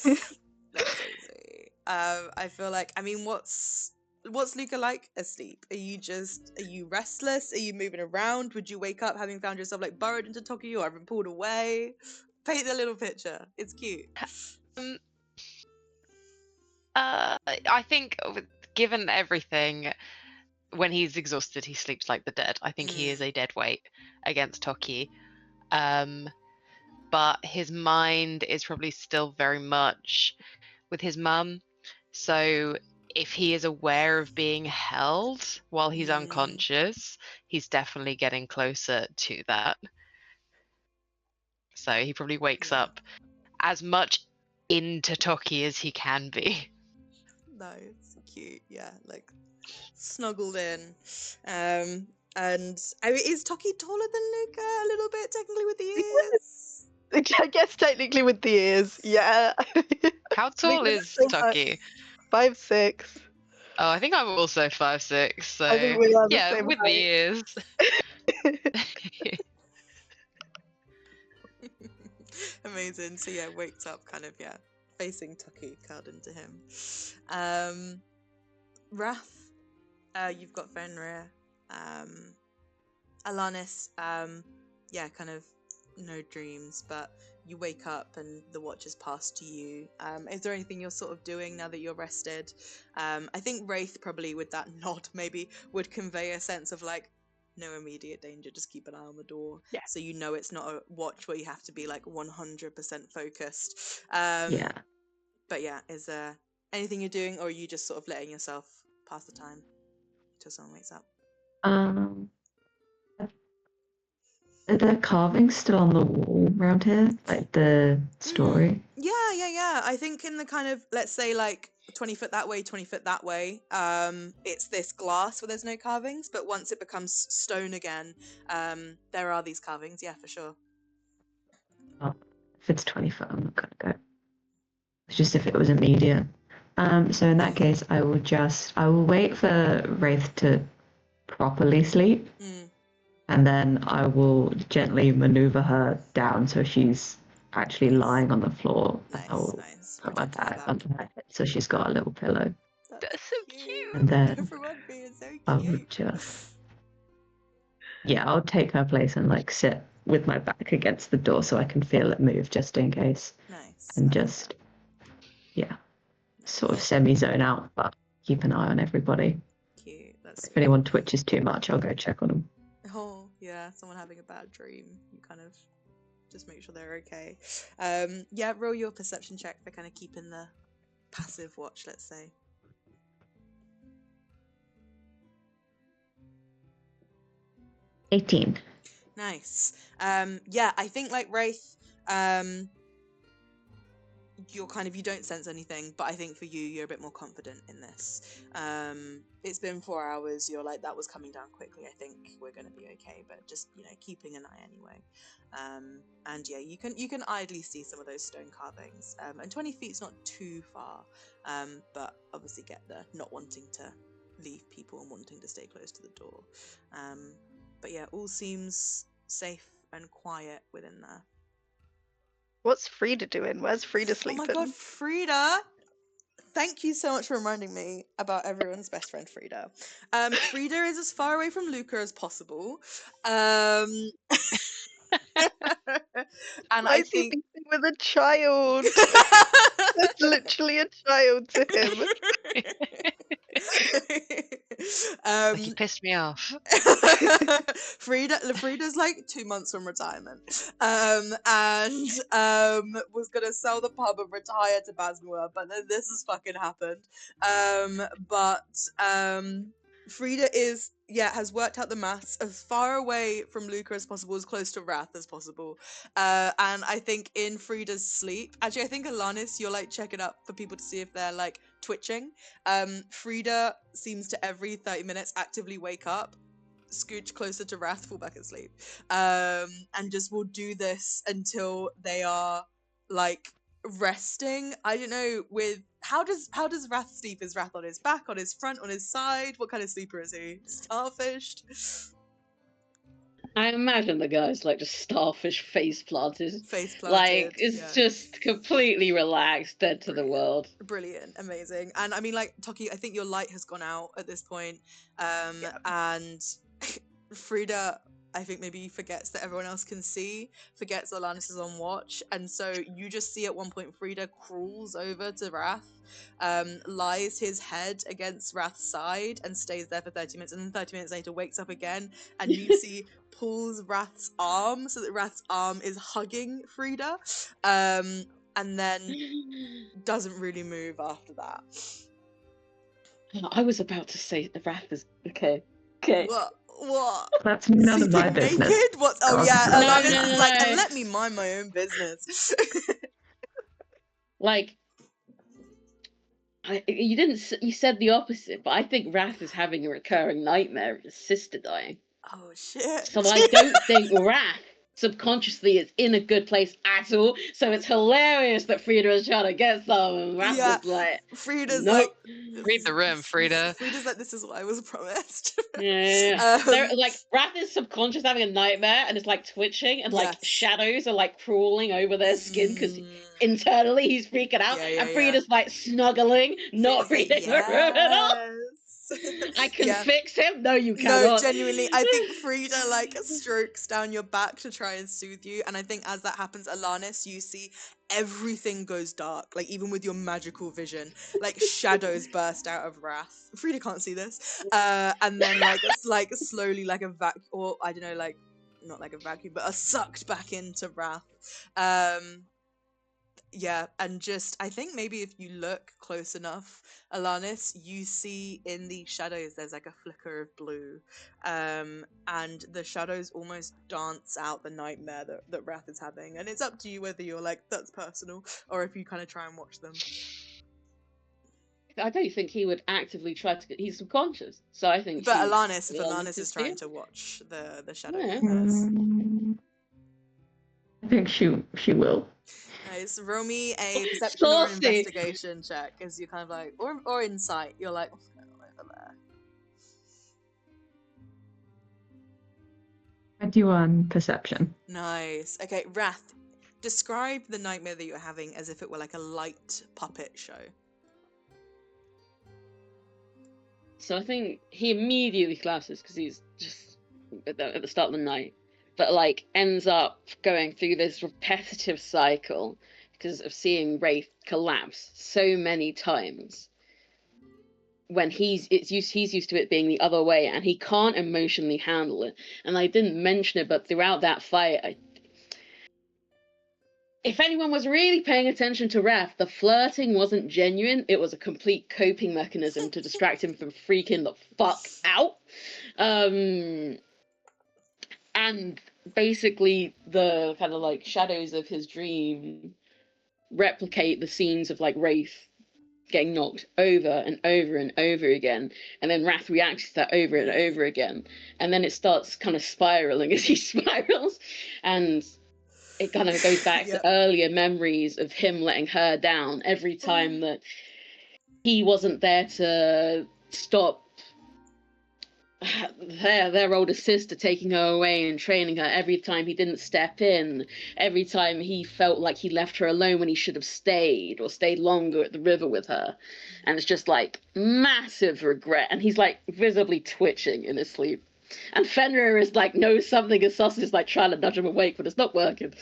so sweet. I feel like, I mean, what's Luca like asleep? Are you restless? Are you moving around? Would you wake up having found yourself like burrowed into Toki or having pulled away? Paint the little picture. It's cute. I think given everything, when he's exhausted, he sleeps like the dead. I think he is a dead weight against Toki. But his mind is probably still very much with his mum. So if he is aware of being held while he's unconscious, he's definitely getting closer to that. So he probably wakes up as much into Toki as he can be. Nice, cute, yeah, like snuggled in. And I mean, is Toki taller than Luca a little bit technically with the ears? I guess technically with the ears, yeah. How tall is Toki? 5'6". Oh, I think I'm also 5'6", so I think we are the yeah, same with the height. ears. Amazing. So yeah, wakes up kind of facing Tucky, curled into him. Wrath, you've got Fenrir. Alanis, kind of no dreams, but you wake up and the watch has passed to you. Is there anything you're sort of doing now that you're rested? I think Wraith probably with that nod maybe would convey a sense of like no immediate danger, just keep an eye on the door. Yeah. So you know it's not a watch where you have to be like 100% focused. Yeah. But yeah, is there anything you're doing, or are you just sort of letting yourself pass the time until someone wakes up? Are there carvings still on the wall around here? Like the story? Yeah. I think in the kind of, let's say like 20 foot that way, 20 foot that way, it's this glass where there's no carvings, but once it becomes stone again, there are these carvings, yeah, for sure. Oh, if it's 20 foot, I'm not gonna go. It's just if it was immediate. So in that case, I will wait for Wraith to properly sleep, and then I will gently maneuver her down so she's actually lying on the floor. Nice. I will put my Gentle bag under her head so she's got a little pillow. That's so cute. And then Everyone being so cute. I would just, I'll take her place and like sit with my back against the door so I can feel it move just in case. Nice. And just, sort of semi-zone out, but keep an eye on everybody. Cute. That's If anyone twitches too much, I'll go check on them. Oh, yeah, someone having a bad dream. You kind of just make sure they're okay. Roll your perception check for kind of keeping the passive watch, let's say. 18. Nice. I think like Wraith, you don't sense anything, but I think for you're a bit more confident in this. It's been 4 hours, you're like, that was coming down quickly, I think we're going to be okay, but just, keeping an eye anyway. You can idly see some of those stone carvings, and 20 feet's not too far, but obviously get the not wanting to leave people and wanting to stay close to the door. But yeah, all seems safe and quiet within there. What's Frida doing? Where's Frida sleeping? Oh my god, Frida! Thank you so much for reminding me about everyone's best friend, Frida. Frida is as far away from Luca as possible. And Why is he sleeping with a child? That's literally a child to him. You pissed me off. Frida's like 2 months from retirement, and was gonna sell the pub and retire to Basmua, but then this has fucking happened. Frida has worked out the maths as far away from Luca as possible, as close to Wrath as possible. And I think in Frida's sleep, actually, I think Alanis, you're like checking up for people to see if they're like twitching. Frida seems to every 30 minutes actively wake up, scooch closer to Wrath, fall back asleep, and just will do this until they are like resting. I don't know. With how does Wrath sleep? Is Wrath on his back, on his front, on his side? What kind of sleeper is he? Starfished? I imagine the guy's like just starfish face planted. Like it's just completely relaxed, dead to the world. Brilliant, amazing. And I mean, like, Toki, I think your light has gone out at this point. And Frida, I think maybe forgets that everyone else can see, forgets that Alanis is on watch, and so you just see at one point Frida crawls over to Wrath, lies his head against Wrath's side and stays there for 30 minutes, and then 30 minutes later wakes up again, and you see pulls Wrath's arm so that Wrath's arm is hugging Frida, and then doesn't really move after that. I was about to say the Wrath is okay. What? That's none of my Sleeping business. naked? What? Oh God. yeah, No, Alanis no, is like, no. and let me mind my own business. Like, you said the opposite, but I think Wrath is having a recurring nightmare of his sister dying. Oh shit. So I don't think Wrath subconsciously is in a good place at all. So it's hilarious that Frida is trying to get some, and Wrath Yeah. is like, Frida's nope. like, Read the room, Frida. Frida's like, this is what I was promised. Yeah. They're like, Wrath is subconscious having a nightmare and it's like twitching, and like Yes. shadows are like crawling over their skin because Mm. internally he's freaking out, Yeah, and Frida's like snuggling, not Frida's like, reading the room at all. yes. I can Yeah. fix him. No, you No, cannot. genuinely, I think Frida like strokes down your back to try and soothe you, and I think as that happens, Alanis, you see everything goes dark, like even with your magical vision, like shadows burst out of Wrath. Frida can't see this, and then like it's like slowly like a vacuum, or I don't know, like not like a vacuum, but are sucked back into Wrath. Yeah, and just I think maybe if you look close enough, Alanis, you see in the shadows there's like a flicker of blue, and the shadows almost dance out the nightmare that Wrath is having, and it's up to you whether you're like that's personal or if you kind of try and watch them. I don't think he would actively try to get. He's subconscious, so I think. But she- Alanis, if Alanis Alanis is trying here. to watch the shadow Yeah. nightmares. I think she will. Nice. Roll me a perception or Saucy. investigation check, as you're kind of like, or insight. You're like, what's going on over there? 21 perception. Nice. Okay, Wrath, describe the nightmare that you're having as if it were like a light puppet show. So I think he immediately collapses because he's just at the start of the night, but like ends up going through this repetitive cycle because of seeing Wraith collapse so many times. When he's used to it being the other way, and he can't emotionally handle it. And I didn't mention it, but throughout that fight, if anyone was really paying attention to Wrath, the flirting wasn't genuine. It was a complete coping mechanism to distract him from freaking the fuck out. And basically the kind of like shadows of his dream replicate the scenes of like Wraith getting knocked over and over and over again, and then Wrath reacts to that over and over again, and then it starts kind of spiraling as he spirals, and it kind of goes back to earlier memories of him letting her down every time that he wasn't there to stop their older sister taking her away and training her, every time he didn't step in, every time he felt like he left her alone when he should have stayed or stayed longer at the river with her. And it's just like massive regret, and he's like visibly twitching in his sleep. And Fenrir is like knows something, and Sus is like trying to nudge him awake, but it's not working.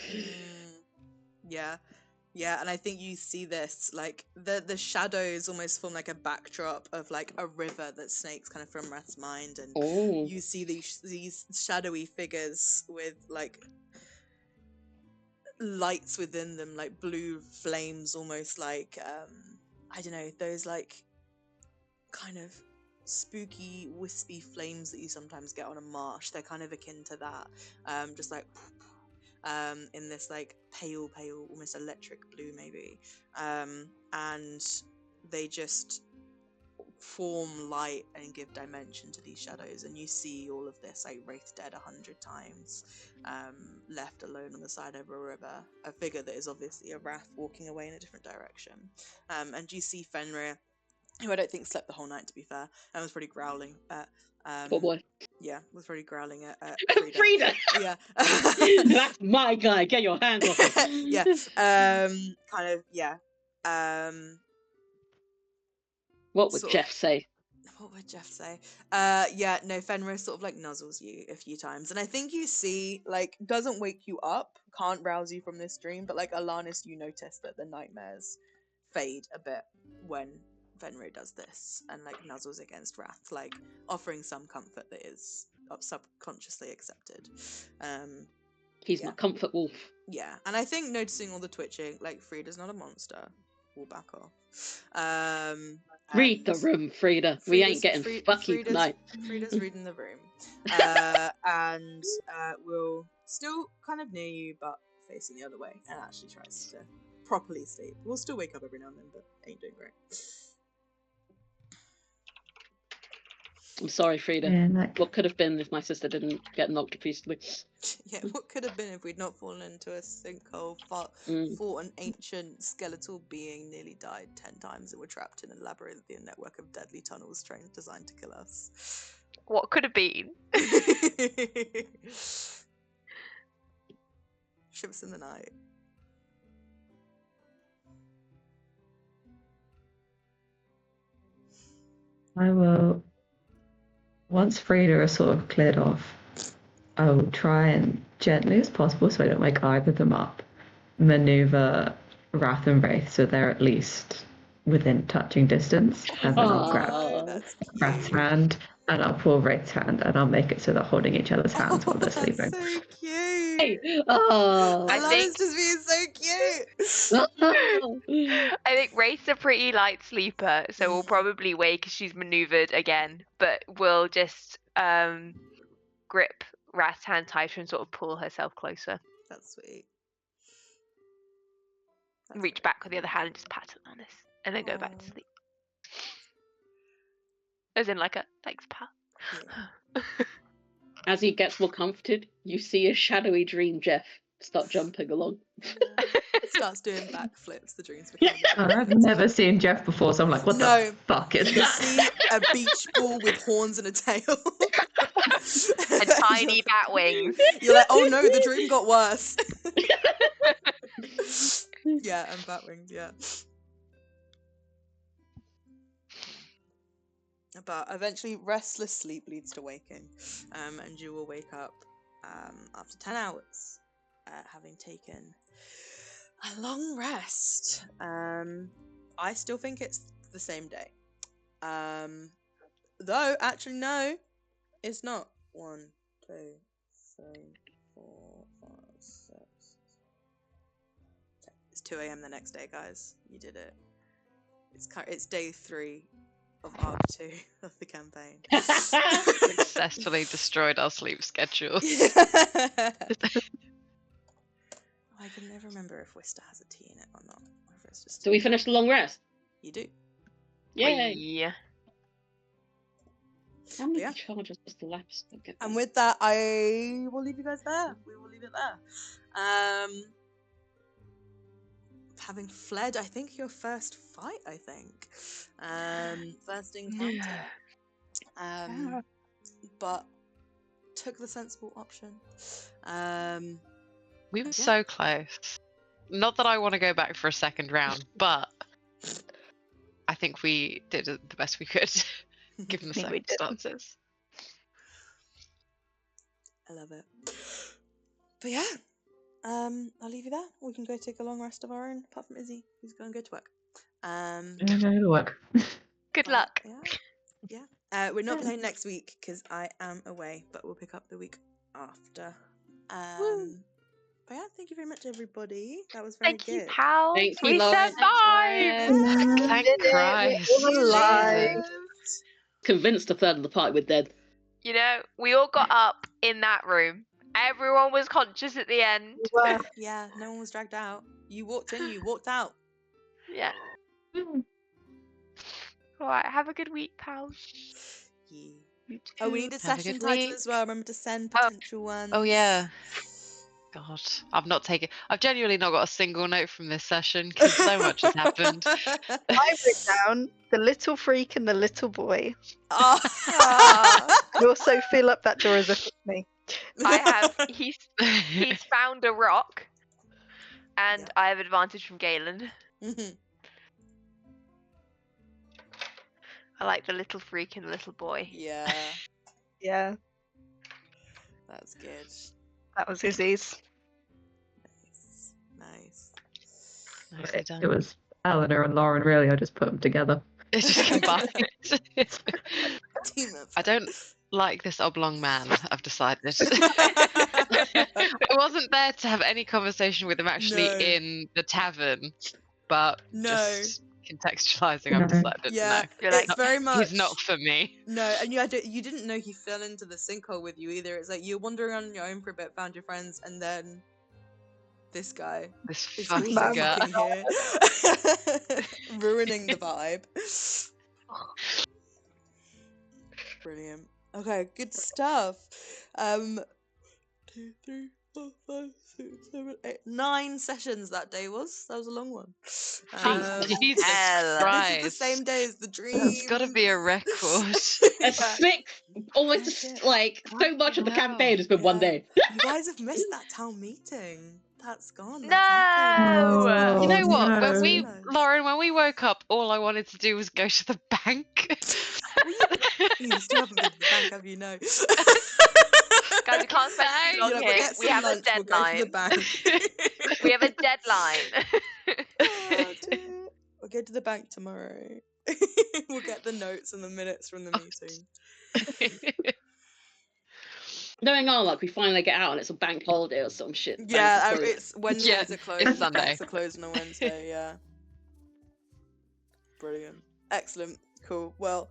Yeah, and I think you see this, like, the shadows almost form like a backdrop of, like, a river that snakes kind of from Wrath's mind, and you see these shadowy figures with, like, lights within them, like blue flames, almost like, I don't know, those, like, kind of spooky, wispy flames that you sometimes get on a marsh. They're kind of akin to that, just like... in this like pale, almost electric blue maybe, and they just form light and give dimension to these shadows, and you see all of this like Wraith dead 100 times, left alone on the side of a river, a figure that is obviously a Wrath walking away in a different direction, and you see Fenrir, who I don't think slept the whole night, to be fair, and was pretty growling at Poor boy. yeah, was pretty growling at Frida. Frida! Yeah. That's my guy. Get your hands off him. Yeah. Kind of, yeah. What would sort Jeff say? What would Jeff say? Yeah, no, Fenrir sort of like nuzzles you a few times. And I think you see, like, doesn't wake you up, can't rouse you from this dream, but like Alanis, you notice that the nightmares fade a bit when Fenrir does this and like nuzzles against Wrath, like offering some comfort that is subconsciously accepted. He's my comfort wolf. Yeah, and I think noticing all the twitching, like Frida's not a monster. We'll back off. Read the room, Frida. We ain't getting fucky tonight. Frida's reading the room. And we'll still kind of near you, but facing the other way, and actually tries to properly sleep. We'll still wake up every now and then, but ain't doing great. I'm sorry, Frida. Yeah, like, What could have been if my sister didn't get knocked to pieces? Yeah, what could have been if we'd not fallen into a sinkhole, fought an ancient skeletal being, nearly died 10 times, and were trapped in a labyrinthian network of deadly tunnels designed to kill us? What could have been? Ships in the night. I will, once Frida is sort of cleared off, I will try and gently as possible, so I don't wake either of them up, maneuver Wrath and Wraith so they're at least within touching distance, and then I'll grab Aw. That's Wrath's cute. hand and I'll pull Wraith's hand and I'll make it so they're holding each other's hands while they're That's sleeping. so cute. Hey. Oh. I I love think- this just being so cute. I think Wraith's a pretty light sleeper, so we'll Mm. probably wake as she's maneuvered again, but we'll just grip Rat's hand tighter and sort of pull herself closer. That's sweet. That's Reach very back with the other hand and just pat her on this, and then go back to Aw. sleep. As in like a thanks, pal. Yeah. As he gets more comforted, you see a shadowy dream Jeff start jumping along. Starts doing backflips. The dreams become. I've never seen Jeff before, so I'm like, what No. the fuck is You that? see a beach ball with horns and a tail. And tiny bat wings. You're like, oh no, the dream got worse. Yeah, and bat wings, yeah. But eventually, restless sleep leads to waking, and you will wake up after 10 hours, having taken a long rest. I still think it's the same day. Though, actually, no, it's not. 1, 2, 3, 4, 5, 6. It's 2 a.m. the next day, guys. You did it. It's day 3 of Arc 2 of the campaign. Successfully destroyed our sleep schedule. I can never remember if Wister has a T in it or not. Or if it's just So we finished the long rest. you do. Yay! Yeah. How many Yeah. charges does the lapse get? And with that, I will leave you guys there. We will leave it there. Having fled, I think your first fight. I think, first encounter. But took the sensible option. We were Yeah. so close. Not that I want to go back for a second round, but I think we did the best we could, given the think we did. circumstances. I love it. But yeah, I'll leave you there. We can go take a long rest of our own, apart from Izzy, who's going to go to work. It'll work. Good But, luck. yeah. We're not playing next week because I am away, but we'll pick up the week after. But yeah, thank you very much, everybody. That was very Thank good. you, pals. Thank you, We Lauren. survived. Thank Did it, Christ. we're all alive. Convinced a third of the party were dead. You know, we all got up in that room. Everyone was conscious at the end. Well, Yeah, no one was dragged out. You walked in, you walked out. Yeah. All right. Have a good week, pals. Yeah. You Oh, we too. need a Have a session good title week. as well. Remember to send Oh. potential ones. Oh yeah. God, I've genuinely not got a single note from this session because so much has happened. I wrote down the little freak and the little boy. Oh. And also fill up that door as if it's me. I have. He's found a rock, and Yeah. I have advantage from Galen. Mhm. I like the little freak and the little boy. Yeah, Yeah, that's good. that was Izzy's. Nice. Nicely done. It was Eleanor and Lauren, really. I just put them together. It's just combined. Team up. I don't like this oblong man, I've decided. I wasn't there to have any conversation with him actually No. in the tavern, but No. just contextualizing, I've No. decided Yeah, You're it's like, very much. he's not for me. No, and you didn't know he fell into the sinkhole with you either. It's like you're wandering on your own for a bit, found your friends, and then this guy This is fucking also guy. fucking here, ruining the vibe. Brilliant. Okay, good stuff. 2, 3, 4, 5, 6, 7, 8, 9 sessions that day was. That was a long one. Jesus Hell. Christ. This is the same day as the dream. That's got to be a record. A Yeah. 6, almost That's it. like so much of the Wow. campaign has been one Yeah. day. You guys have missed that town meeting. That's gone. No! That's happened. You know Oh, what? no. Lauren, when we woke up, all I wanted to do was go to the bank. You still haven't been to the bank, have you? No. Guys, we can't spend too You long know, here. we'll get We some have lunch. a We'll go to the deadline. bank. We have a deadline. Oh, dear. We'll go to the bank tomorrow. We'll get the notes and the minutes from the meeting. Knowing our luck, we finally get out and it's a bank holiday or some shit. Yeah, Banks are closed. it's Wednesdays Yeah, are closed. it's and the Sunday. banks are closed on a Wednesday. Yeah. Brilliant. Excellent. Cool. Well,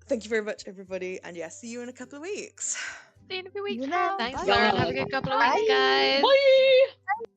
thank you very much, everybody. And yeah, see you in a couple of weeks. See you in a few weeks. You know, Thanks, Bye. Lauren. Have a good couple of weeks, Bye. guys. Bye.